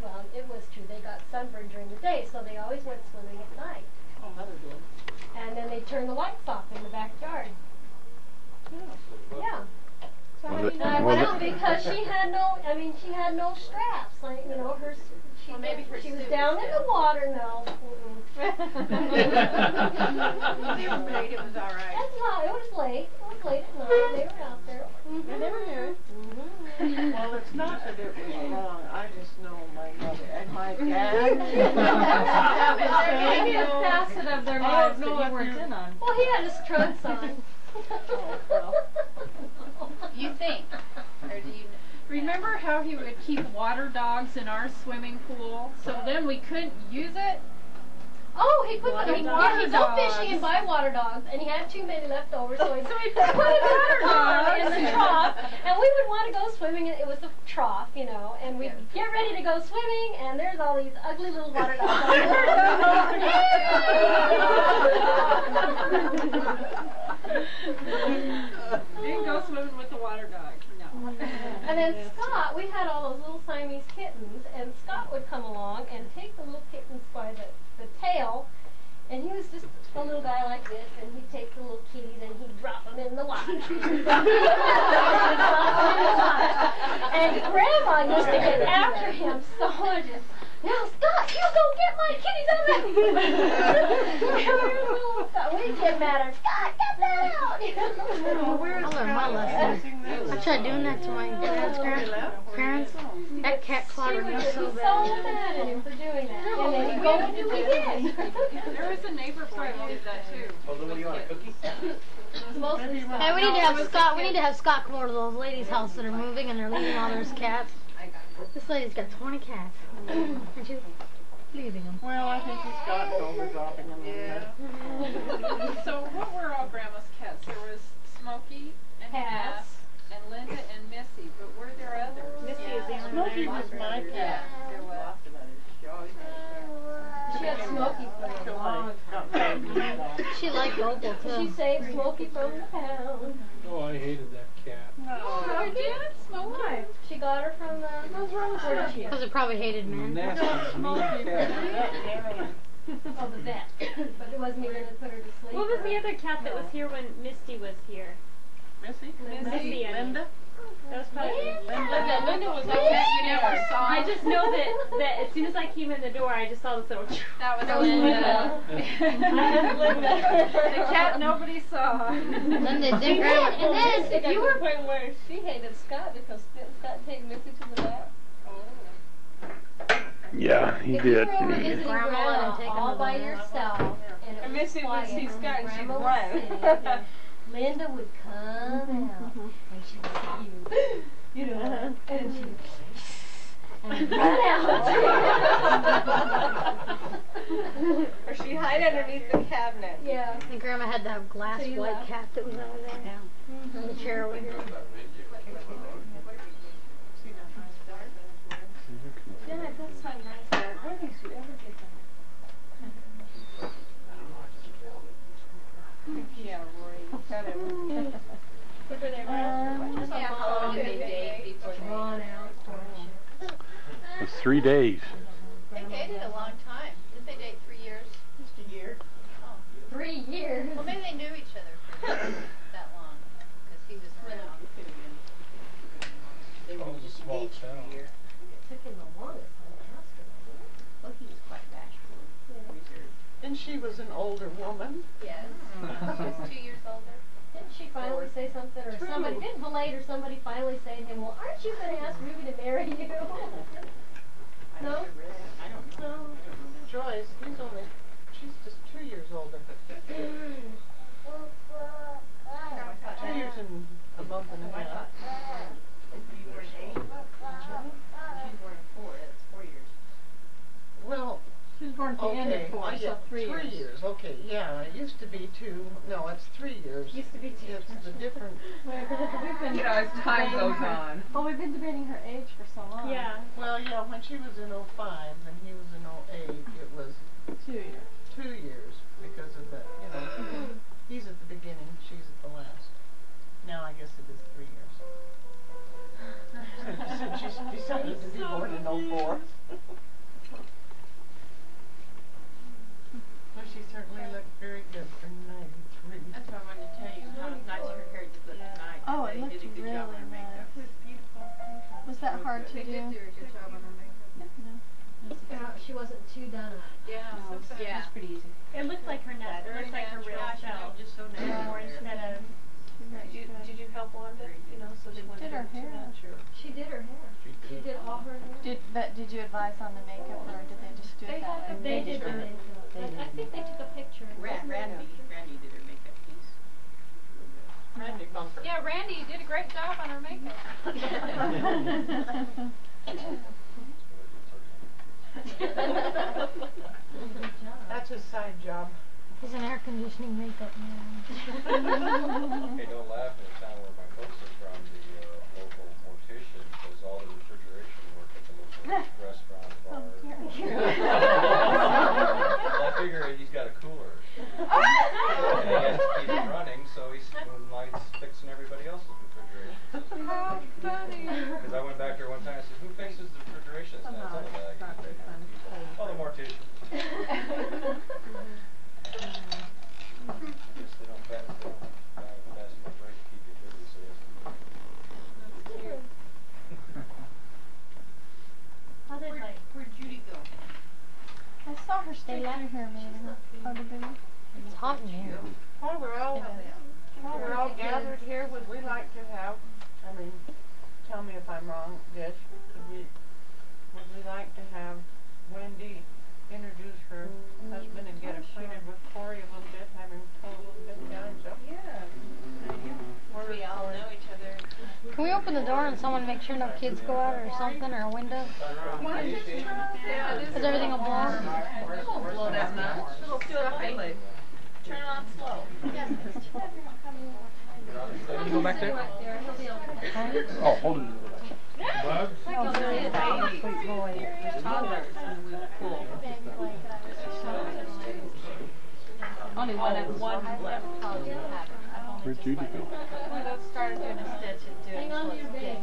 well, it was true, they got sunburned during the day, so they always went swimming at night. Oh, Mother did. And then they turned the lights off in the backyard. Yeah. Well, because she had no, I mean, she had no straps. Like, you know, she was down in the water. No. It was late, it was all right. That's not, it was late. It was late at night. They were out there. I never knew it. Well, it's not that it was wrong. I just know my mother and my dad. Maybe a facet of their lives that you weren't in on. Well, he had his trunks on. You think, or do you? Remember how he would keep water dogs in our swimming pool, so then we couldn't use it? Oh, he'd go fishing and buy water dogs, and he had too many left over, so he'd put water dogs in the trough, and we would want to go swimming, and it was a trough, you know, and we'd get ready to go swimming, and there's all these ugly little water dogs. Didn't go swimming with the water dog, no. And then Scott, we had all those little Siamese kittens, and Scott would come along and take the little kittens by the tail, and he was just a little guy like this, and he'd take the little kitties and he'd drop them in the water. And Grandma used to get after him so much. Now, Scott, you go get my kitties out of there. We'd get mad at Scott, get that out. I learned my lesson. I tried doing that to my dad's parents. That cat clobbered me so bad. So mad at him for doing that. And then he'd go and do it again. There was a neighbor boy who did that too. Oh, then what do you want, a cookie? Hey, we need to have Scott come over to those ladies' house that are moving and they're leaving all their cats. This lady's got 20 cats. And she's leaving them. Well, I think he's gotten over dropping them in there. So what were all Grandma's cats? There was Smokey and Cass and Linda and Missy, but were there others? Missy is the only Smokey was my cat. There was lots of others. She always had a She had Smokey for a long time. She liked Opal too. She saved Smokey from the pound. Oh, I hated that cat. Oh, you did? Smokey? She got her from the... What's wrong with her? Because it probably hated men. Nasty, mean cat. Oh, the vet. But it wasn't even to put her to sleep. What was the other cat that was here when Misty was here? Missy? Missy, Linda? That was probably Linda was the cat you never saw. I just know that as soon as I came in the door, I just saw this little. That was Linda. The cat nobody saw. Then they did And then, if you were point where she hated Scott because Scott take Missy to the vet. Yeah, he If did. you were over visiting Grandma all by yourself, and it was Missy would quiet, see and Scott and she'd Grandma was run. sitting, and Linda would come out, and she would see you, you know, and she would and run out. Or she'd hide underneath the cabinet. Yeah. And Grandma had that glass white cat that was over there. On the chair over here. Yeah, it does sound nice there. Where did you ever get that? Yeah, Rory. It's 3 days. They dated a long time. Didn't they date 3 years? Just a year. 3 years. Well, maybe they knew each other for that long, because he was around. They were just engaged for a year. It took him the longest time to ask her. Well, he was quite bashful, reserved. And she was an older woman. Yes. She was 2 years older. Didn't she finally say something, or somebody, didn't Valade or somebody finally say to him, well, aren't you going to ask Ruby to marry you? No? No. Joyce, she's just 2 years older. 2 years and a month and a half. You were an 8? She's born in 4. That's 4 years. Well, she was born at the end of 4, so 3 years. 3 years, okay, yeah. It used to be 2. No, it's 3 years. Used to be 2. It's the different. We've been as time goes on. Well, we've been debating her age for so long. Yeah. Well, yeah, when she was in 05 and he was in 08, it was 2 years. 2 years because of the, he's at the beginning, she's at the last. Now I guess it is 3 years. Since she's decided to be born in 04. Well, she certainly looked very good for 93. That's what I wanted to tell you, how nice her hair did look tonight. Oh, it They looked did a good really job on her makeup. nice. It was beautiful. Was that hard to They do? did do a good job on her makeup. She wasn't too done up. Yeah, Yeah. It's pretty easy. It looked like her That it looked like her real self. just so More natural. instead of Did you help Wanda? So they wouldn't Did her hurt too hair. much, or? She did her hair. She did all her hair. Did you advise on the makeup, or did they just do it that way? they did the Sure. makeup. I think they took a picture. Randy did her makeup piece. Randy Bunker. Yeah, Randy, you did a great job on her makeup. That's his side job. He's an air conditioning makeup man. Hey, don't laugh in the town where my folks are from, the local mortician does all the refrigeration work at the local restaurant, bar. Well, I figure he's got a cooler. And he has to keep it running, so he's moonlights fixing everybody else's refrigeration. How funny. Because I went back there one time and said, who fixes the refrigeration? And I told him that. Oh, the mortician. I guess they don't fast enough break to keep you busy, so Where'd Judy go? I saw her stay through here a minute. Oh, did they? It's hot in here. While we're all gathered here, would we like to have, tell me if I'm wrong, Dish, would we like to have Wendy introduce her husband and get acquainted with Corey a little bit, have him tell a little bit about himself? Yeah. We all know each other. Can we open the door and someone make sure no kids go out or something, or a window? Is everything will blow? Blow that much. It'll fluffy. Turn it on slow. Can you go back there? Oh, hold it. Bugs? Sweet boy. Only one left. Where'd Judy go? We both started doing a stitch and doing Hang on to your bed.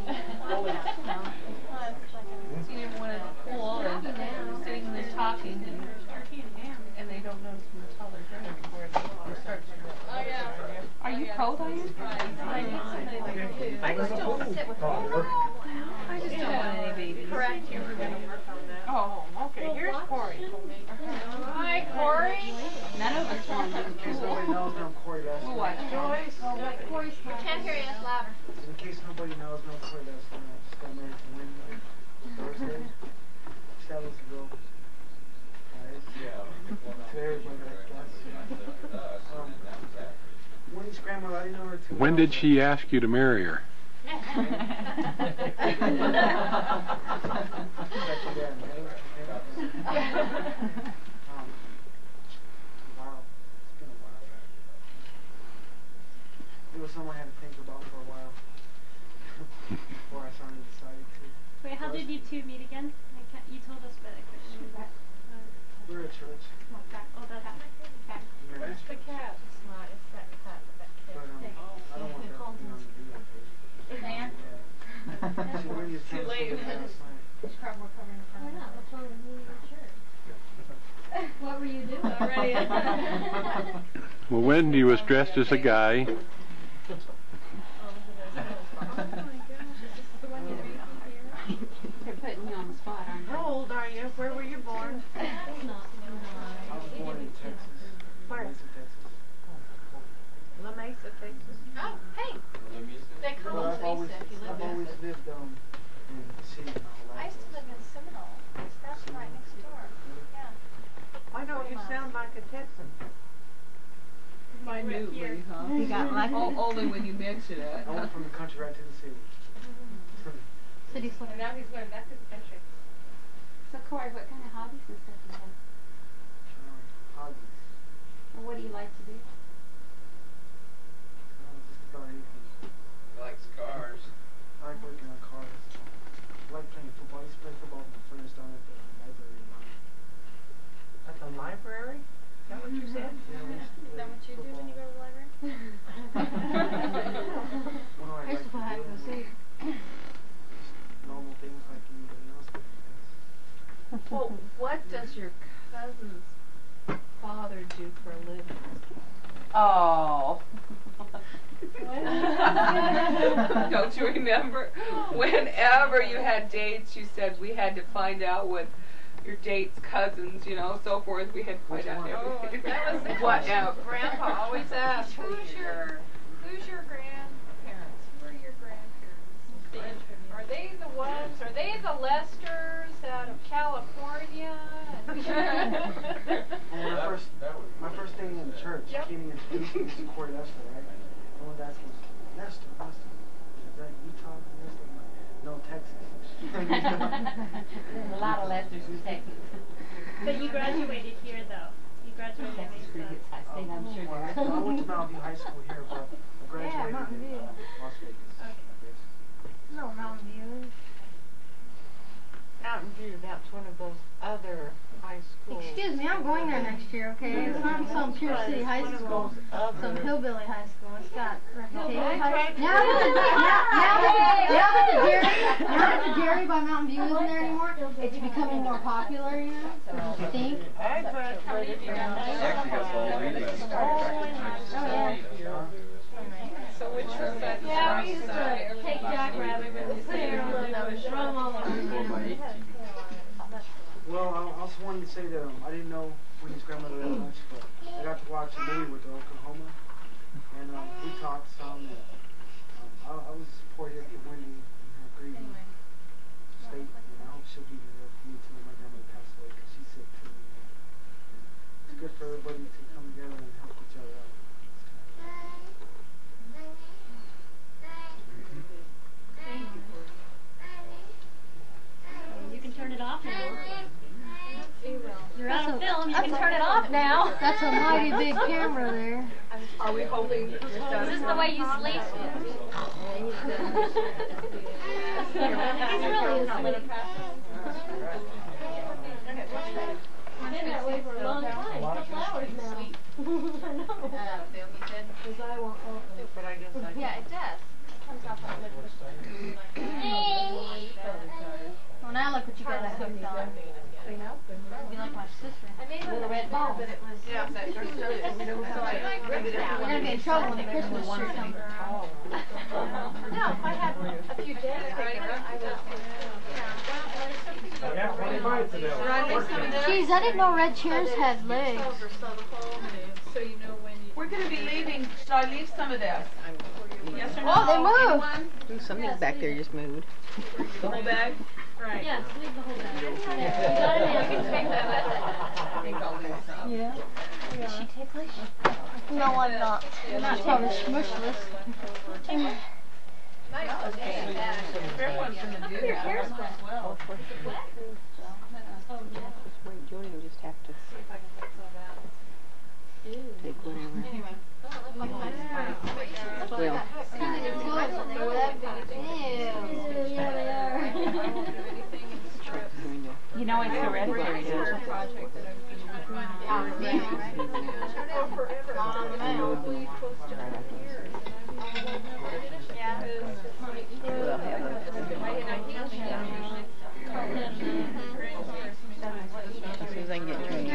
You never wanted to pull and sitting there talking and they don't notice from the taller ground before it starts. Oh, yeah. Are you cold, are you? I just don't sit with I just don't want any babies. Correct. We're gonna work on that. Oh, okay. Here's Corey. Hi, Corey. None of us want them. In case nobody knows, no Corey Lester. We'll watch. Corey's can't hear you. It's louder. In case nobody knows, no Corey Lester. I just got married to Wendy Thursday. That was real. To everybody, I guess. Wendy's grandmother, I didn't know her too. When did she ask you to marry her? It was something I had to think about for a while before I finally decided to. Wait, how did you two meet again? You told us, but I couldn't remember. We were at church. Oh, that happened. Okay. Where's the cat? It's not. It's that cat. That kid. But, I don't want that to be on the video page. Dan? See, Wendy's Too trying to late. say last night. We're covering the front. What's wrong with your shirt? What were you doing already? Well, Wendy was dressed as a guy. They're putting me on the spot, aren't they? How old are you? Where were you born? I was born in Texas. Where? Mesa, Texas. La Mesa, Texas. Oh, hey. They call But us I've always Lisa if you live lived in the city my whole life. I used to live in Seminole. That's You sound like a Texan. Minutely, huh? He got lucky. Only when you mention it. I went from the country right to the city. City slicker. And now he's going back to the country. So Corey, what kind of hobbies and stuff do you have? Hobbies. Or what do you like to do? Just about anything. He likes cars. I like working on cars. I like playing football. I used to play football with my friends down at the library. At the library? Is that what you said? Yeah, we used to Is that what you do when you go to the library? I used to play hide and go seek. Normal things like anybody else would, I guess. Well, what does your cousin's father do for a living? Oh. Don't you remember? Whenever you had dates, you said we had to find out what your date's cousins, you know, so forth. We had to find out everything. That was the Whatever. Grandpa always asked, who's your grandparents? Who are your grandparents? Are they the ones, are they the Lesters out of California? Well, my first day in church, Kenny introduced me to Corey Lester, right? I wanted to ask him, Lester, is that Utah? Lester? I'm like, no, Texas. There's a lot of Lesters in Texas. But you graduated here, though. You graduated Texas in Creek High State, I'm sure there is. I went to Mountain View High School here, but I graduated Mountain in View. Las Vegas. No, Mountain View. Mountain View, that's one of those other high schools. Excuse me, I'm going there next year, okay? It's not some pure city high school. Some hillbilly high school. It's got reputation. Now that the Dairy by Mountain View isn't there anymore, it's becoming more popular, you know? I think. So which was that? Yeah, we used to take Jackrabbit and put it on the drum all over. Well, I also wanted to say that I didn't know Wendy's grandmother that much, but I got to watch a movie with her, Oklahoma, and we talked some, and I was support here for Wendy in her grieving state, and I hope she'll be there for me too when my grandmother passed away, because she's sick too. And it's good for everybody to come together and help each other out. You can turn it off now. You're on film, you can turn it off now. That's a mighty big camera there. Are we holding your son? This is the way you sleep. He's really asleep. I've been that way for a long time. A couple hours now. I know. His eye won't open. But I guess I Yeah, it does. It comes off on the Well, now look what you got hooked on. You like my sister. I made With a red ball. but it was. Yeah, that first started. We're gonna be in trouble when the Christmas shirt comes around. No, if I had a few days, I would. I got 20 bites today. Jeez, I didn't know red chairs had legs. So you know when you. We're going to be leaving. Should I leave some of this? Yes or no? Oh, they moved. Anyone? Something back there just moved. The whole bag? Right. Yes, leave the whole bag. You can take that with it. I think I'll leave some. Yeah. Is she ticklish? No, I'm not. She's probably smushless. Okay. Everyone's going to do that as well. Wait, Jody will just have to take whatever. Anyway. Yeah, they are. You know it's hereditary. As soon as I can get trained.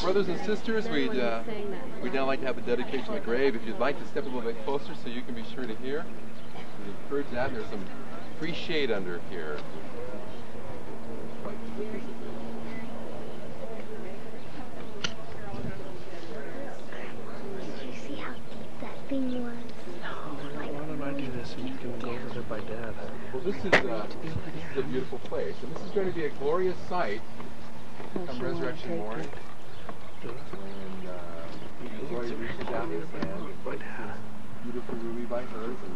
Brothers and sisters, we'd now like to have the dedication of the grave. If you'd like to step a little bit closer so you can be sure to hear, we'd encourage that. There's some free shade under here. See how deep that thing was? Why don't I do this and you can go over there by Dad? Well, this is a beautiful place, and this is going to be a glorious sight come resurrection morning. And Gloria reaches out his hand and puts this beautiful ruby by hers and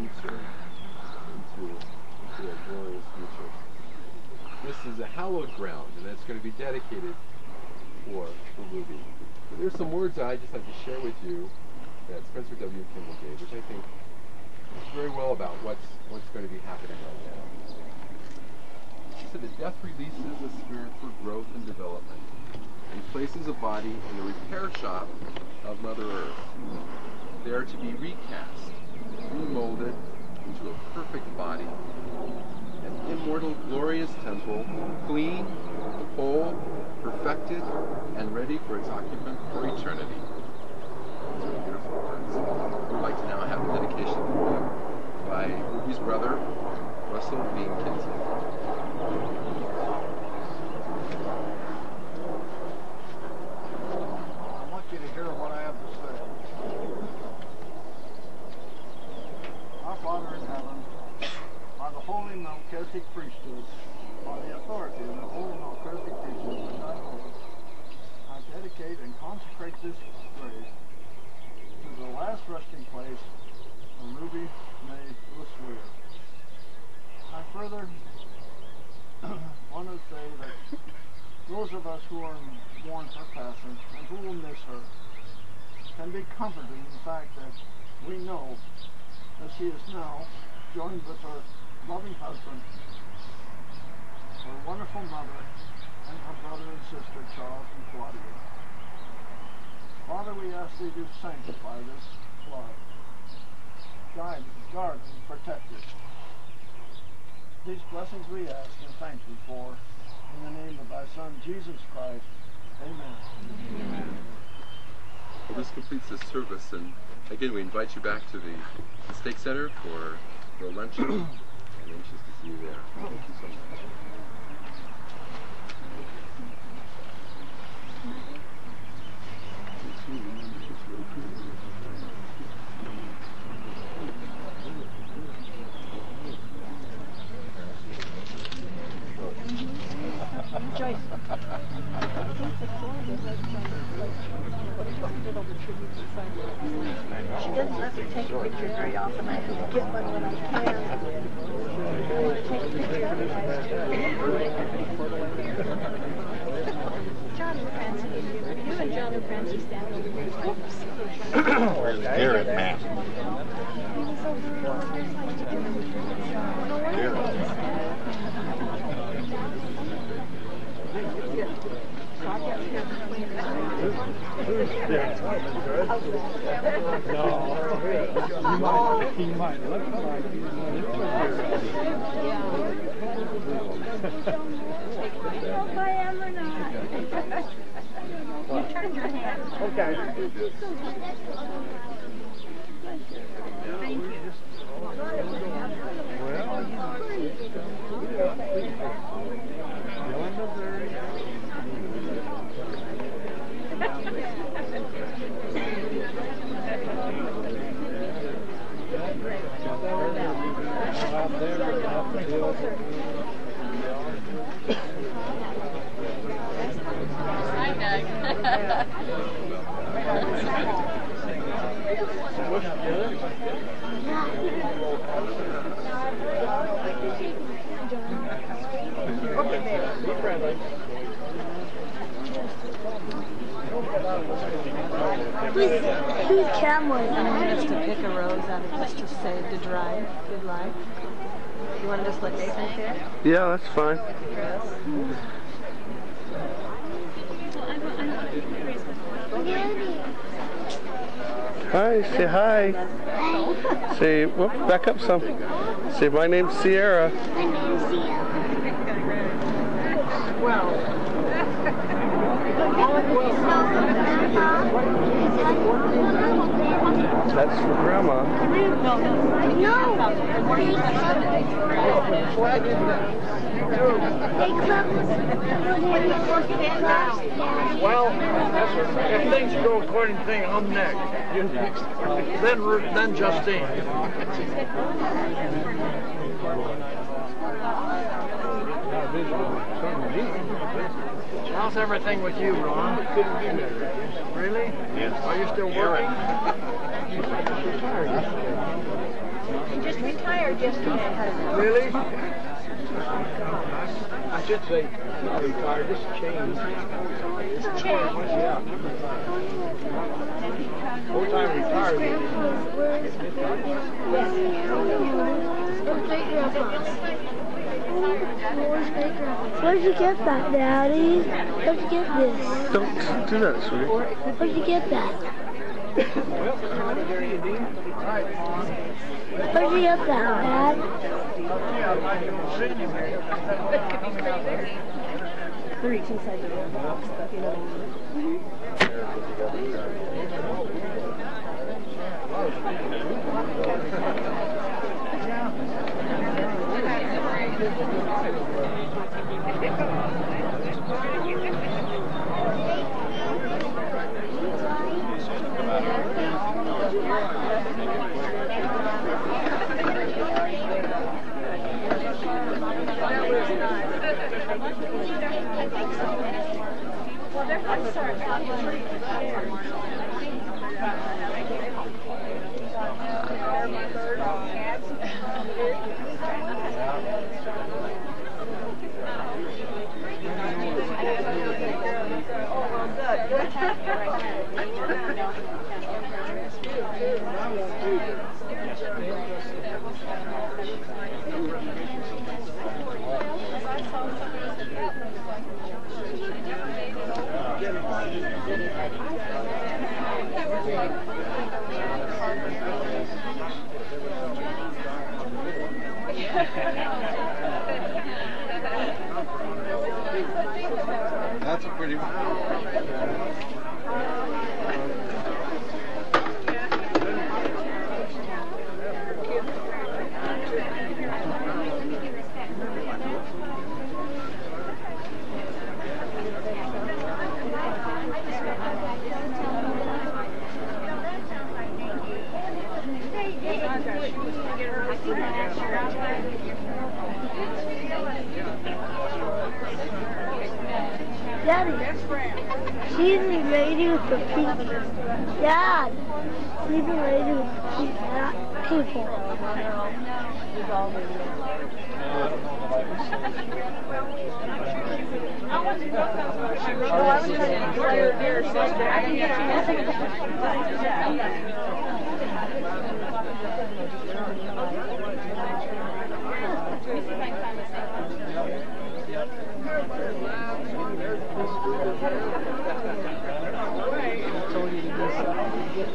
leads her into a glorious future. This is a hallowed ground, and it's going to be dedicated for Ruby. But there's some words that I'd just like to share with you that Spencer W. Kimball gave, which I think is very well about what's going to be happening right now. He said that death releases the spirit for growth and development and places a body in the repair shop of Mother Earth, there to be recast, remolded into a perfect body, an immortal, glorious temple, clean, whole, perfected, and ready for its occupant for eternity. Those are beautiful words. We'd like to now have the dedication of the grave by Ruby's brother, Russell Bean Kinsey. Melchizedek priesthood, by the authority of the holy Melchizedek priesthood which I hold, I dedicate and consecrate this grave to the last resting place of Ruby May LeSueur. I further want to say that those of us who are mourn her passing and who will miss her can be comforted in the fact that we know that she is now joined with her loving husband, her wonderful mother, and her brother and sister, Charles and Claudia. Father, we ask thee to sanctify this blood. Guide it, guard it, and protect it. These blessings we ask and thank thee for, in the name of thy Son, Jesus Christ. Amen. Amen. Well, this completes this service, and again, we invite you back to the Stake Center for a luncheon. I'm anxious to see you there. Thank you so much. Joyce. She doesn't let me take pictures very often. I have to get one when I can. Take a picture of John and Francie, you and John and Francie stand over here. Oops. Where's Garrett, man? He was over on the other side. He might look like he's If I am or not. You turned your hand. Okay. Thank you. Whose camera is wanted us it? to pick a rose out of just to say to dry. Good life. You want to just let Nathan pick? Yeah, that's fine. Hi, say hi. Say, whoop, back up some. Say, my name's Sierra. That's for Grandma. Well, if things go according to thing, I'm next. Then Justine. How's everything with you, Ron? Really? Yes. Are you still working? You just retired yesterday. Really? I should say, not retired, just changed. Just changed? Yeah. Full-time retirement. Where'd you get that, Daddy? Where'd you get this? Don't do that, sweetie. Where'd you get that? Where'd you get that, Dad? They're each inside the little box, but you know what I mean. That's a pretty one. Daddy, she's the lady with the pink. Dad, she's the lady with the pink people. I told you to do something. You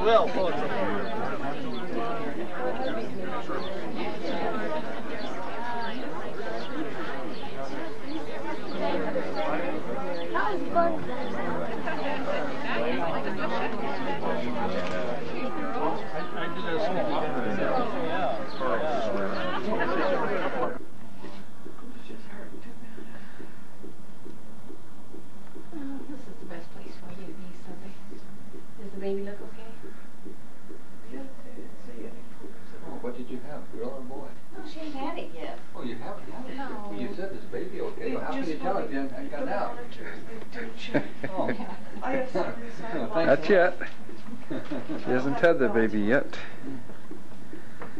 will. This is the best place for you to be, Sunday. Does the baby look okay? What did you have, girl or boy? No, she ain't had it yet. Oh, you haven't had it? No. You said this baby okay. Well, how can you tell if you haven't got it out? Oh. Not yet. She hasn't had the baby yet.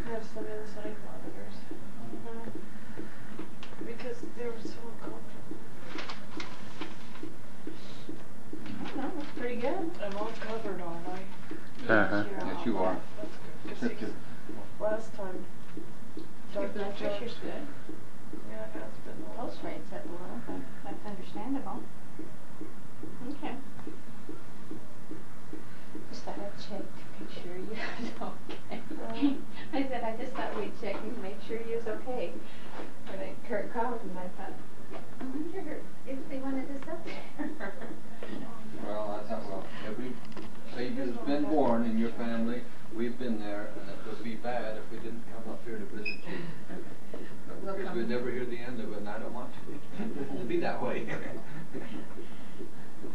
I have some inside monitors. Because they were so uncomfortable. I don't know, it's pretty good. I'm all covered, aren't I? Yes, you are. That's good. Last time, Your blood pressure's good. yeah, it has been. Pulse rate's up a little, but that's understandable. Okay. Just thought I'd check to make sure you was okay. I said, I just thought we'd check and make sure you was okay. When Kurt called and I thought, I wonder if they wanted us up there. Well, that's not well. Every baby that's been born in your family, we've been there, and it would be bad if we didn't come up here to visit you. Because we'd never hear the end of it, and I don't want you to be that way.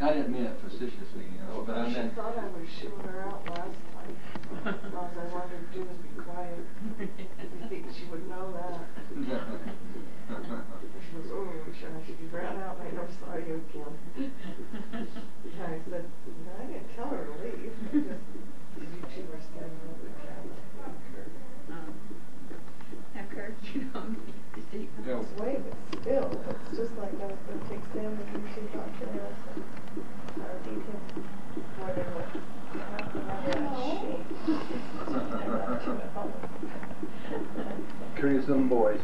I didn't mean it facetiously, you know, but I meant... She thought I was shooing her out last time. All I wanted her to do was be quiet. I think she would know that. She goes, oh, she ran out and I never saw you again. And I said, no, I didn't tell her to leave. She was standing over the cabin. Now, Kurt, you know, It's way, but still, it's just like I was going to take Sam to do some Dr. Harrison. Details. More than what Curious little boys.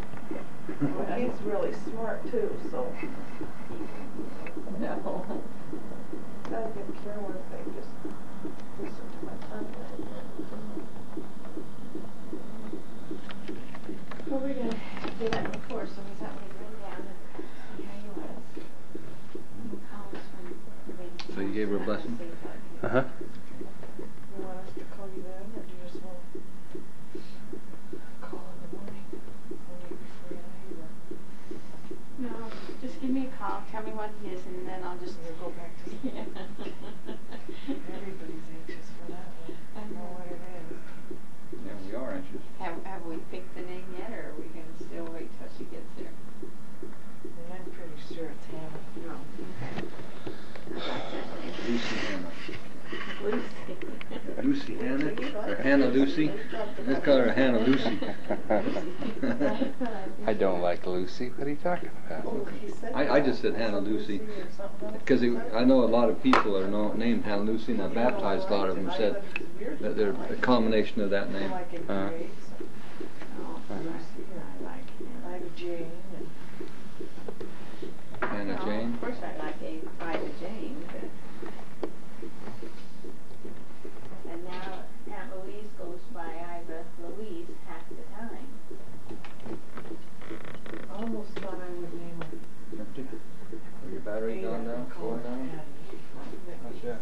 Well, he's really smart too, so. No. I didn't care what they just listen to my tongue. Well, we're going to do that before, so we thought we'd run down and see how you was. And call us when the baby's So you gave her a blessing? Uh-huh. You want us to call you then, or do you just want to call in the morning? Or wait before you leave? No, just give me a call, tell me what it is, and then I'll just go back to sleep. Everybody's anxious for that one. I know what it is. Yeah, we are anxious. Have we picked the name yet, or are we going to still wait till she gets there? And I'm pretty sure it's Hannah. No. Lucy Hannah. Lucy. Lucy Hannah? Or Hannah Lucy? Let's call her Hannah Lucy. I don't like Lucy. What are you talking about? I just said Hannah Lucy because I know a lot of people are named Hannah Lucy, and I baptized a lot of them said that they're a combination of that name. Like Jane. Hannah Jane? Of course I like Ida Jane, but... And now Aunt Louise goes by Ida Louise half the time. I almost thought I would name her. Empty? Are your batteries gone down? Going down? How's that?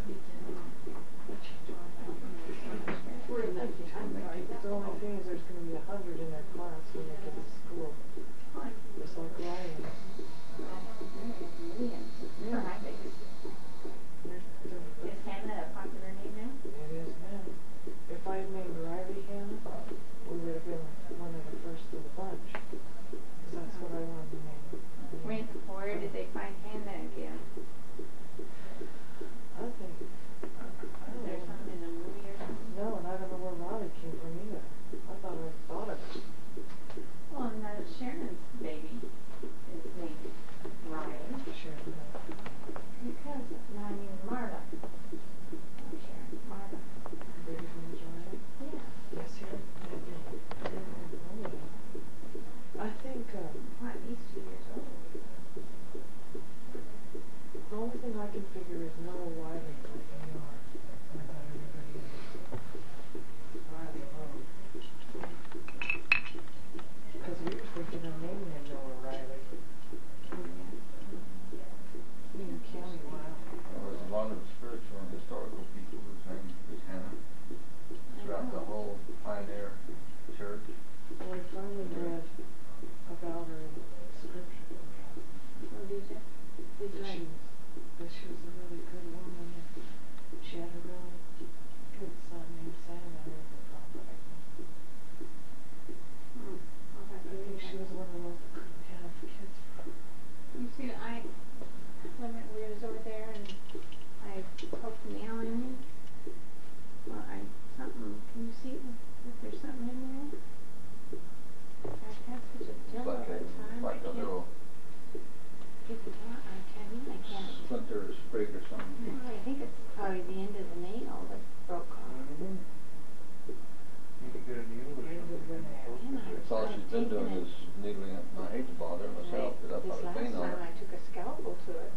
been doing is needling it. I hate to bother myself because I thought pain on it. I took a scalpel to it.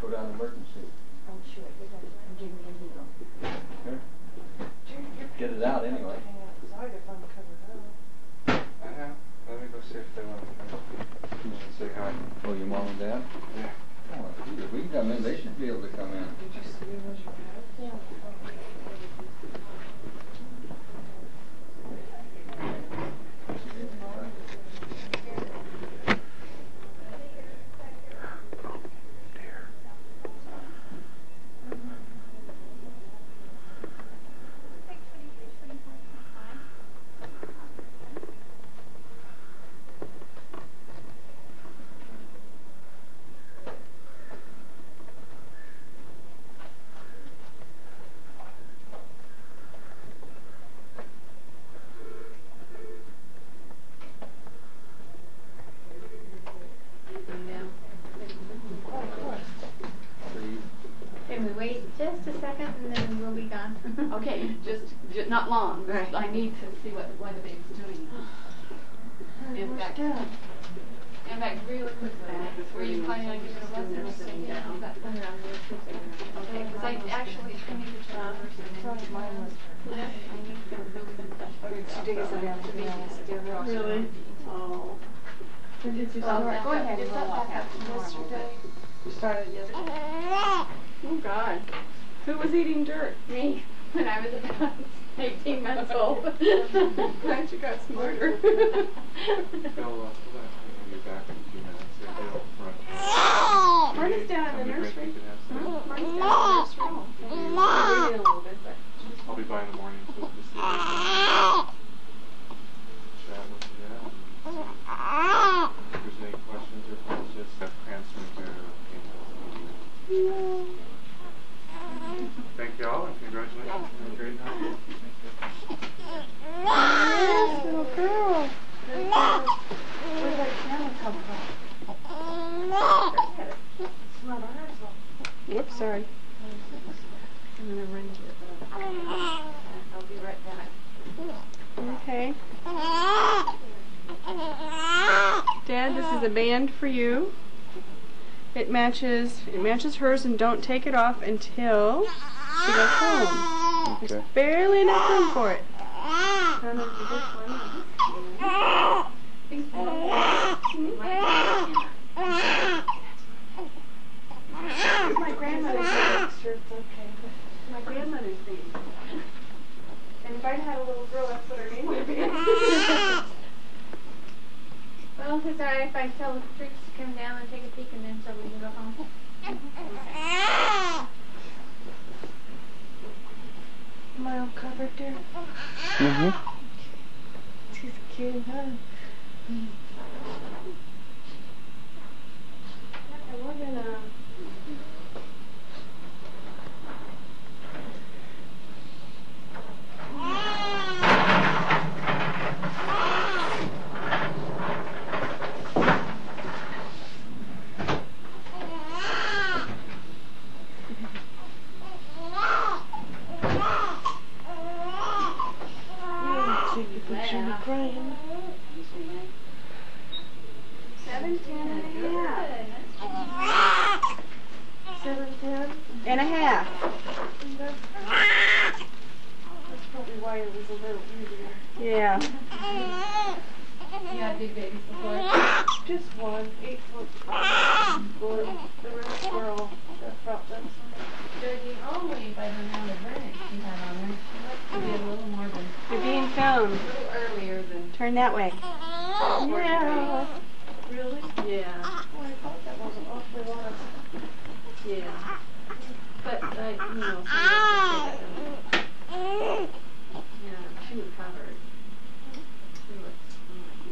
Go down to emergency. Oh, sure. They're going to give me a needle. Here. Get it out anyway. Sorry if I'm covered up. Let me go see if they want to come in and say hi. Oh, your mom and dad? Yeah. Oh, if we can come in, they should be able to come in. Did you see those you had? Yeah. Just a second and then we'll be gone. Okay, just not long. Right. I need to see why the baby's doing. In fact, really quickly, were you planning on giving a lesson or sitting down? Okay, because I actually need to try Really? Oh. When did you start? Go ahead. Is that back up to yesterday? You started yesterday? Oh, God. Who was eating dirt? Me, when I was about 18 months old. Glad you got smarter. They'll be back in a few minutes. They'll front. Marty's down in the nursery. Marty's down in the nursery. I'll Reading a little bit, be by in the morning to see if chat with you then. If there's any questions or comments, just answering their emails. Thank you all and congratulations on a great night. Yes, little girl. Where did that camera come from? Whoops, sorry. I'm gonna run to it. I'll be right back. Okay. Dad, this is a band for you. It matches hers, and don't take it off until she goes home. Okay. There's barely enough room for it. I don't know if you this one. My grandmother's extra, it's okay. But my grandmother's name. And if I'd had a little girl, that's what her name would be. Well, it's alright if I tell the troops to come down and take a peek and then so we can go home. Am I all covered there? Mm-hmm. She's cute, huh? Okay, we're gonna... Take a picture of crying. 7:10 and a half. That's probably why it was a little easier. Yeah. You had big babies before? Just one, 8-foot boy. The rest were all front lips. Judging only by the amount of vernish she had on her, she must be a little more than... They're being found. A little earlier than... Turn that way. Yeah. Really? Yeah. Oh, I thought that wasn't awfully long. Yeah. But, you know, sometimes they say that. Yeah, she was covered.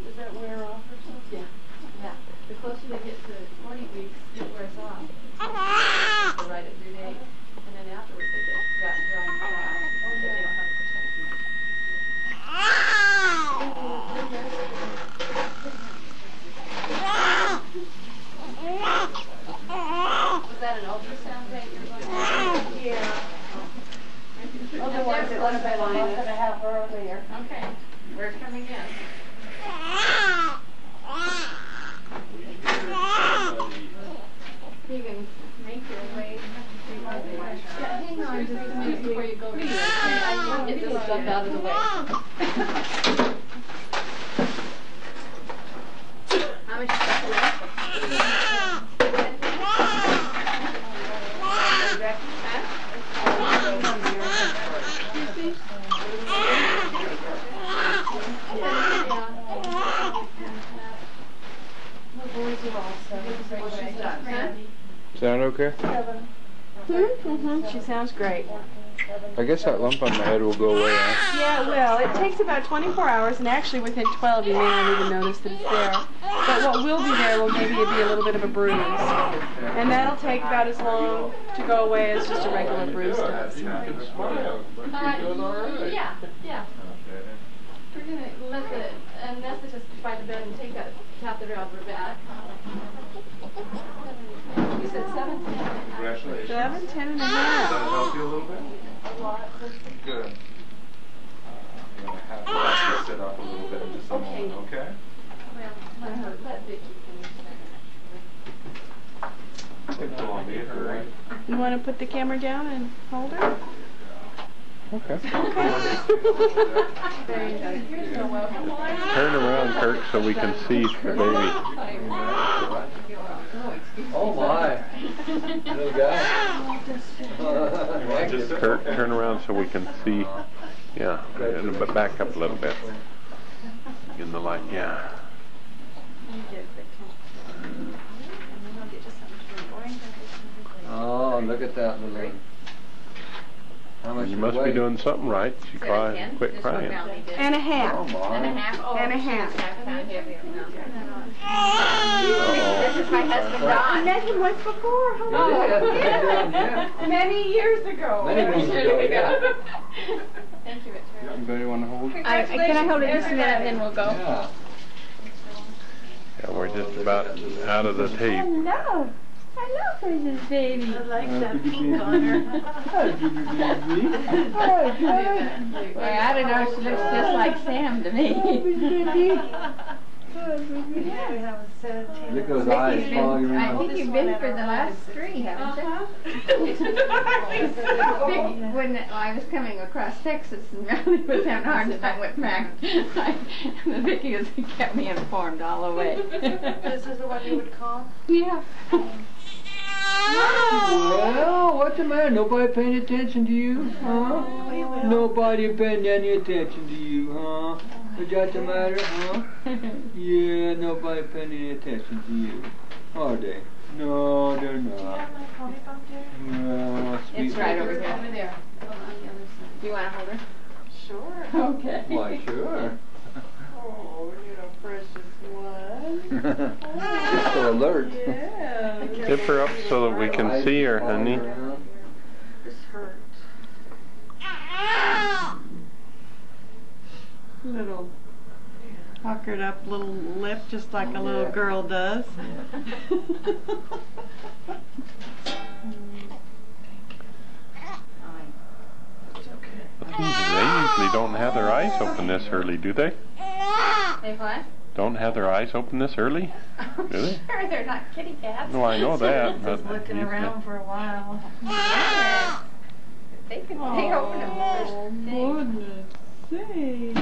Does that wear off or something? Yeah. Yeah. The closer they get to 20 weeks, it wears off. They write it due date, and then afterwards they get dry and dry. Oh, yeah. They don't have Was that an ultrasound? time just to make before you go to bed. I need to get this stuff out of the way. How much stuff left? Sound okay? She sounds great. I guess that lump on my head will go away, huh? Yeah, it will. It takes about 24 hours, and actually within 12 you may not even notice that it's there. But what will be there will maybe be a little bit of a bruise. And that'll take about as long to go away as just a regular bruise does. Yeah. We're going to let the anesthetist by the bed and take that catheter out of her back. You said 7, 10. Congratulations. 7, 10 and a Does half. that help you a little bit? A lot. Good. I'm going to have to sit up a little bit in just a moment, okay? Well, let Vicky finish. Take too long to get her, right? You want to put the camera down and hold her? Okay. You're so welcome. Turn around, Kirk, so we can see the baby. Oh my. Little guy. Just Kirk, turn around so we can see. Yeah, but back up a little bit. In the light, yeah. Oh, look at that little. How much You must be doing something right. She cried, quit crying. And a half. Oh my. And a half. Oh, And a half. This is my husband, Don. I met him once before. Yeah. Many years ago. Many years ago, yeah. Thank you, Victoria. Anybody want to hold? Can I hold it just a minute and then we'll go? Yeah. Yeah, we're just about out of the tape. Hello. Hello, precious baby. I like that pink on her. Well, I don't know, she looks just like Sam to me. Look at those eyes following I around. think you've been for the last 3, haven't you? When I was coming across Texas and Melanie was having a hard time with Mac, Vicky has kept me informed all the way. This is the one you would call? Yeah. Well, what's the matter? Nobody paying attention to you, huh? Nobody paying any attention to you, huh? Is that the matter, huh? Yeah, nobody paying any attention to you, are they? No, they're not. No, sweet It's right baby. over there. Over there. On the other side. Do you want to hold her? Sure. Okay. Why, sure. Oh, you're a precious one. Just so alert. Yeah. Tip her up so that we can see her, honey. This hurts. Little puckered up little lip, just like a little girl does. They usually don't have their eyes open this early, do they? They what? Don't have their eyes open this early? Do they? Sure, they're not kitty cats. No, I know that. But Just looking around for a while. Yeah. They can they open them first thing. Goodness sake.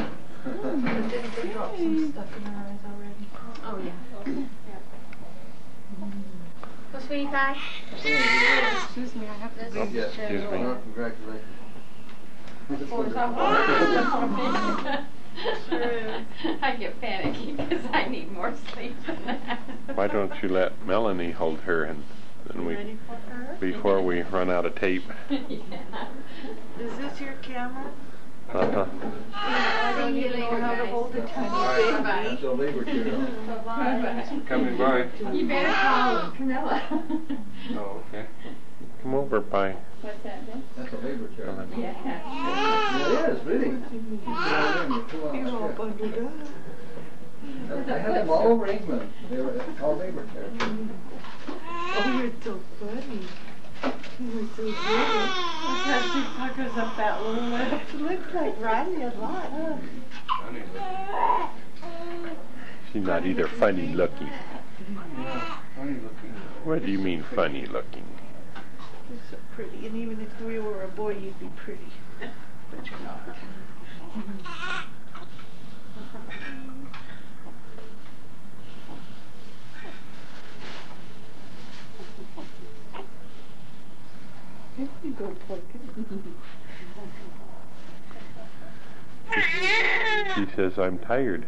They dropped some stuff in her eyes already. Oh, yeah. Well, sweetie pie. Excuse me, I have to leave Yes, the chair. Excuse me. Congratulations. Sure is. I get panicky because I need more sleep than that. why don't you let Melanie hold her and then we, Ready for her? before we run out of tape? Yeah. Is this your camera? Uh-huh. I don't even know how to hold a tiny baby. That's a labor chair. Bye-bye. Coming by. You better call Camilla. Oh, okay. Come over, Pie. What's that, Ben? That's a labor chair. Yeah. Yeah, it is, really. You sit down there and you pull on You're the all chair. bundled up. I had them all over England. They were all labor chairs. Oh, you're so funny. You're so good. Look how she puckers up that little lip. She looks like Riley a lot, huh? She's not either funny looking. Yeah, funny looking. What do you mean funny looking? You're so pretty, and even if you were a boy, you'd be pretty. But you're not. Here you go, Porky. She says, I'm tired.